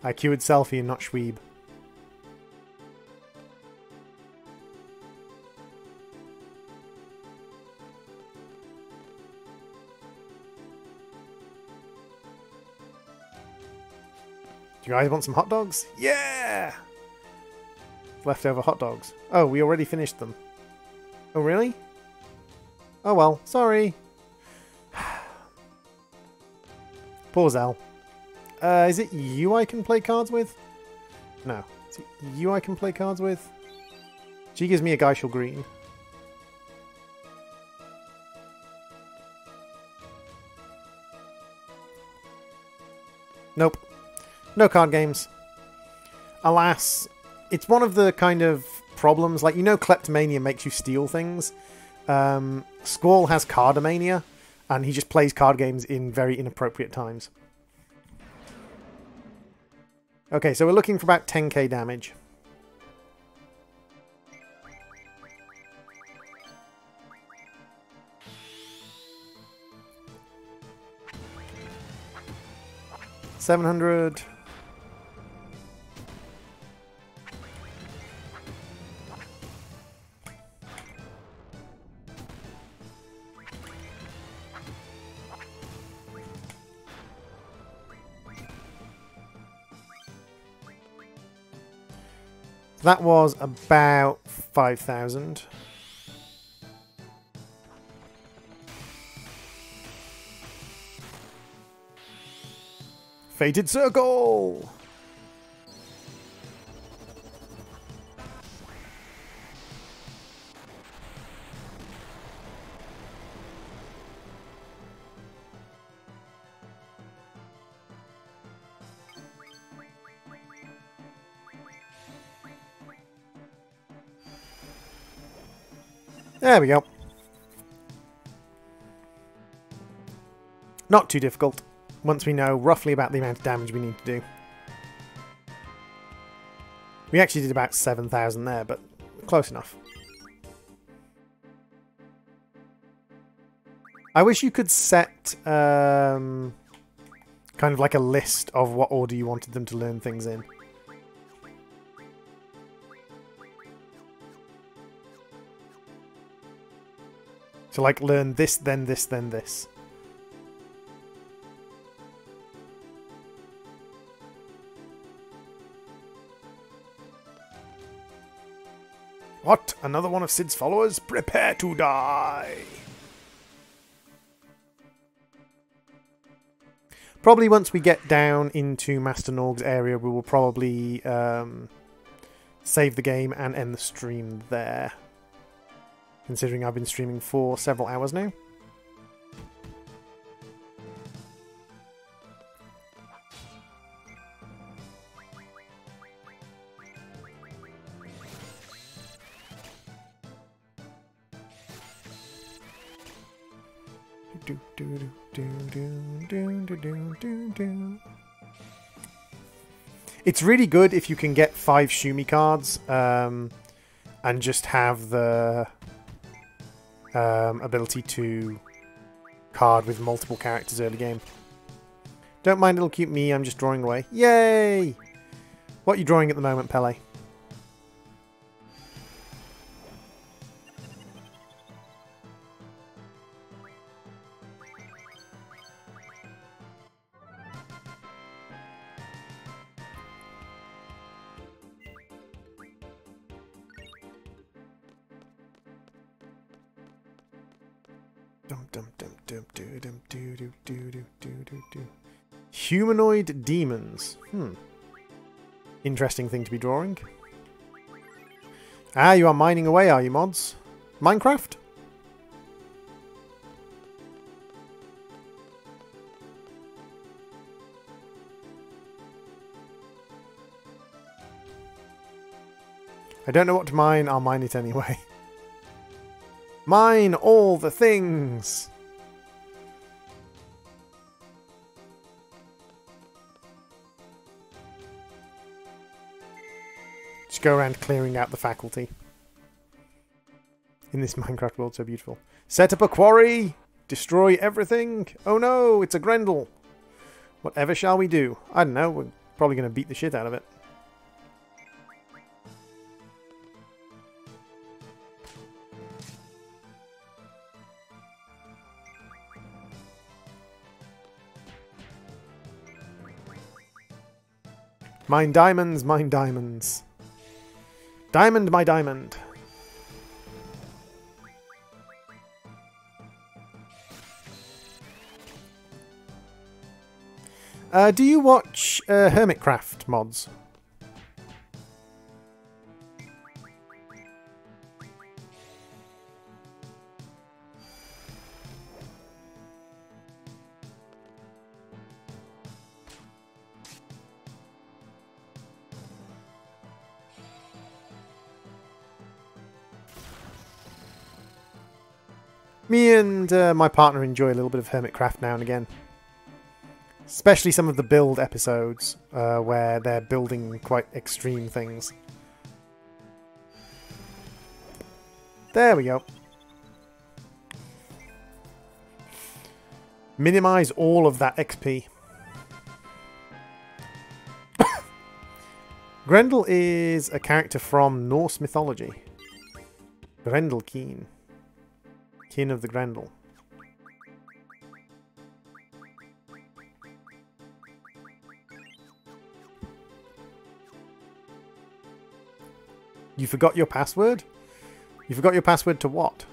I cured Selfie and not Shweeb. Do you guys want some hot dogs? Yeah! Leftover hot dogs. Oh, we already finished them. Oh, really? Oh well, sorry. Poor Zell. Is it you I can play cards with? No. Is it you I can play cards with? She gives me a Geishel green. Nope. No card games. Alas, it's one of the kind of problems. Like, you know, Kleptomania makes you steal things. Squall has Cardomania, and he just plays card games in very inappropriate times. Okay, so we're looking for about 10k damage. $700. That was about 5,000. Fated Circle! There we go. Not too difficult, once we know roughly about the amount of damage we need to do. We actually did about 7,000 there, but close enough. I wish you could set kind of like a list of what order you wanted them to learn things in. So, like, learn this, then this, then this. What? Another one of Sid's followers? Prepare to die! Probably once we get down into Master Norg's area, we will probably save the game and end the stream there. Considering I've been streaming for several hours now. It's really good if you can get 5 Shumi cards and just have the ability to card with multiple characters early game. Don't mind little cute me, I'm just drawing away. Yay! What are you drawing at the moment, Pele? Humanoid demons. Interesting thing to be drawing. Ah, you are mining away, are you, mods? Minecraft? I don't know what to mine, I'll mine it anyway. Mine all the things! Just go around clearing out the faculty. In this Minecraft world so beautiful. Set up a quarry! Destroy everything! Oh no, it's a Grendel! Whatever shall we do? I don't know, we're probably going to beat the shit out of it. Mine diamonds, mine diamonds. Diamond, my diamond. Do you watch Hermitcraft mods? Me and my partner enjoy a little bit of Hermitcraft now and again. Especially some of the build episodes, where they're building quite extreme things. There we go. Minimize all of that XP. Grendel is a character from Norse mythology. Grendelkeen. Kin of the Grendel. You forgot your password? You forgot your password to what?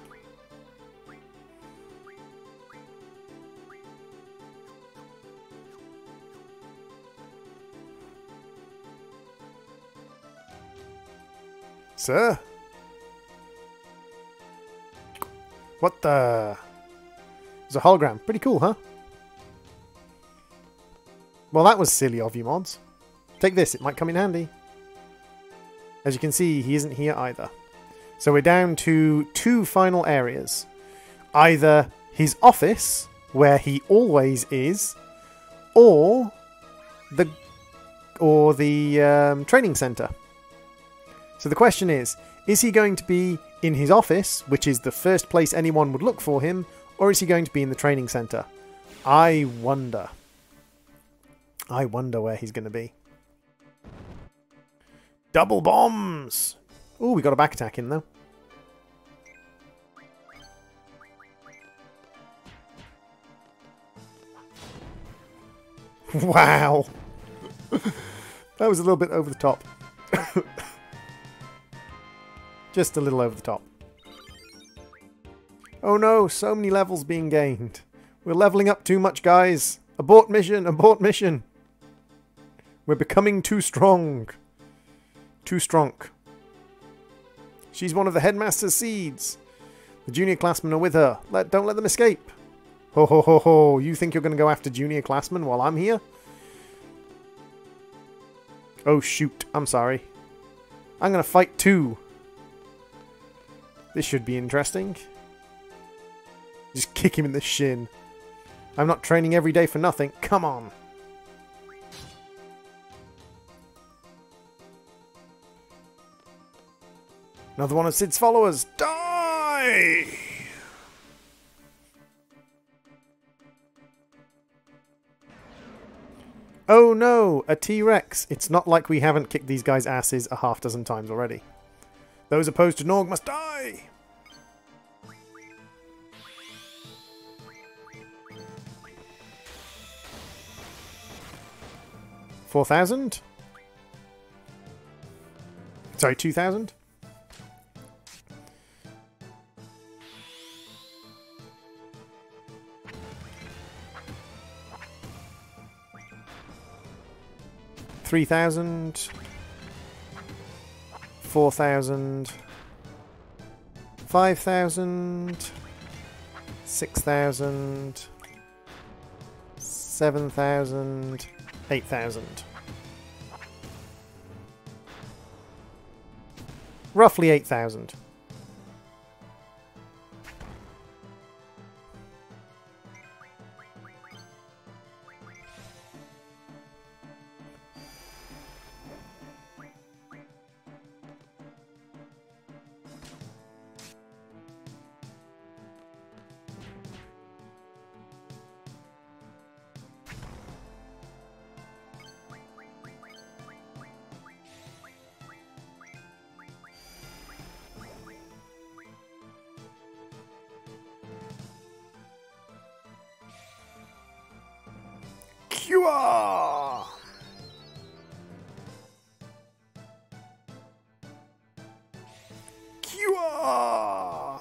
Sir? What the... It's a hologram. Pretty cool, huh? Well, that was silly of you, mods. Take this, it might come in handy. As you can see, he isn't here either. So we're down to 2 final areas. Either his office, where he always is, or the training center. So the question is he going to be in his office, which is the first place anyone would look for him, or is he going to be in the training center? I wonder. I wonder where he's going to be. Double bombs! Oh, we got a back attack in though. Wow! That was a little bit over the top. Just a little over the top. Oh no, so many levels being gained. We're leveling up too much, guys. Abort mission, abort mission. We're becoming too strong. Too strong. She's one of the headmaster's seeds. The junior classmen are with her. Don't let them escape. Ho ho ho ho. You think you're going to go after junior classmen while I'm here? Oh shoot. I'm sorry. I'm going to fight too. This should be interesting. Just kick him in the shin. I'm not training every day for nothing. Come on. Another one of Sid's followers. Die! Oh no, a T-Rex. It's not like we haven't kicked these guys' asses a half dozen times already. Those opposed to Norg must die! $4,000? Sorry, 2,000? $3,000, 4,000, 5,000, 6,000, 7,000, 8,000. Roughly 8,000. Cure! Cure!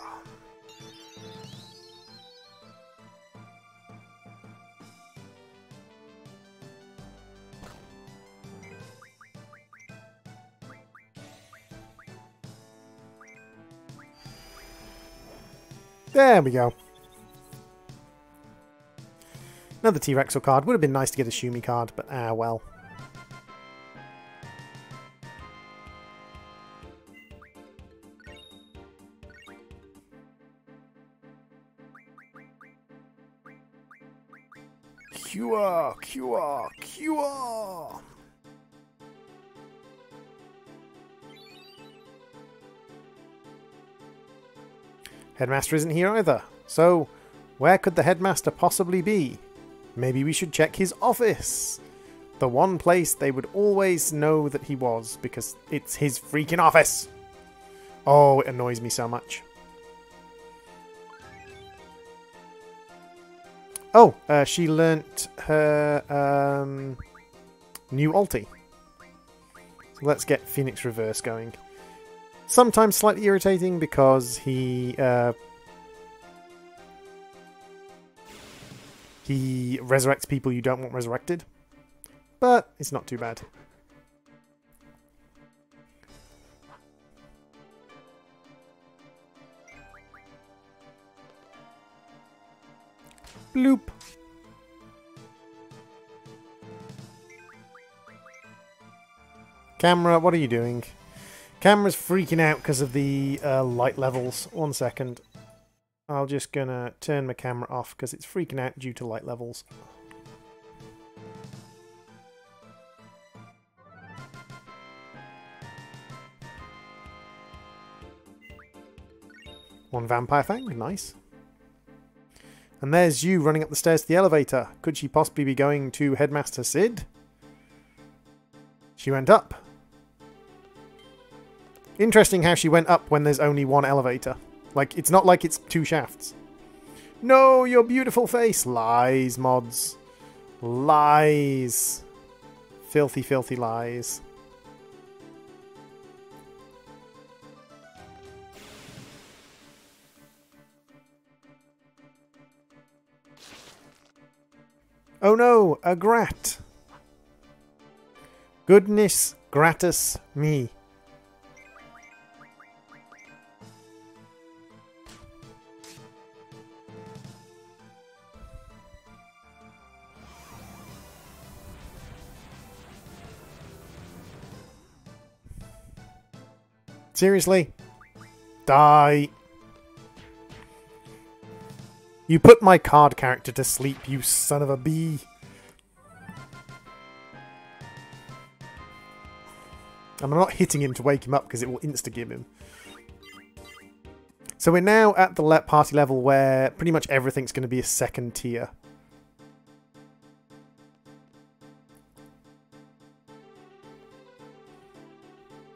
There we go. Another T-Rexel card. Would have been nice to get a Shumi card, but well. Cure! Cure! Cure! Headmaster isn't here either. So, where could the headmaster possibly be? Maybe we should check his office. The one place they would always know that he was, because it's his freaking office. Oh, it annoys me so much. Oh, she learnt her new ulti. So let's get Phoenix Reverse going. Sometimes slightly irritating because he resurrects people you don't want resurrected, but it's not too bad. Bloop. Camera, what are you doing? Camera's freaking out because of the light levels. 1 second. I'm just gonna turn my camera off because it's freaking out due to light levels. One Vampire Fang, nice. And there's you running up the stairs to the elevator. Could she possibly be going to Headmaster Sid? She went up. Interesting how she went up when there's only one elevator. Like, it's not like it's two shafts. No, your beautiful face. Lies, mods. Lies. Filthy, filthy lies. Oh no, a grat. Goodness gratis me. Seriously? Die! You put my card character to sleep, you son of a bee! And I'm not hitting him to wake him up because it will insta-give him. So we're now at the party level where pretty much everything's going to be a second tier.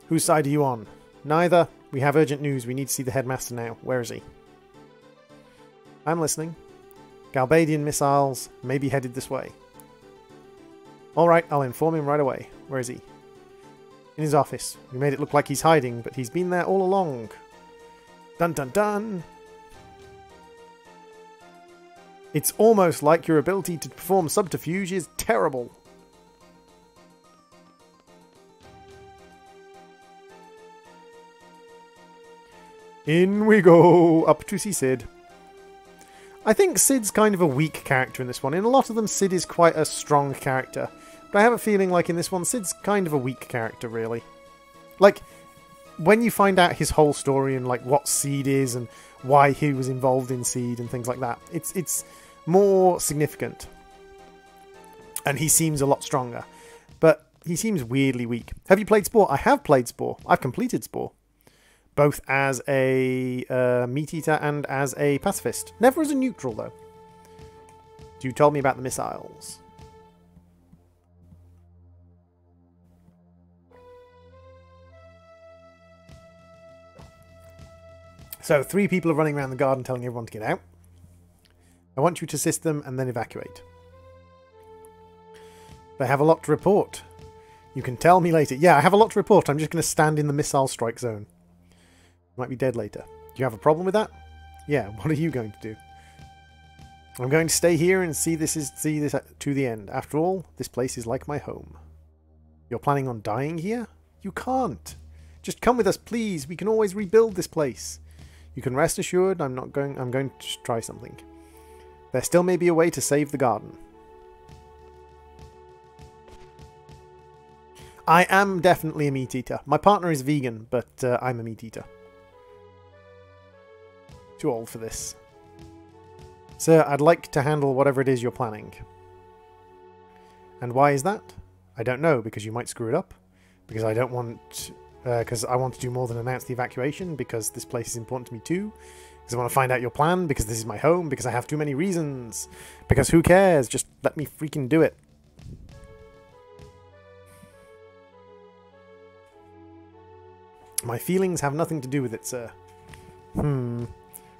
Whose side are you on? Neither. We have urgent news. We need to see the headmaster now. Where is he? I'm listening. Galbadian missiles may be headed this way. Alright, I'll inform him right away. Where is he? In his office. We made it look like he's hiding, but he's been there all along. Dun dun dun! It's almost like your ability to perform subterfuge is terrible. In we go! Up to see Sid. I think Sid's kind of a weak character in this one. In a lot of them, Sid is quite a strong character. But I have a feeling like in this one, Sid's kind of a weak character, really. Like, when you find out his whole story and like what Seed is and why he was involved in Seed and things like that, it's more significant. And he seems a lot stronger. But he seems weirdly weak. Have you played Spore? I have played Spore. I've completed Spore. Both as a meat eater and as a pacifist. Never as a neutral, though. You told me about the missiles. So, 3 people are running around the garden telling everyone to get out. I want you to assist them and then evacuate. They have a lot to report. You can tell me later. Yeah, I have a lot to report. I'm just going to stand in the missile strike zone. Might be dead later. Do you have a problem with that? Yeah, what are you going to do? I'm going to stay here and see this to the end. After all, this place is like my home. You're planning on dying here? You can't. Just come with us, please. We can always rebuild this place. You can rest assured I'm going to try something. There still may be a way to save the garden. I am definitely a meat eater. My partner is vegan, but I'm a meat eater. Too old for this. Sir, I'd like to handle whatever it is you're planning. And why is that? I don't know, because you might screw it up. Because I don't want... because I want to do more than announce the evacuation, because this place is important to me too. Because I want to find out your plan, because this is my home, because I have too many reasons. Because who cares? Just let me freaking do it. My feelings have nothing to do with it, sir.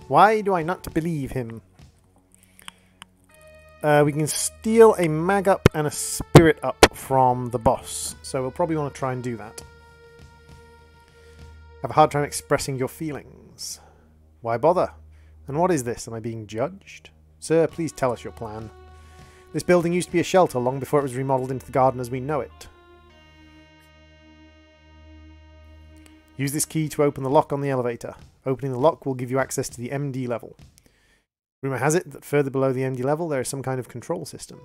Why do I not believe him? We can steal a mag up and a spirit up from the boss, so we'll probably want to try and do that. Have a hard time expressing your feelings. Why bother? And what is this? Am I being judged? Sir, please tell us your plan. This building used to be a shelter long before it was remodeled into the garden as we know it. Use this key to open the lock on the elevator. Opening the lock will give you access to the MD level. Rumour has it that further below the MD level there is some kind of control system.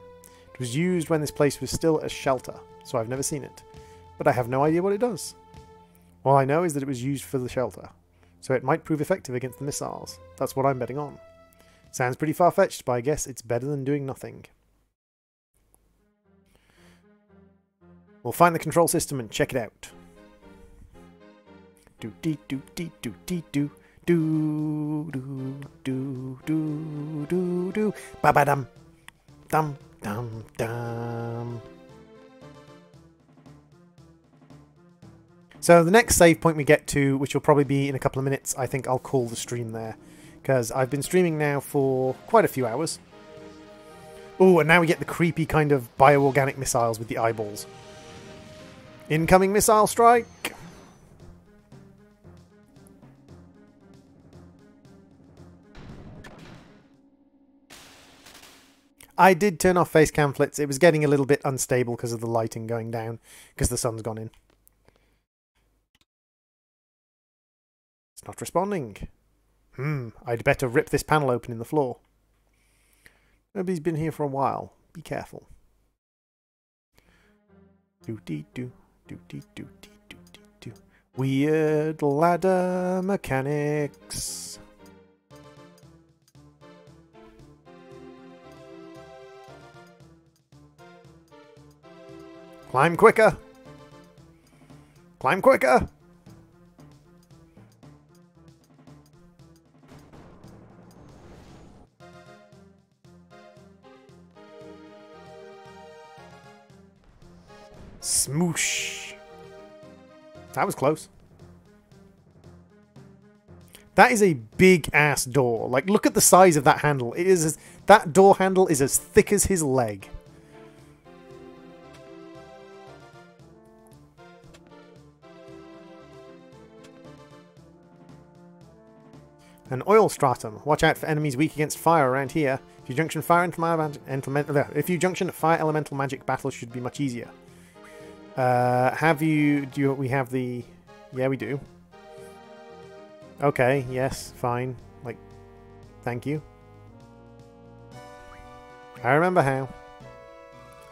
It was used when this place was still a shelter, so I've never seen it. But I have no idea what it does. All I know is that it was used for the shelter, so it might prove effective against the missiles. That's what I'm betting on. Sounds pretty far-fetched, but I guess it's better than doing nothing. We'll find the control system and check it out. Do-dee-do-dee-do-dee-do. Do-do-do-do-do-do. Ba-ba-dum. Dum-dum-dum. So the next save point we get to, which will probably be in a couple of minutes, I think I'll call the stream there. Because I've been streaming now for quite a few hours. Oh, and now we get the creepy kind of bioorganic missiles with the eyeballs. Incoming missile strike! I did turn off face cam flits. It was getting a little bit unstable because of the lighting going down, because the sun's gone in. It's not responding. I'd better rip this panel open in the floor. Nobody's been here for a while. Be careful. Do-dee-do, do-dee-do-dee-do-dee-do. Weird ladder mechanics. Climb quicker! Climb quicker! Smoosh. That was close. That is a big ass door. Like, look at the size of that handle. It is that door handle is as thick as his leg. An oil stratum. Watch out for enemies weak against fire around here. If you junction fire elemental magic, battle should be much easier. We have the... Yeah, we do. Okay, yes, fine. Like, thank you. I remember how.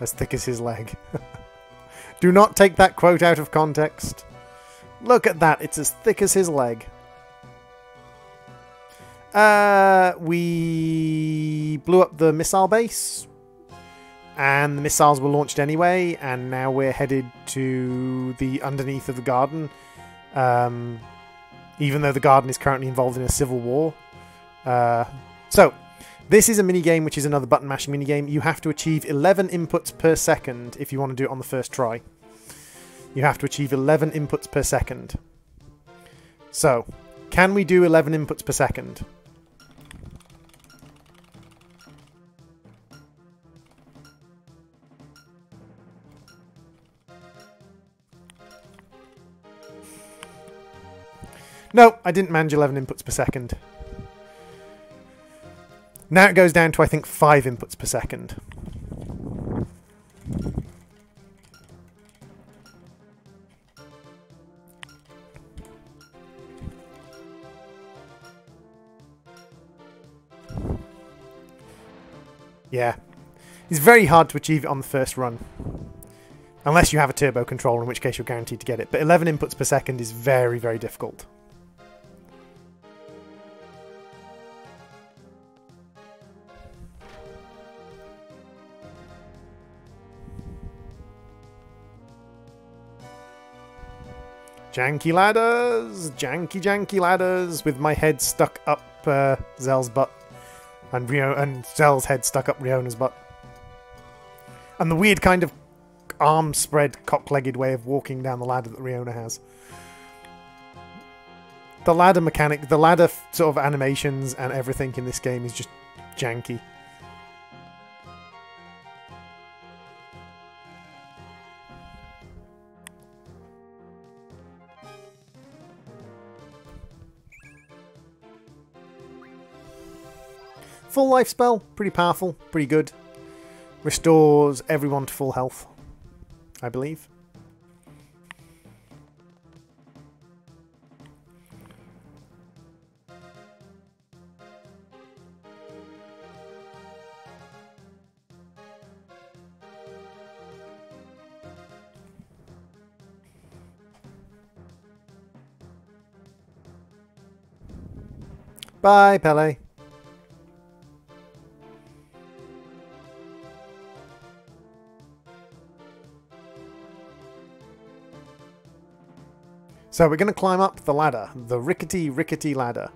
As thick as his leg. Do not take that quote out of context. Look at that, it's as thick as his leg. We blew up the missile base. And the missiles were launched anyway, and now we're headed to the underneath of the garden. Even though the garden is currently involved in a civil war. So, this is a minigame which is another button mashing minigame. You have to achieve 11 inputs per second if you want to do it on the first try. You have to achieve 11 inputs per second. So, can we do 11 inputs per second? No, I didn't manage 11 inputs per second. Now it goes down to, I think, 5 inputs per second. Yeah. It's very hard to achieve it on the first run. Unless you have a turbo controller, in which case you're guaranteed to get it. But 11 inputs per second is very, very difficult. Janky ladders! Janky ladders! With my head stuck up Zell's butt. And Zell's head stuck up Riona's butt. And the weird kind of arm spread, cock-legged way of walking down the ladder that Riona has. The ladder mechanic, the ladder sort of animations and everything in this game is just janky. Full life spell, pretty powerful, pretty good. Restores everyone to full health, I believe. Bye, Pele. So we're going to climb up the ladder, the rickety, rickety ladder.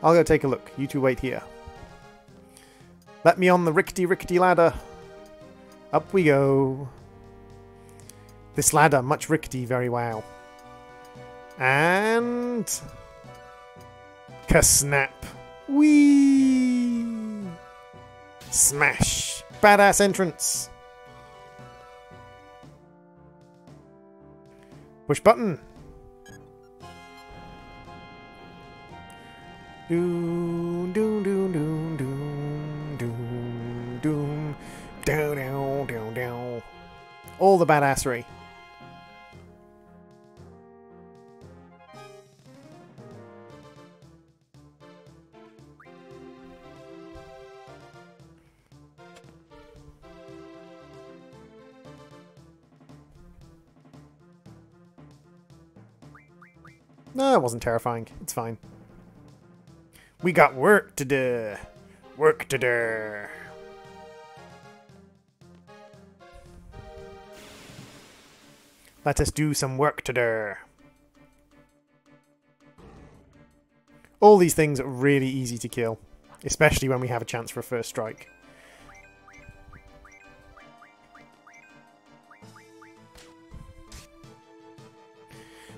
I'll go take a look. You two wait here. Let me on the rickety, rickety ladder. Up we go. This ladder, much rickety, very wow. And... Ka-snap. Whee! Smash. Badass entrance. Push button. Doom, doom, doom, doom, doom, doom, doom, down, down, down, down. All the badassery. No, it wasn't terrifying. It's fine. We got work to do. Work to do. Let us do some work to do. All these things are really easy to kill, especially when we have a chance for a first strike.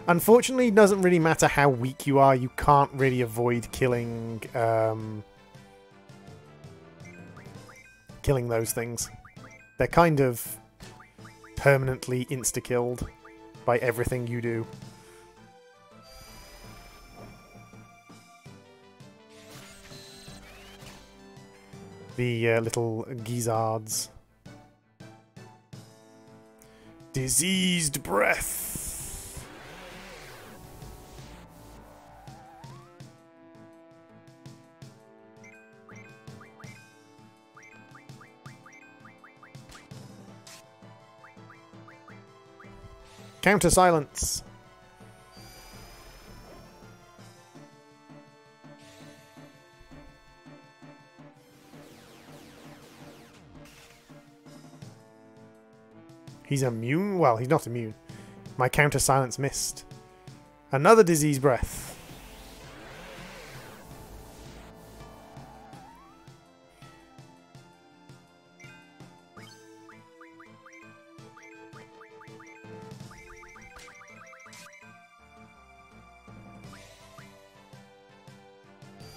Unfortunately, it doesn't really matter how weak you are, you can't really avoid killing killing those things. They're kind of permanently insta-killed by everything you do. The little gizzards. Diseased breath. Counter silence. He's immune? Well, he's not immune. My counter silence missed. Another disease breath.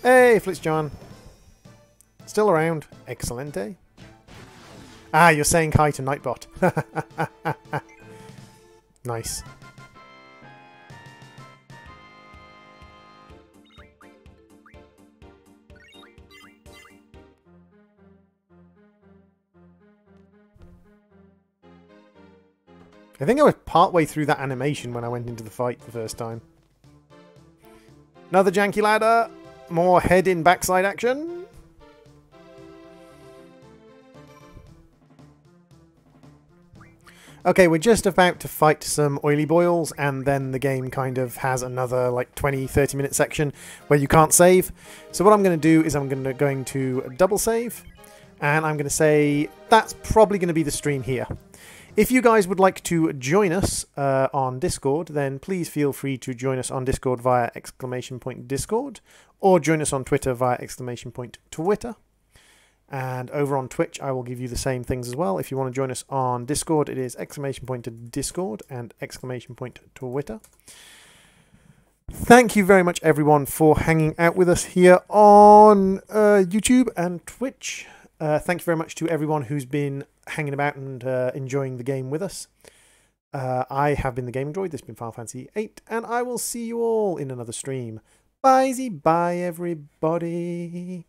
Hey, Flitzjohn. Still around. Excelente. Ah, you're saying hi to Nightbot. Nice. I think I was partway through that animation when I went into the fight the first time. Another janky ladder. More head in backside action. Okay, we're just about to fight some oily boils, and then the game kind of has another like 20-30 minute section where you can't save. So what I'm going to do is I'm going to double save, and I'm going to say that's probably going to be the stream here. If you guys would like to join us on Discord, then please feel free to join us on Discord via !Discord, or join us on Twitter via !Twitter. And over on Twitch, I will give you the same things as well. If you want to join us on Discord, it is !Discord and !Twitter. Thank you very much, everyone, for hanging out with us here on YouTube and Twitch. Thank you very much to everyone who's been hanging about and enjoying the game with us. I have been the GamingDroid, this has been Final Fantasy VIII, and I will see you all in another stream. Bye-zy, bye everybody.